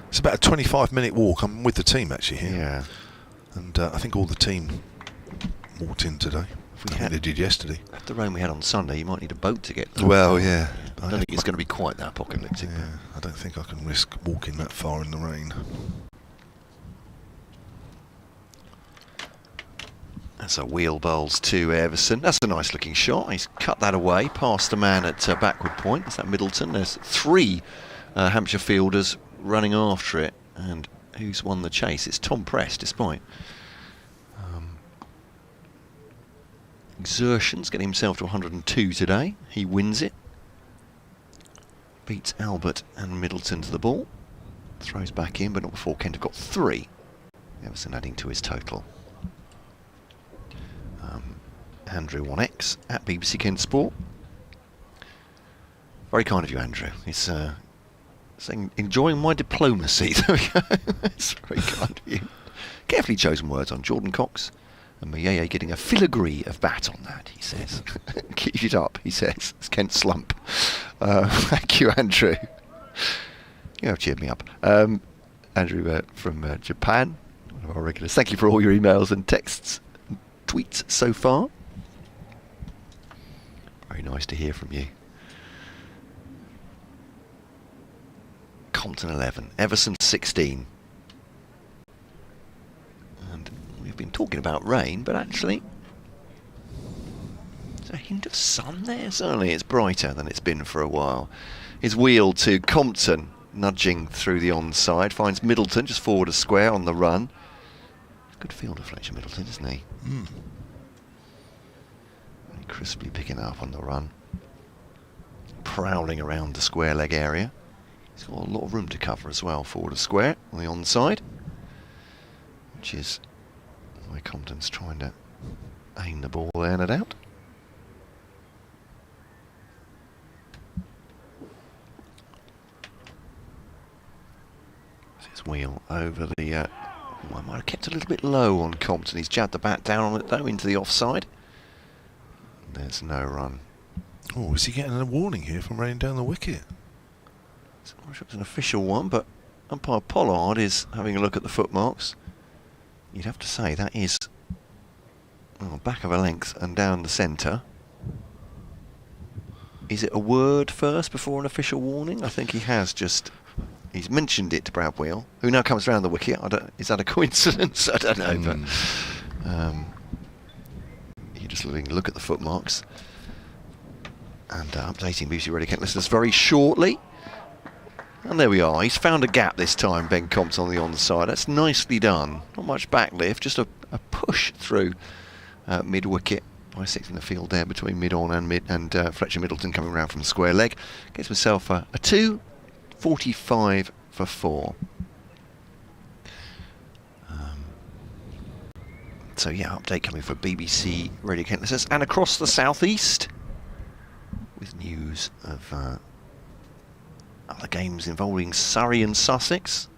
It's about a 25-minute walk. I'm with the team actually here. Yeah. And I think all the team walked in today. They did yesterday. The rain we had on Sunday, you might need a boat to get there. Well, yeah. I don't think it's going to be quite that apocalyptic. Yeah, I don't think I can risk walking that far in the rain. That's a Wheal bowls to Everson. That's a nice looking shot. He's cut that away past the man at backward point. Is that Middleton? There's 3 Hampshire fielders running after it. And who's won the chase? It's Tom Press, despite exertions, getting himself to 102 today. He wins it. Beats Abbott and Middleton to the ball. Throws back in, but not before Kent have got 3. Everson adding to his total. Andrew 1X at BBC Kent Sport. Very kind of you, Andrew. He's saying, enjoying my diplomacy. There we go. That's very kind of you. Carefully chosen words on Jordan Cox. And Mayeye getting a filigree of bat on that, he says. Keep it up, he says. It's Kent slump. Thank you, Andrew. You have cheered me up. Andrew from Japan, one of our regulars. Thank you for all your emails and texts and tweets so far. Very nice to hear from you. Compton 11, Everson 16. And we've been talking about rain, but actually there's a hint of sun there. Certainly it's brighter than it's been for a while. His Wheal to Compton, nudging through the onside, finds Middleton just forward a square on the run. Good fielder, Fletcher Middleton, isn't he? Very crisply picking up on the run. Prowling around the square leg area. He's got a lot of room to cover as well, forward a square on the onside, which is where Compton's trying to aim the ball there, no doubt. His Wheal over the... I might have kept a little bit low on Compton. He's jabbed the bat down on it though, into the offside. There's no run. Oh, is he getting a warning here from running down the wicket? I'm not sure it's an official one, but umpire Pollard is having a look at the footmarks. You'd have to say that is back of a length and down the centre. Is it a word first before an official warning? I think he has just... He's mentioned it to Brad Wheal, who now comes round the wicket. Is that a coincidence? I don't know, but you're just look at the footmarks and updating BBC Radio Kent listeners very shortly. And there we are. He's found a gap this time, Ben Compton on the onside. That's nicely done. Not much backlift, just a push through mid-wicket. Bisecting the field there between mid-on and Fletcher Middleton coming round from square leg. Gets himself a 2.45 for 4. So yeah, update coming for BBC Radio Kent listeners. And across the southeast, with news of other games involving Surrey and Sussex.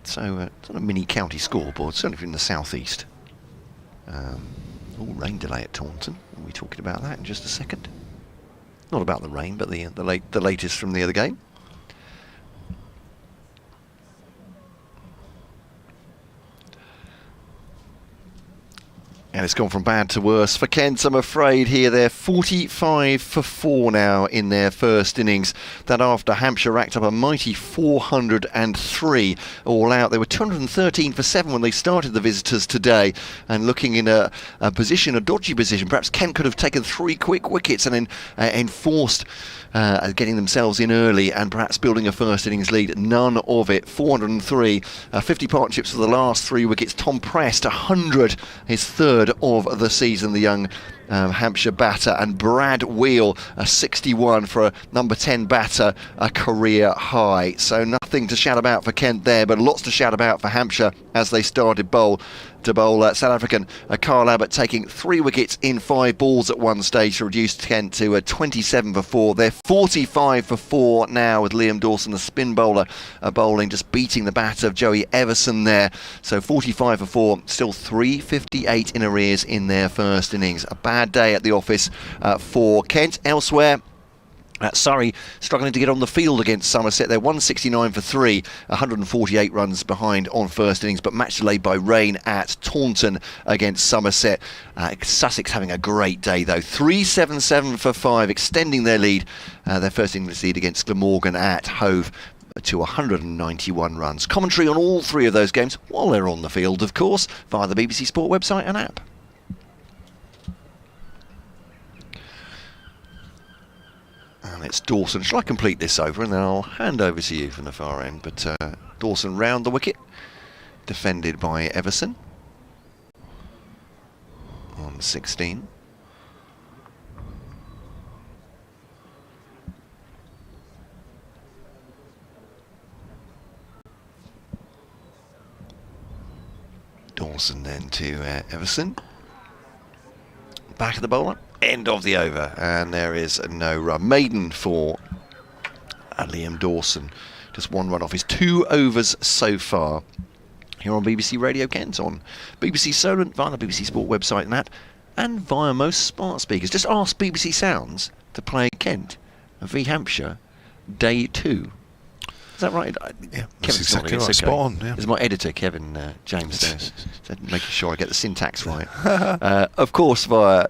So it's on a mini county scoreboard, certainly from the southeast. Rain delay at Taunton. We'll be talking about that in just a second. Not about the rain, but the latest from the other game. And it's gone from bad to worse for Kent, I'm afraid. Here they're 45 for 4 now in their first innings. That after Hampshire racked up a mighty 403 all out. They were 213 for 7 when they started the visitors today. And looking in a dodgy position. Perhaps Kent could have taken 3 quick wickets and then enforced getting themselves in early and perhaps building a first innings lead. None of it. 403, 50 partnerships for the last 3 wickets. Tom Prest, 100, his third of the season, the young Hampshire batter, and Brad Wheal, a 61 for a number 10 batter, a career high. So nothing to shout about for Kent there, but lots to shout about for Hampshire as they started to bowl South African Carl Abbott, taking 3 wickets in 5 balls at one stage to reduce Kent to 27 for 4. They're 45 for 4 now with Liam Dawson, the spin bowler, bowling, just beating the bat of Joey Everson there. So 45 for 4, still 358 in arrears in their first innings. A bad day at the office for Kent. Elsewhere, Surrey struggling to get on the field against Somerset. They're 169 for 3, 148 runs behind on first innings, but match delayed by rain at Taunton against Somerset. Sussex having a great day though, 377 for 5, extending their lead, their first innings lead against Glamorgan at Hove to 191 runs. Commentary on all 3 of those games while they're on the field, of course, via the BBC Sport website and app. And it's Dawson. Shall I complete this over and then I'll hand over to you from the far end. But Dawson round the wicket, defended by Everson on 16. Dawson then to Everson. Back of the bowler. End of the over, and there is no run. Maiden for Liam Dawson. Just 1 run off his 2 overs so far. Here on BBC Radio Kent, on BBC Solent, via the BBC Sport website and app, and via most smart speakers. Just ask BBC Sounds to play Kent v Hampshire, day 2. Is that right? Yeah, that's exactly right. Spot on. Yeah. There's my editor, Kevin James, there, making sure I get the syntax right. Of course, via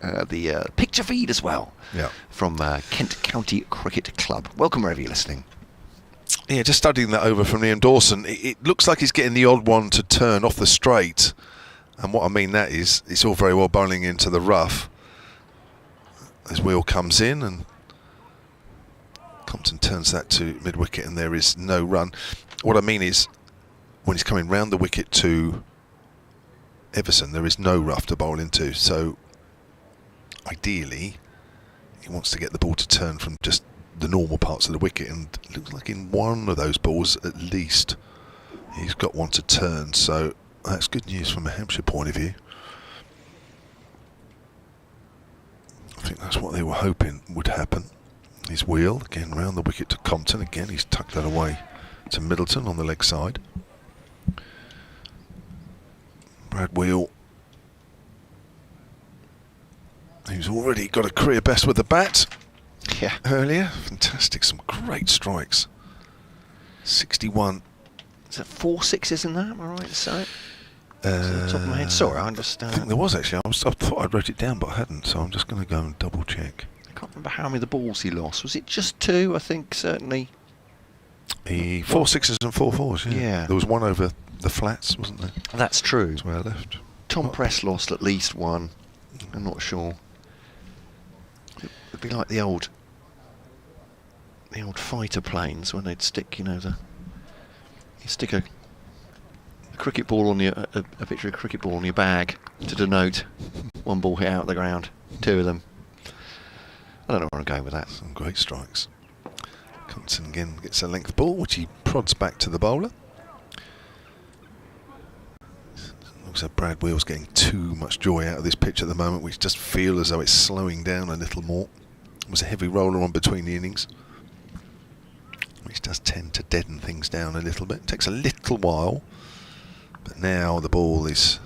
the picture feed as well. Yeah. From Kent County Cricket Club. Welcome wherever you're listening. Yeah, just studying that over from Liam Dawson. It looks like he's getting the odd one to turn off the straight. And what I mean that is, it's all very well bowling into the rough. As Wheal comes in and Compton turns that to mid-wicket and there is no run. What I mean is, when he's coming round the wicket to Everson, there is no rough to bowl into. So, ideally, he wants to get the ball to turn from just the normal parts of the wicket, and it looks like in one of those balls at least he's got one to turn. So that's good news from a Hampshire point of view. I think that's what they were hoping would happen. His Wheal again round the wicket to Compton. Again, he's tucked that away to Middleton on the leg side. Brad Wheal, who's already got a career best with the bat. Yeah. Earlier, fantastic, some great strikes. 61. Is that 4 sixes in that? Am I right to say? Top of my head. Sorry, I understand. I think there was actually. I thought I'd wrote it down, but I hadn't. So I'm just going to go and double check. I can't remember how many of the balls he lost. Was it just 2? I think certainly. 4 sixes and 4 fours. Yeah. Yeah. There was one over the flats, wasn't there? That's true. That's where I left. Tom Press lost at least 1. I'm not sure. It'd be like the old fighter planes when they'd stick, you stick a cricket ball on your a picture of a cricket ball on your bag to denote one ball hit out of the ground, 2 of them. I don't know where I'm going with that. Some great strikes. Compton again gets a length ball, which he prods back to the bowler. Looks like Brad Wheal's getting too much joy out of this pitch at the moment. We just feel as though it's slowing down a little more. It was a heavy roller on between the innings, which does tend to deaden things down a little bit. It takes a little while, but now the ball is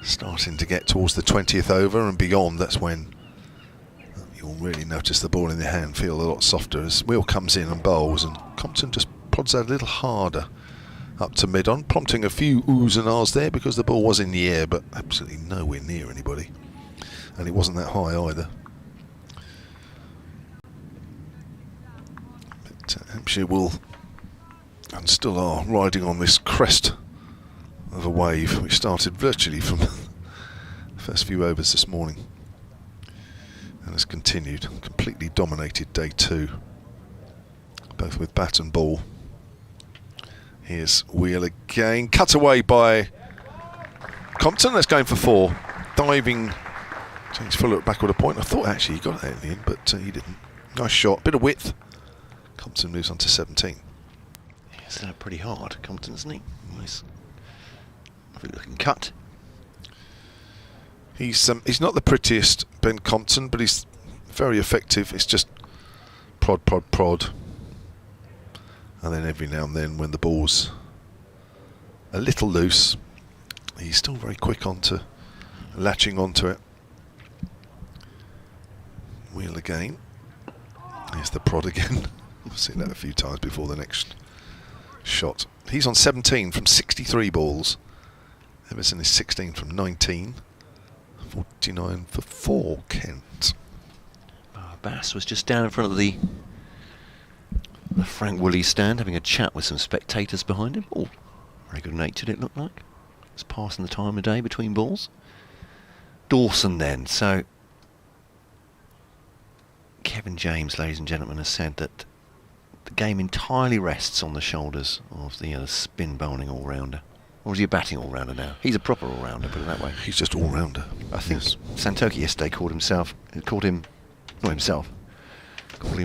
starting to get towards the 20th over and beyond. That's when you'll really notice the ball in your hand feel a lot softer as Wheal comes in and bowls, and Compton just prods that a little harder up to mid-on, prompting a few oohs and ahs there because the ball was in the air but absolutely nowhere near anybody, and it wasn't that high either. But Hampshire will, and still are, riding on this crest of a wave which started virtually from the first few overs this morning and has continued, completely dominated day 2, both with bat and ball. Here's Wheal again, cut away by Compton. That's going for 4. Diving James Fuller at backward a point. I thought actually he got that in the end, but he didn't. Nice shot, bit of width. Compton moves on to 17. He's pretty hard, Compton, isn't he? Nice. Lovely looking cut. He's not the prettiest, Ben Compton, but he's very effective. It's just prod, prod, prod. And then every now and then when the ball's a little loose, he's still very quick onto latching onto it. Wheal again. Here's the prod again. I've seen that a few times before the next shot. He's on 17 from 63 balls. Everson is 16 from 19. 49 for 4, Kent. Abbas was just down in front of the Frank Woolley stand having a chat with some spectators behind him. Oh, very good natured it looked like. It's passing the time of day between balls. Dawson then. So Kevin James, ladies and gentlemen, has said that the game entirely rests on the shoulders of the spin bowling all-rounder. Or is he a batting all-rounder now? He's a proper all-rounder, put it that way. He's just all-rounder. I think Santoki yesterday called him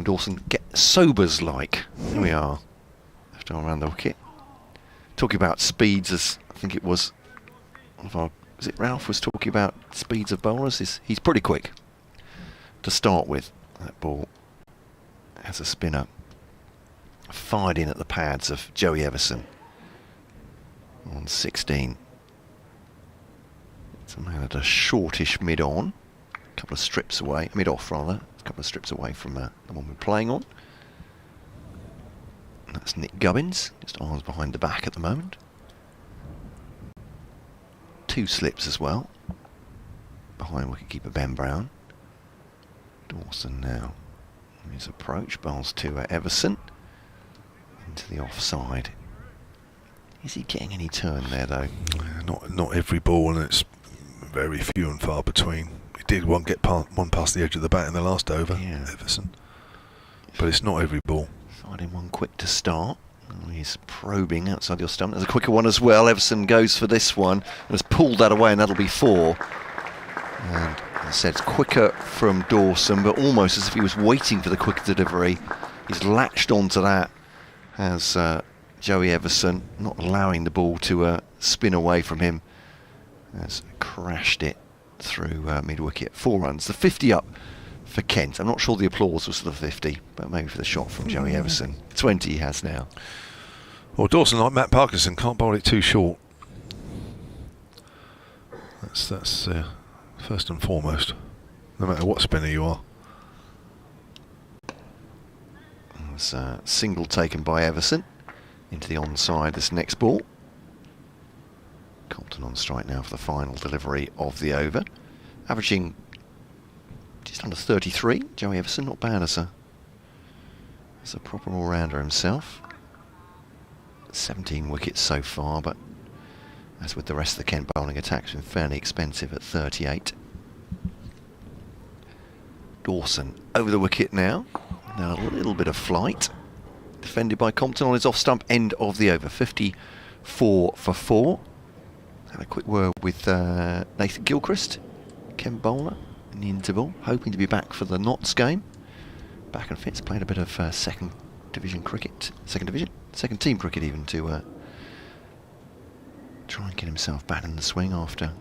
Dawson, get Sobers-like. Here we are, after around the wicket. Talking about speeds, as I think it was, was it Ralph was talking about speeds of bowlers? He's pretty quick to start with. That ball has a spinner. Fired in at the pads of Joey Everson on 16. It's a man at a shortish mid-on, a couple of strips away, mid-off rather, a couple of strips away from the one we're playing on. That's Nick Gubbins, just arms behind the back at the moment. 2 slips as well, behind wicketkeeper Ben Brown. Dawson now, his approach, bowls to Everson, into the offside. Is he getting any turn there though? Not every ball, and it's very few and far between. He did get one past the edge of the bat in the last over, Everson. But it's not every ball. Finding one quick to start. Oh, he's probing outside your stump. There's a quicker one as well. Everson goes for this one and has pulled that away, and that'll be 4. And as I said, it's quicker from Dawson, but almost as if he was waiting for the quick delivery. He's latched onto that as Joey Everson, not allowing the ball to spin away from him, has crashed it through mid-wicket. 4 runs. The 50 up for Kent. I'm not sure the applause was for the 50, but maybe for the shot from Joey Everson. 20 he has now. Well, Dawson, like Matt Parkinson, can't bowl it too short. That's first and foremost, no matter what spinner you are. There's a single taken by Everson into the onside this next ball. Compton on strike now for the final delivery of the over. Averaging just under 33. Joey Everson, not bad as a proper all-rounder himself. 17 wickets so far, but as with the rest of the Kent bowling attack, it's been fairly expensive at 38. Dawson over the wicket now. Now a little bit of flight. Defended by Compton on his off-stump end of the over. 54 for 4. Had a quick word with Nathan Gilchrist, Kent bowler, in the interval, hoping to be back for the Notts game. Back and fit's played a bit of second team cricket even, to try and get himself back in the swing after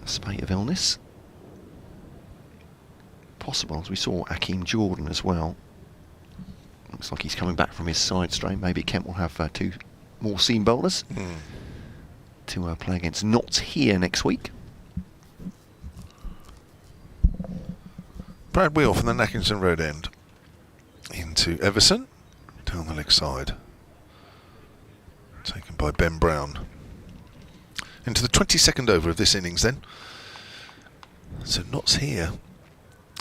a spate of illness. Possible, as we saw Akeem Jordan as well. Looks like he's coming back from his side strain. Maybe Kent will have 2 more seam bowlers to play against Notts here next week. Brad Wheal from the Nackington Road end into Everson, down the leg side. Taken by Ben Brown. Into the 22nd over of this innings then. So Notts here.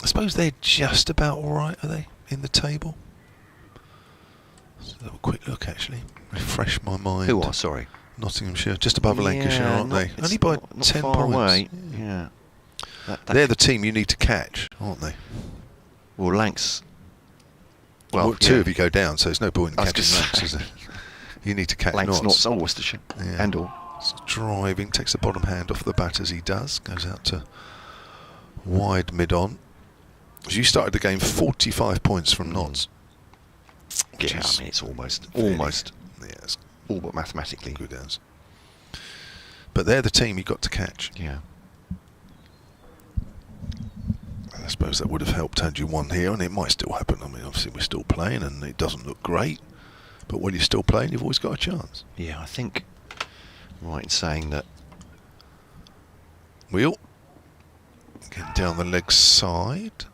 I suppose they're just about alright, are they, in the table? Let's have a quick look actually. Refresh my mind. Who are, sorry? Nottinghamshire, just above Lancashire, aren't they? Only by not 10 far points. Away. Yeah. They're the team you need to catch, aren't they? Well, Lancs. Well, 2 of you go down, so there's no point in catching Lancs, is there? You need to catch Lancs, Notts. Worcestershire, and all. Driving, takes the bottom hand off the bat as he does, goes out to wide mid-on. As you started the game 45 points from Notts. Yeah, I mean, it's almost, yes, all but mathematically. Good as. But they're the team you got to catch. Yeah. I suppose that would have helped had you won here, and it might still happen. I mean, obviously we're still playing, and it doesn't look great. But when you're still playing, you've always got a chance. Yeah, I think I'm right in saying that. Wheal getting down the leg side.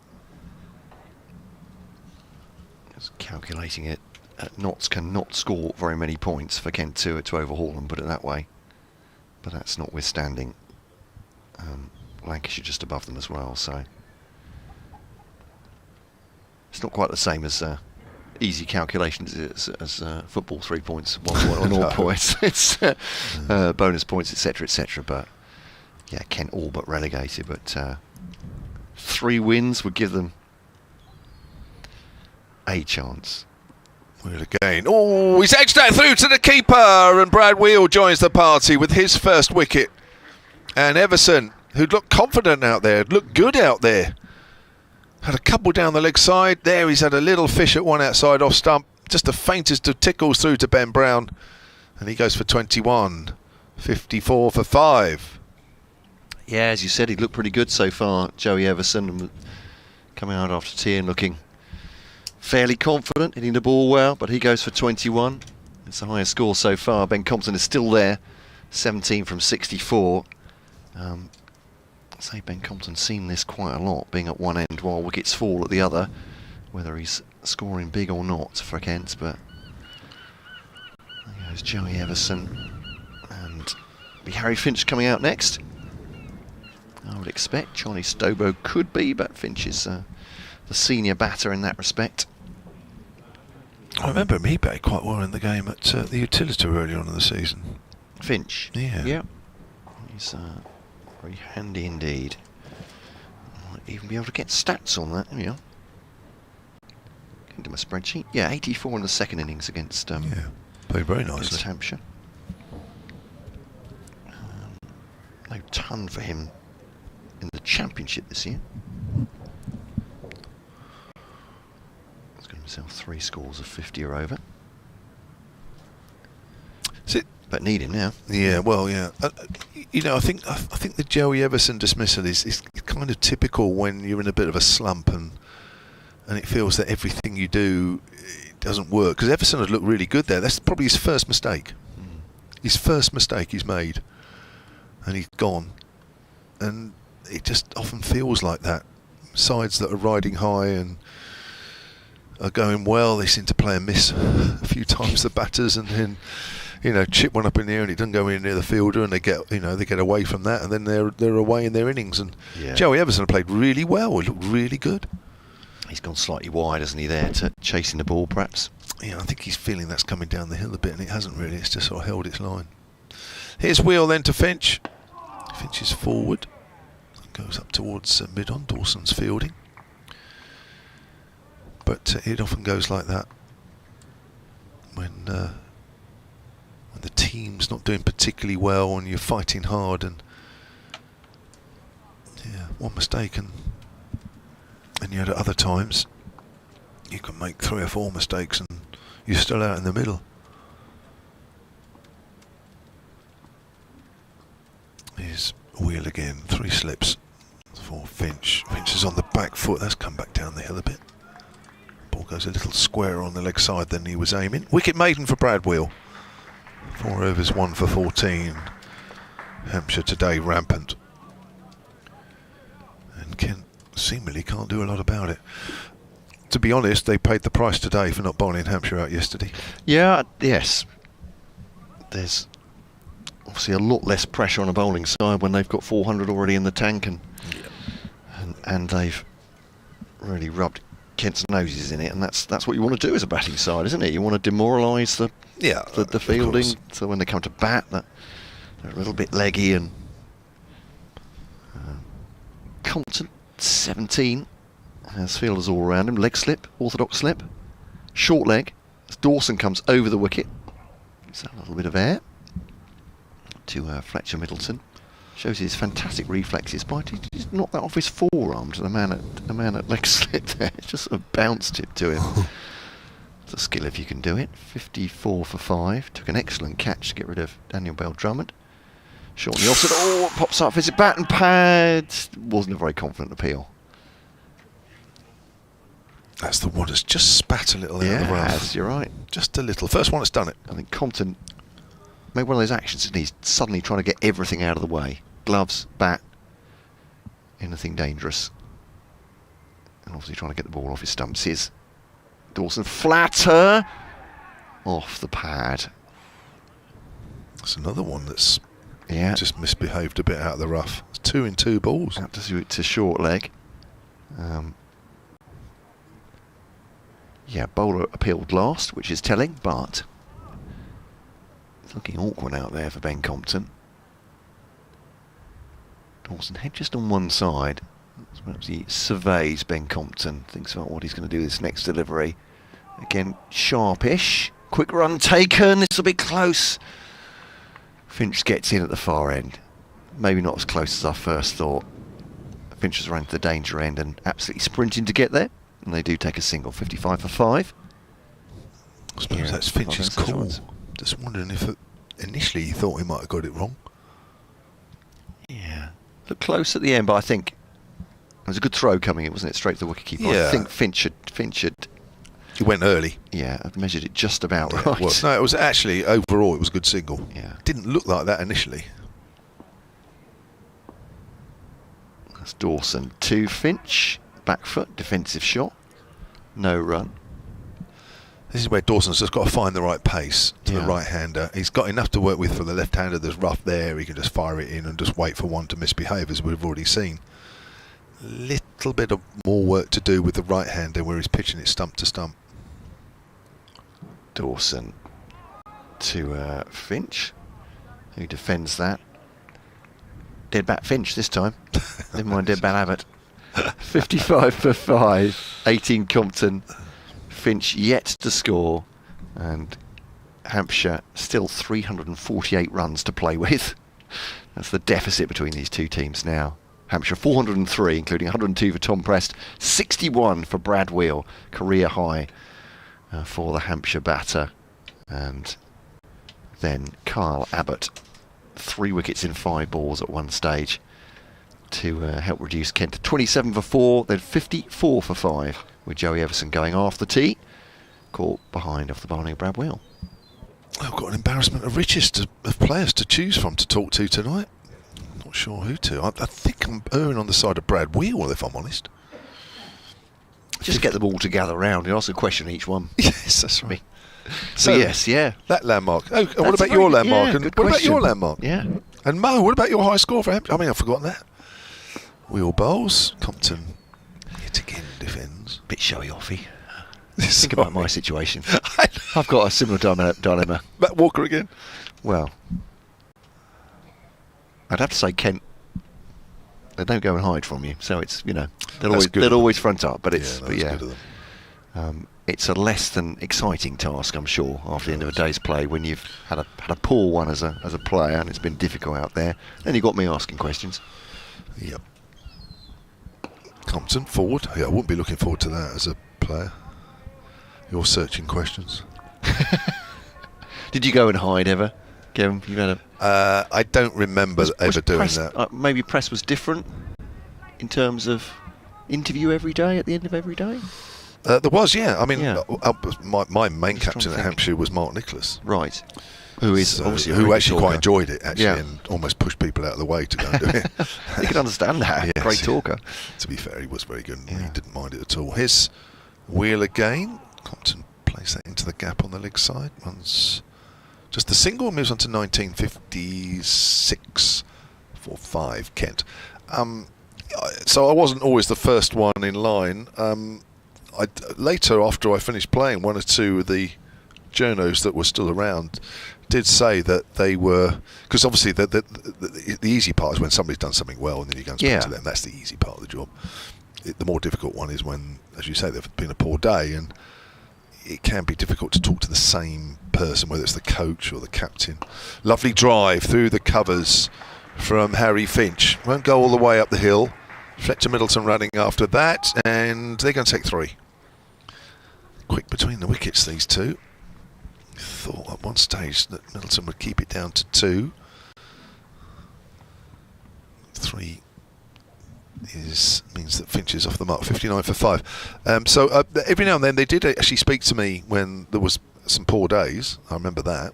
Just calculating it, Notts cannot score very many points for Kent to overhaul them, put it that way. But that's notwithstanding Lancashire just above them as well, so it's not quite the same as easy calculations as football 3 points, 1 point or 0 points. It's bonus points, etc. But yeah, Kent all but relegated. But 3 wins would give them a chance. Wheal again. Oh, he's edged that through to the keeper, and Brad Wheal joins the party with his first wicket. And Everson, who'd looked confident out there, looked good out there, had a couple down the leg side. There he's had a little fish at one outside off stump. Just the faintest of tickles through to Ben Brown. And he goes for 21. 54 for 5. Yeah, as you said, he looked pretty good so far, Joey Everson, coming out after tea and looking fairly confident, hitting the ball well, but he goes for 21. It's the highest score so far. Ben Compton is still there, 17 from 64. I'd say Ben Compton's seen this quite a lot, being at one end while wickets fall at the other. Whether he's scoring big or not for Kent, but there goes Joey Everson, and be Harry Finch coming out next. I would expect Johnny Stobo could be, but Finch is the senior batter in that respect. I remember him, he batted quite well in the game at the Utilita earlier on in the season. Finch? Yeah. Yeah. He's very handy indeed. Might even be able to get stats on that. There we are. Into my spreadsheet. Yeah, 84 in the second innings against yeah, played very nicely. Against Hampshire. No ton for him in the championship this year. He's got himself 3 scores of 50 or over. But need him now. Yeah, well, yeah. You know, I think the Joey Everson dismissal is kind of typical when you're in a bit of a slump and it feels that everything you do doesn't work. Because Everson had looked really good there. That's probably his first mistake. His first mistake he's made, and he's gone. And it just often feels like that. Sides that are riding high and are going well, they seem to play a miss a few times, the batters, and then, you know, chip one up in the air and it doesn't go in near the fielder, and they get away from that, and then they're away in their innings. And yeah. Joey Everson played really well. He looked really good. He's gone slightly wide, hasn't he, there, to chasing the ball, perhaps? Yeah, I think he's feeling that's coming down the hill a bit, and it hasn't really. It's just sort of held its line. Here's Wheal then to Finch. Finch is forward. Goes up towards mid-on. Dawson's fielding. But it often goes like that when the team's not doing particularly well and you're fighting hard, and yeah, one mistake and yet at other times you can make 3 or 4 mistakes and you're still out in the middle. Here's Wheal again, 3 slips for Finch. Finch is on the back foot. That's come back down the hill a bit. Ball goes a little squarer on the leg side than he was aiming. Wicket maiden for Brad Wheal. 4 overs, 1 for 14. Hampshire today rampant. And Kent seemingly can't do a lot about it. To be honest, they paid the price today for not bowling Hampshire out yesterday. Yeah, yes. There's obviously a lot less pressure on a bowling side when they've got 400 already in the tank, and they've really rubbed Kent's noses in it, and that's what you want to do as a batting side, isn't it? You want to demoralise the fielding, so when they come to bat, they're a little bit leggy. And Compton, 17, has fielders all around him. Leg slip, orthodox slip, short leg. As Dawson comes over the wicket, gives that a little bit of air to Fletcher Middleton. Shows his fantastic reflexes, but he's knocked that off his forearm to the man at leg slip there. It just sort of bounced it to him. It's a skill if you can do it. 54 for 5. Took an excellent catch to get rid of Daniel Bell-Drummond. Short on the offside. Oh, it pops up. Is it bat and pad? Wasn't a very confident appeal. That's the one that's just spat a little out of the rough. Yes, you're right. Just a little. First one that's done it. I think Compton made one of those actions, and he's suddenly trying to get everything out of the way. Gloves, bat, anything dangerous. And obviously trying to get the ball off his stumps. Here's Dawson, flatter, off the pad. That's another one that's just misbehaved a bit out of the rough. It's 2 in 2 balls. Out to short leg. Yeah, bowler appealed last, which is telling, but it's looking awkward out there for Ben Compton. Dawson head just on one side. Perhaps he surveys Ben Compton, thinks about what he's going to do this next delivery. Again, sharpish. Quick run taken. This will be close. Finch gets in at the far end. Maybe not as close as I first thought. Finch has run to the danger end and absolutely sprinting to get there. And they do take a single. 55 for 5. I suppose that's Finch's call. Just wondering if initially he thought he might have got it wrong. Yeah. Looked close at the end, but I think it was a good throw coming in, wasn't it? Straight to the wicketkeeper. Yeah. I think Finch had... He went early. Yeah, I've measured it just about right. Well, no, it was actually, overall, it was a good single. Yeah. Didn't look like that initially. That's Dawson to Finch. Back foot, defensive shot. No run. This is where Dawson's just got to find the right pace to the right-hander. He's got enough to work with for the left-hander. There's rough there. He can just fire it in and just wait for one to misbehave, as we've already seen. Little bit of more work to do with the right-hander where he's pitching it stump to stump. Dawson to Finch, who defends that. Dead bat Finch this time. Never mind dead bat Abbott. 55 for 5. 18 Compton. Finch yet to score, and Hampshire still 348 runs to play with. That's the deficit between these two teams now. Hampshire 403, including 102 for Tom Prest, 61 for Brad Wheal, career high for the Hampshire batter. And then Kyle Abbott, 3 wickets in 5 balls at one stage to help reduce Kent to 27 for 4, then 54 for 5. With Joey Everson going off the tee, caught behind off the bowling of Brad Wheal. I've got an embarrassment of riches of players to choose from to talk to tonight. Not sure who to. I think I'm erring on the side of Brad Wheal, if I'm honest. Just get them all to gather round and ask a question each one. Yes, that's right. So yes, yeah. That landmark. Oh, and what about your landmark? And what about your landmark? Yeah. And Mo, what about your high score for Hampshire? I mean, I've forgotten that. Wheal bowls. Compton yet again defends. Bit showy offy. Think about my situation. I've got a similar dilemma. Matt Walker again. Well, I'd have to say Kent. They don't go and hide from you, so it's they'll always front up. But it's good of them. It's a less than exciting task, I'm sure, after the end of a day's play when you've had a poor one as a player and it's been difficult out there. Then you got me asking questions. Yep. Compton forward. Yeah, I wouldn't be looking forward to that as a player. You're searching questions. Did you go and hide ever, Kevin? You had I don't remember ever doing that. Maybe press was different in terms of interview every day at the end of every day. There was, yeah. I mean, my main captain at Hampshire was Mark Nicholas. Right. Who is obviously who actually quite enjoyed it, and almost pushed people out of the way to go and do it. You can understand that. Yes, great talker. To be fair, he was very good. And he didn't mind it at all. Here's Wheal again. Compton plays that into the gap on the leg side. Runs just the single, moves on to 1956 for 5. Kent. So I wasn't always the first one in line. Later, after I finished playing, one or two of the journos that were still around did say that they were, because obviously the easy part is when somebody's done something well and then you go and speak to them. That's the easy part of the job. The more difficult one is when, as you say, there's been a poor day and it can be difficult to talk to the same person, whether it's the coach or the captain. Lovely drive through the covers from Harry Finch. Won't go all the way up the hill. Fletcher Middleton running after that, and they're going to take 3. Quick between the wickets, these two. Thought at one stage that Middleton would keep it down to 2. 3 means that Finch is off the mark. 59 for 5. So every now and then they did actually speak to me when there was some poor days. I remember that,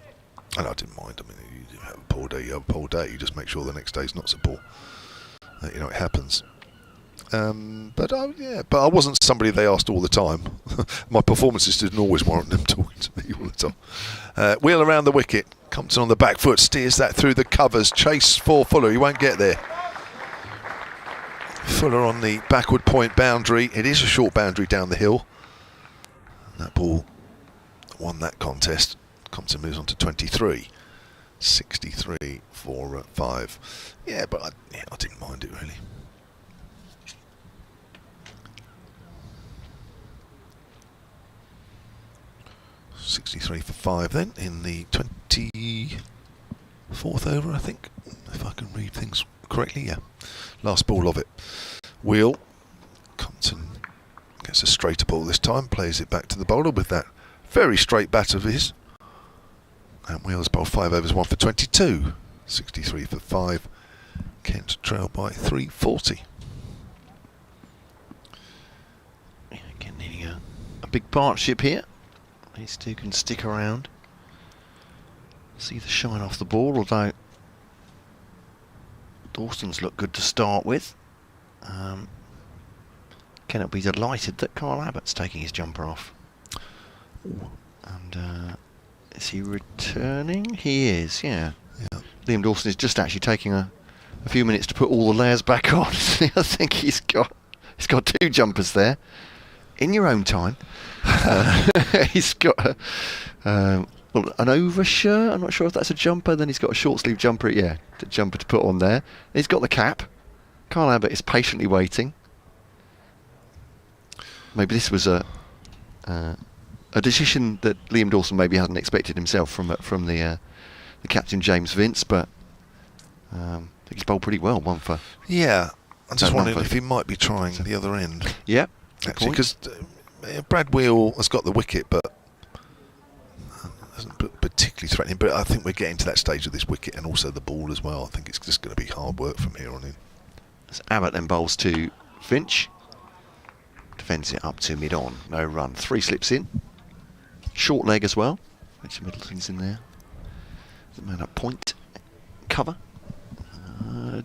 and I didn't mind. I mean, you have a poor day, you have a poor day. You just make sure the next day's not so poor. It happens. But I wasn't somebody they asked all the time. My performances didn't always warrant them talking to me all the time. Wheal around the wicket. Compton on the back foot, steers that through the covers. Chase for Fuller. He won't get there. Fuller on the backward point boundary. It is a short boundary down the hill. That ball won that contest. Compton moves on to 23. 63 for 5. Yeah, but I didn't mind it really. .63 for 5 then in the 24th over, I think, if I can read things correctly. Yeah, last ball of it. Wheal. Compton gets a straighter ball this time, plays it back to the bowler with that very straight bat of his. And Wheal's bowled 5 overs, 1 for 22. 63 for 5. Kent trail by 340. Again, needing a big partnership here. These two can stick around. See the shine off the ball, although Dawson's look good to start with. Cannot be delighted that Kyle Abbott's taking his jumper off. And is he returning? He is, yeah. Liam Dawson is just actually taking a few minutes to put all the layers back on. I think he's got 2 jumpers there. In your own time. He's got an overshirt. I'm not sure if that's a jumper. Then he's got a short sleeve jumper. Yeah, the jumper to put on there. He's got the cap. Kyle Abbott is patiently waiting. Maybe this was a decision that Liam Dawson maybe hadn't expected himself from the captain James Vince, but I think he's bowled pretty well. One for I'm just wondering if he might be trying the other end. Yeah, actually, because Brad Wheal has got the wicket, but isn't particularly threatening. But I think we're getting to that stage of this wicket and also the ball as well. I think it's just going to be hard work from here on in. As Abbott then bowls to Finch. Defends it up to mid-on. No run. 3 slips in. Short leg as well. Mitchell Middleton's in there. The man at point. Cover.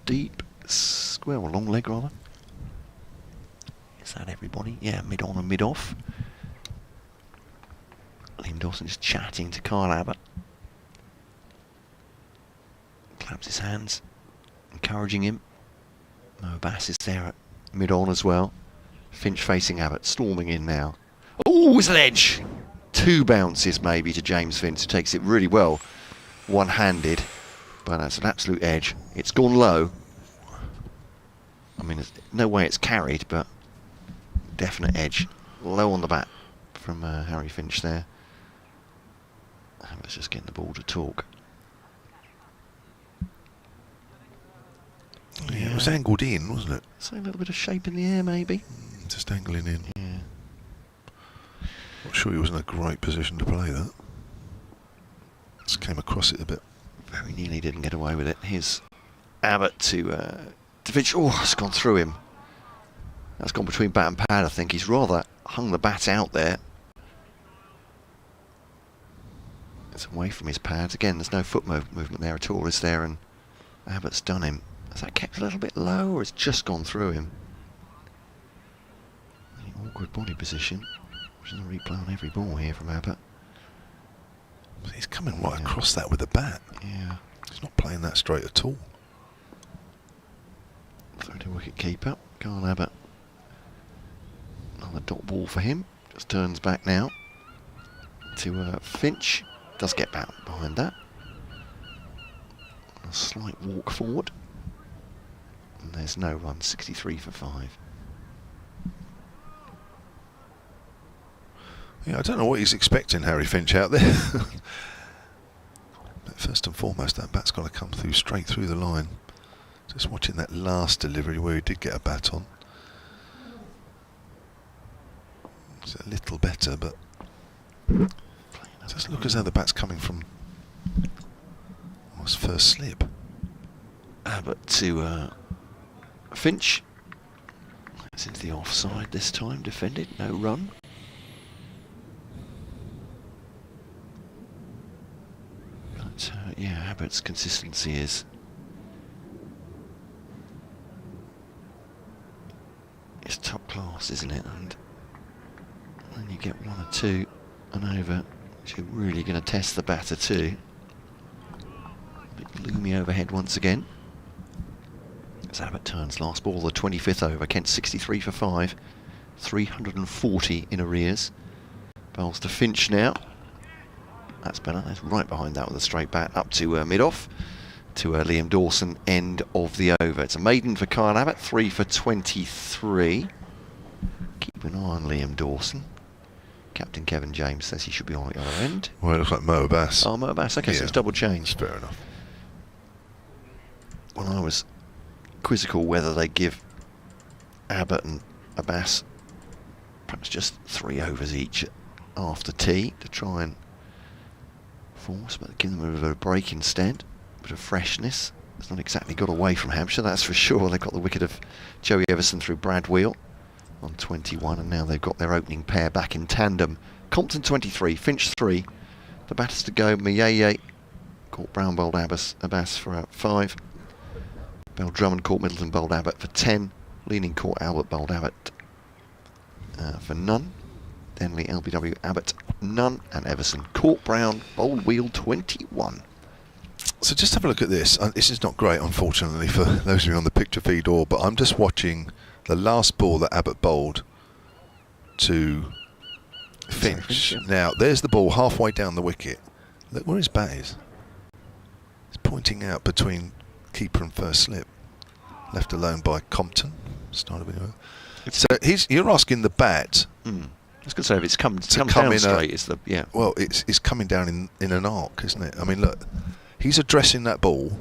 Deep. Square or long leg rather. Is that everybody? Yeah, mid-on and mid-off. Liam Dawson just chatting to Kyle Abbott. Claps his hands. Encouraging him. Abbas is there at mid-on as well. Finch facing Abbott, storming in now. Oh, it's an edge! 2 bounces maybe to James Finch, who takes it really well, one-handed. But that's an absolute edge. It's gone low. I mean, there's no way it's carried, but definite edge. Low on the bat from Harry Finch there. Let's just get the ball to talk. Yeah, it was angled in, wasn't it? So a little bit of shape in the air, maybe. Just angling in. Yeah. Not sure he was in a great position to play that. Just came across it a bit. Very nearly didn't get away with it. Here's Abbott to Finch. Oh, it's gone through him. That's gone between bat and pad, I think. He's rather hung the bat out there. It's away from his pads. Again, there's no foot movement there at all, is there? And Abbott's done him. Has that kept a little bit low, or it's just gone through him? Awkward body position. Which is a replay on every ball here from Abbott. He's coming right across that with the bat. Yeah. He's not playing that straight at all. Throw to wicket keeper. Kyle Abbott. Another dot ball for him. Just turns back now to Finch. Does get back behind that. A slight walk forward. And there's no run. 63 for 5. Yeah, I don't know what he's expecting, Harry Finch, out there. But first and foremost, that bat's got to come through straight through the line. Just watching that last delivery where he did get a bat on. It's a little better, but it doesn't look as though the bat's coming from his first slip. Abbott to Finch. It's into the offside this time. Defended, no run. But yeah, Abbott's consistency is top class, isn't it? And then you get 1 or 2 and over, which are really going to test the batter too. A bit gloomy overhead once again. As Abbott turns last ball, the 25th over. Kent 63 for 5, 340 in arrears. Bowls to Finch now. That's better. That's right behind that with a straight bat up to mid-off to Liam Dawson, end of the over. It's a maiden for Kyle Abbott, 3 for 23. Keep an eye on Liam Dawson. Captain Kevin James says he should be on the other end. Well, it looks like Mo Abbas. Oh, Mo Abbas. Okay, so it's double change. Fair enough. When I was quizzical whether they give Abbott and Abbas perhaps just 3 overs each after tea to try and force, but give them a bit of a break instead. A bit of freshness. It's not exactly got away from Hampshire, that's for sure. They've got the wicket of Joey Everson through Brad Wheal on 21, and now they've got their opening pair back in tandem. Compton 23, Finch 3. The batters to go, Mayeye caught Brown, bowled Abbas for 5. Bell-Drummond caught Middleton, bowled Abbott for 10. Leaning caught Albert, bowled Abbott for none. Denley, LBW, Abbott none, and Everson. Court Brown, bowled Wheal 21. So just have a look at this. This is not great, unfortunately, for those of you on the picture feed but I'm just watching the last ball that Abbott bowled to Finch. Now, there's the ball halfway down the wicket. Look where his bat is. It's pointing out between keeper and first slip. Left alone by Compton. So you're asking the bat. I was going to say, if it's come down straight, it's the Well, it's coming down in an arc, isn't it? I mean, look, he's addressing that ball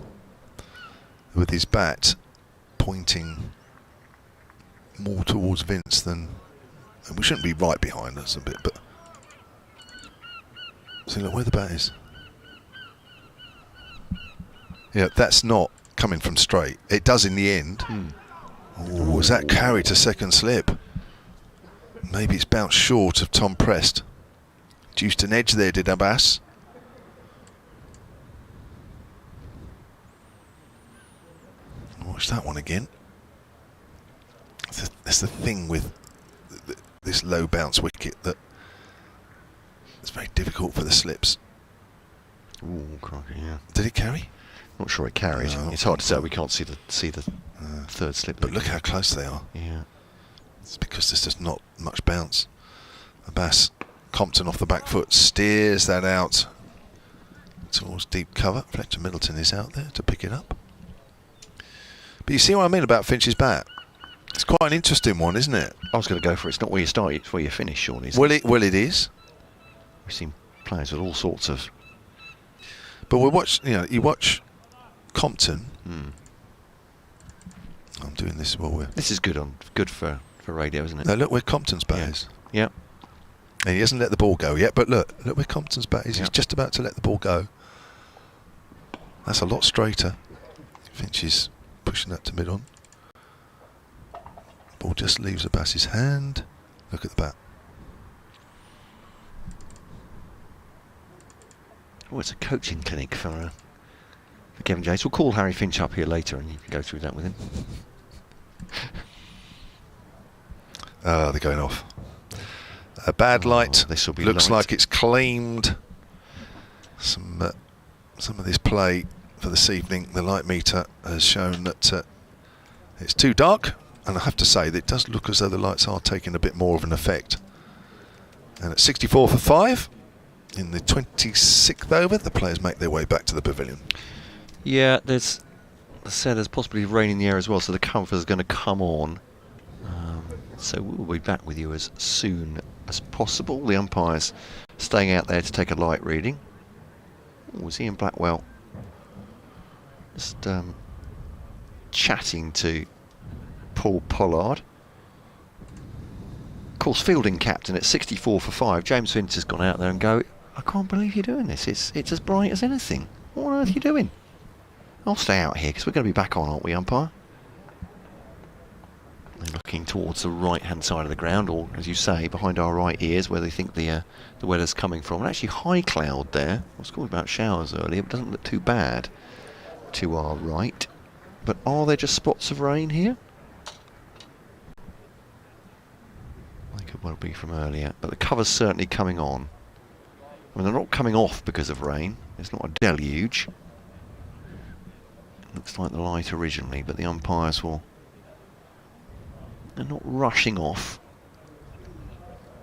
with his bat pointing more towards Vince than. And we shouldn't be right behind us a bit, but see, look where the bat is. Yeah, that's not coming from straight. It does in the end. Oh, was that carry to second slip? Maybe it's bounced short of Tom Prest. Juiced an edge there, did Abbas. Watch that one again. That's the thing with this low bounce wicket, that it's very difficult for the slips. Ooh, crikey, yeah. Did it carry? Not sure it carried. No, it's hard to tell. We can't see the third slip. But look how close they are. Yeah. It's because there's just not much bounce. Abbas, Compton off the back foot, steers that out towards deep cover. Fletcher Middleton is out there to pick it up. But you see what I mean about Finch's bat? It's quite an interesting one, isn't it? I was going to go for it. It's not where you start, it's where you finish, surely. Well, it is. We've seen players with all sorts of. But you watch Compton. I'm doing this while we're. This is good for radio, isn't it? No, look where Compton's bat is. Yeah. And he hasn't let the ball go yet. But look where Compton's bat is. He's just about to let the ball go. That's a lot straighter. Finch is pushing that to mid on. Ball just leaves Abbas's hand. Look at the bat. Oh, it's a coaching clinic for Kevin James. We'll call Harry Finch up here later and you can go through that with him. They're going off. A bad light. This will be looks like it's claimed some of this play for this evening. The light meter has shown that it's too dark. And I have to say that it does look as though the lights are taking a bit more of an effect. And at 64 for 5, in the 26th over, the players make their way back to the pavilion. Yeah, there's possibly rain in the air as well, so the cover is going to come on. So we'll be back with you as soon as possible. The umpire's staying out there to take a light reading. Was Ian Blackwell just chatting to Paul Pollard? Of course, fielding captain at 64 for 5. James Finch has gone out there and go, I can't believe you're doing this. It's as bright as anything. What on earth are you doing? I'll stay out here because we're going to be back on, aren't we, umpire? They're looking towards the right-hand side of the ground, or as you say, behind our right ears, where they think the weather's coming from. And actually, high cloud there. I was talking about showers earlier. It doesn't look too bad to our right. But are there just spots of rain here? They could well be from earlier, but the cover's certainly coming on. I mean, they're not coming off because of rain. It's not a deluge. It looks like the light originally, but the umpires will. They're not rushing off,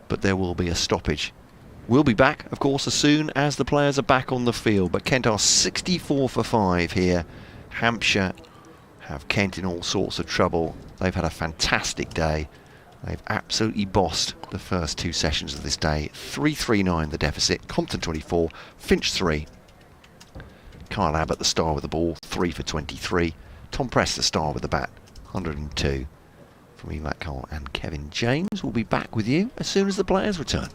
but there will be a stoppage. We'll be back, of course, as soon as the players are back on the field. But Kent are 64 for 5 here. Hampshire have Kent in all sorts of trouble. They've had a fantastic day. They've absolutely bossed the first two sessions of this day. 339 the deficit. Compton 24, Finch 3. Kyle Abbott the star with the ball, 3 for 23. Tom Prest the star with the bat, 102. From me, Matt Cole and Kevin James. We'll be back with you as soon as the players return.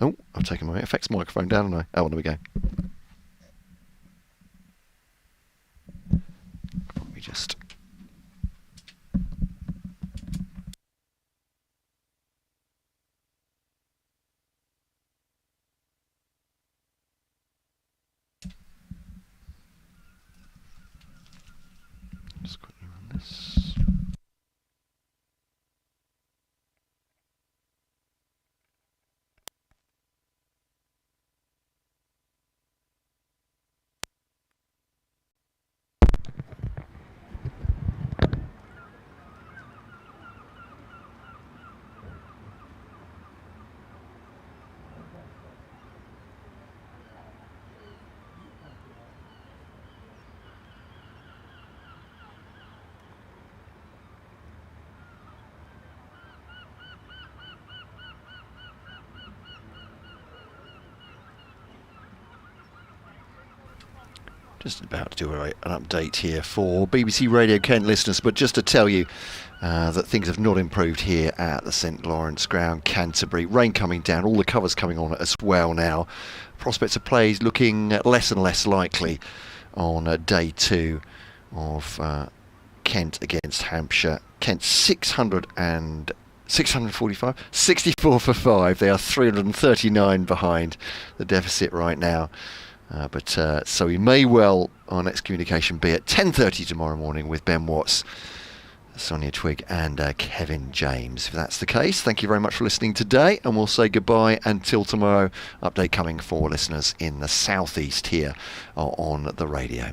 Oh, I've taken my FX microphone down, haven't I? Oh, there we go. Probably just... Just quickly run this. Just about to do an update here for BBC Radio Kent listeners, but just to tell you that things have not improved here at the St Lawrence Ground, Canterbury. Rain coming down, all the covers coming on as well now. Prospects of play is looking less and less likely on day 2 of Kent against Hampshire. Kent 645, 64 for 5. They are 339 behind the deficit right now. So we may well, our next communication be at 10:30 tomorrow morning with Ben Watts, Sonia Twigg and Kevin James. If that's the case, thank you very much for listening today, and we'll say goodbye until tomorrow. Update coming for listeners in the southeast here on the radio.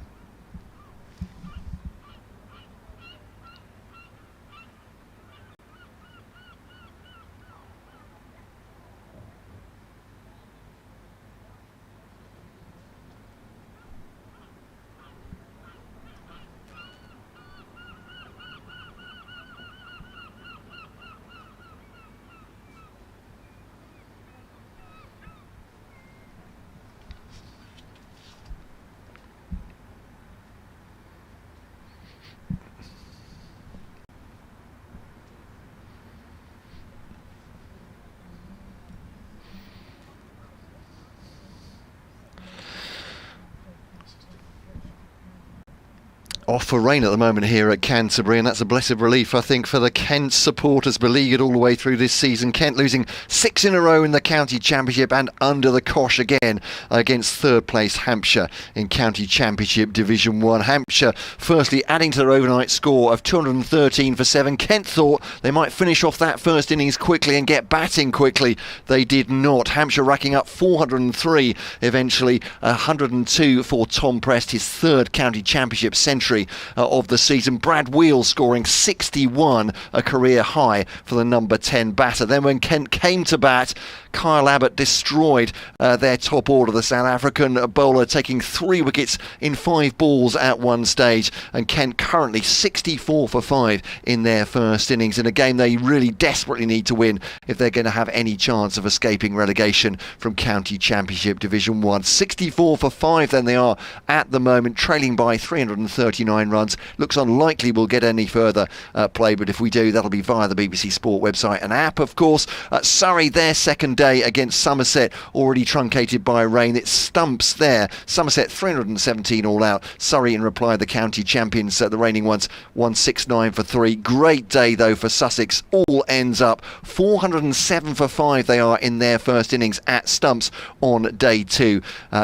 Off for rain at the moment here at Canterbury, and that's a blessed relief, I think, for the Kent supporters, beleaguered all the way through this season. Kent losing 6 in a row in the County Championship and under the cosh again against third place Hampshire in County Championship Division 1. Hampshire firstly adding to their overnight score of 213 for 7. Kent thought they might finish off that first innings quickly and get batting quickly. They did not. Hampshire racking up 403 eventually, 102 for Tom Prest, his third County Championship century of the season. Brad Wheal scoring 61, a career high for the number 10 batter. Then when Kent came to bat, Kyle Abbott destroyed their top order. The South African bowler taking 3 wickets in 5 balls at one stage, and Kent currently 64 for 5 in their first innings in a game they really desperately need to win if they're going to have any chance of escaping relegation from County Championship Division 1. 64 for 5 then they are at the moment, trailing by 339 runs. Looks unlikely we'll get any further play, but if we do, that'll be via the BBC Sport website and app, of course. Surrey, their second day against Somerset, already truncated by rain. It stumps there. Somerset 317 all out. Surrey in reply, the county champions, the reigning ones, 169 for 3. Great day though for Sussex. All ends up 407 for 5 they are in their first innings at stumps on day 2.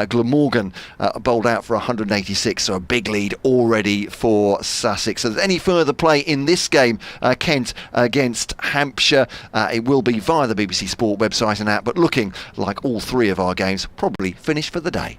Glamorgan bowled out for 186, so a big lead already for Sussex. So any further play in this game, Kent against Hampshire, it will be via the BBC Sport website and app, but looking like all 3 of our games probably finished for the day.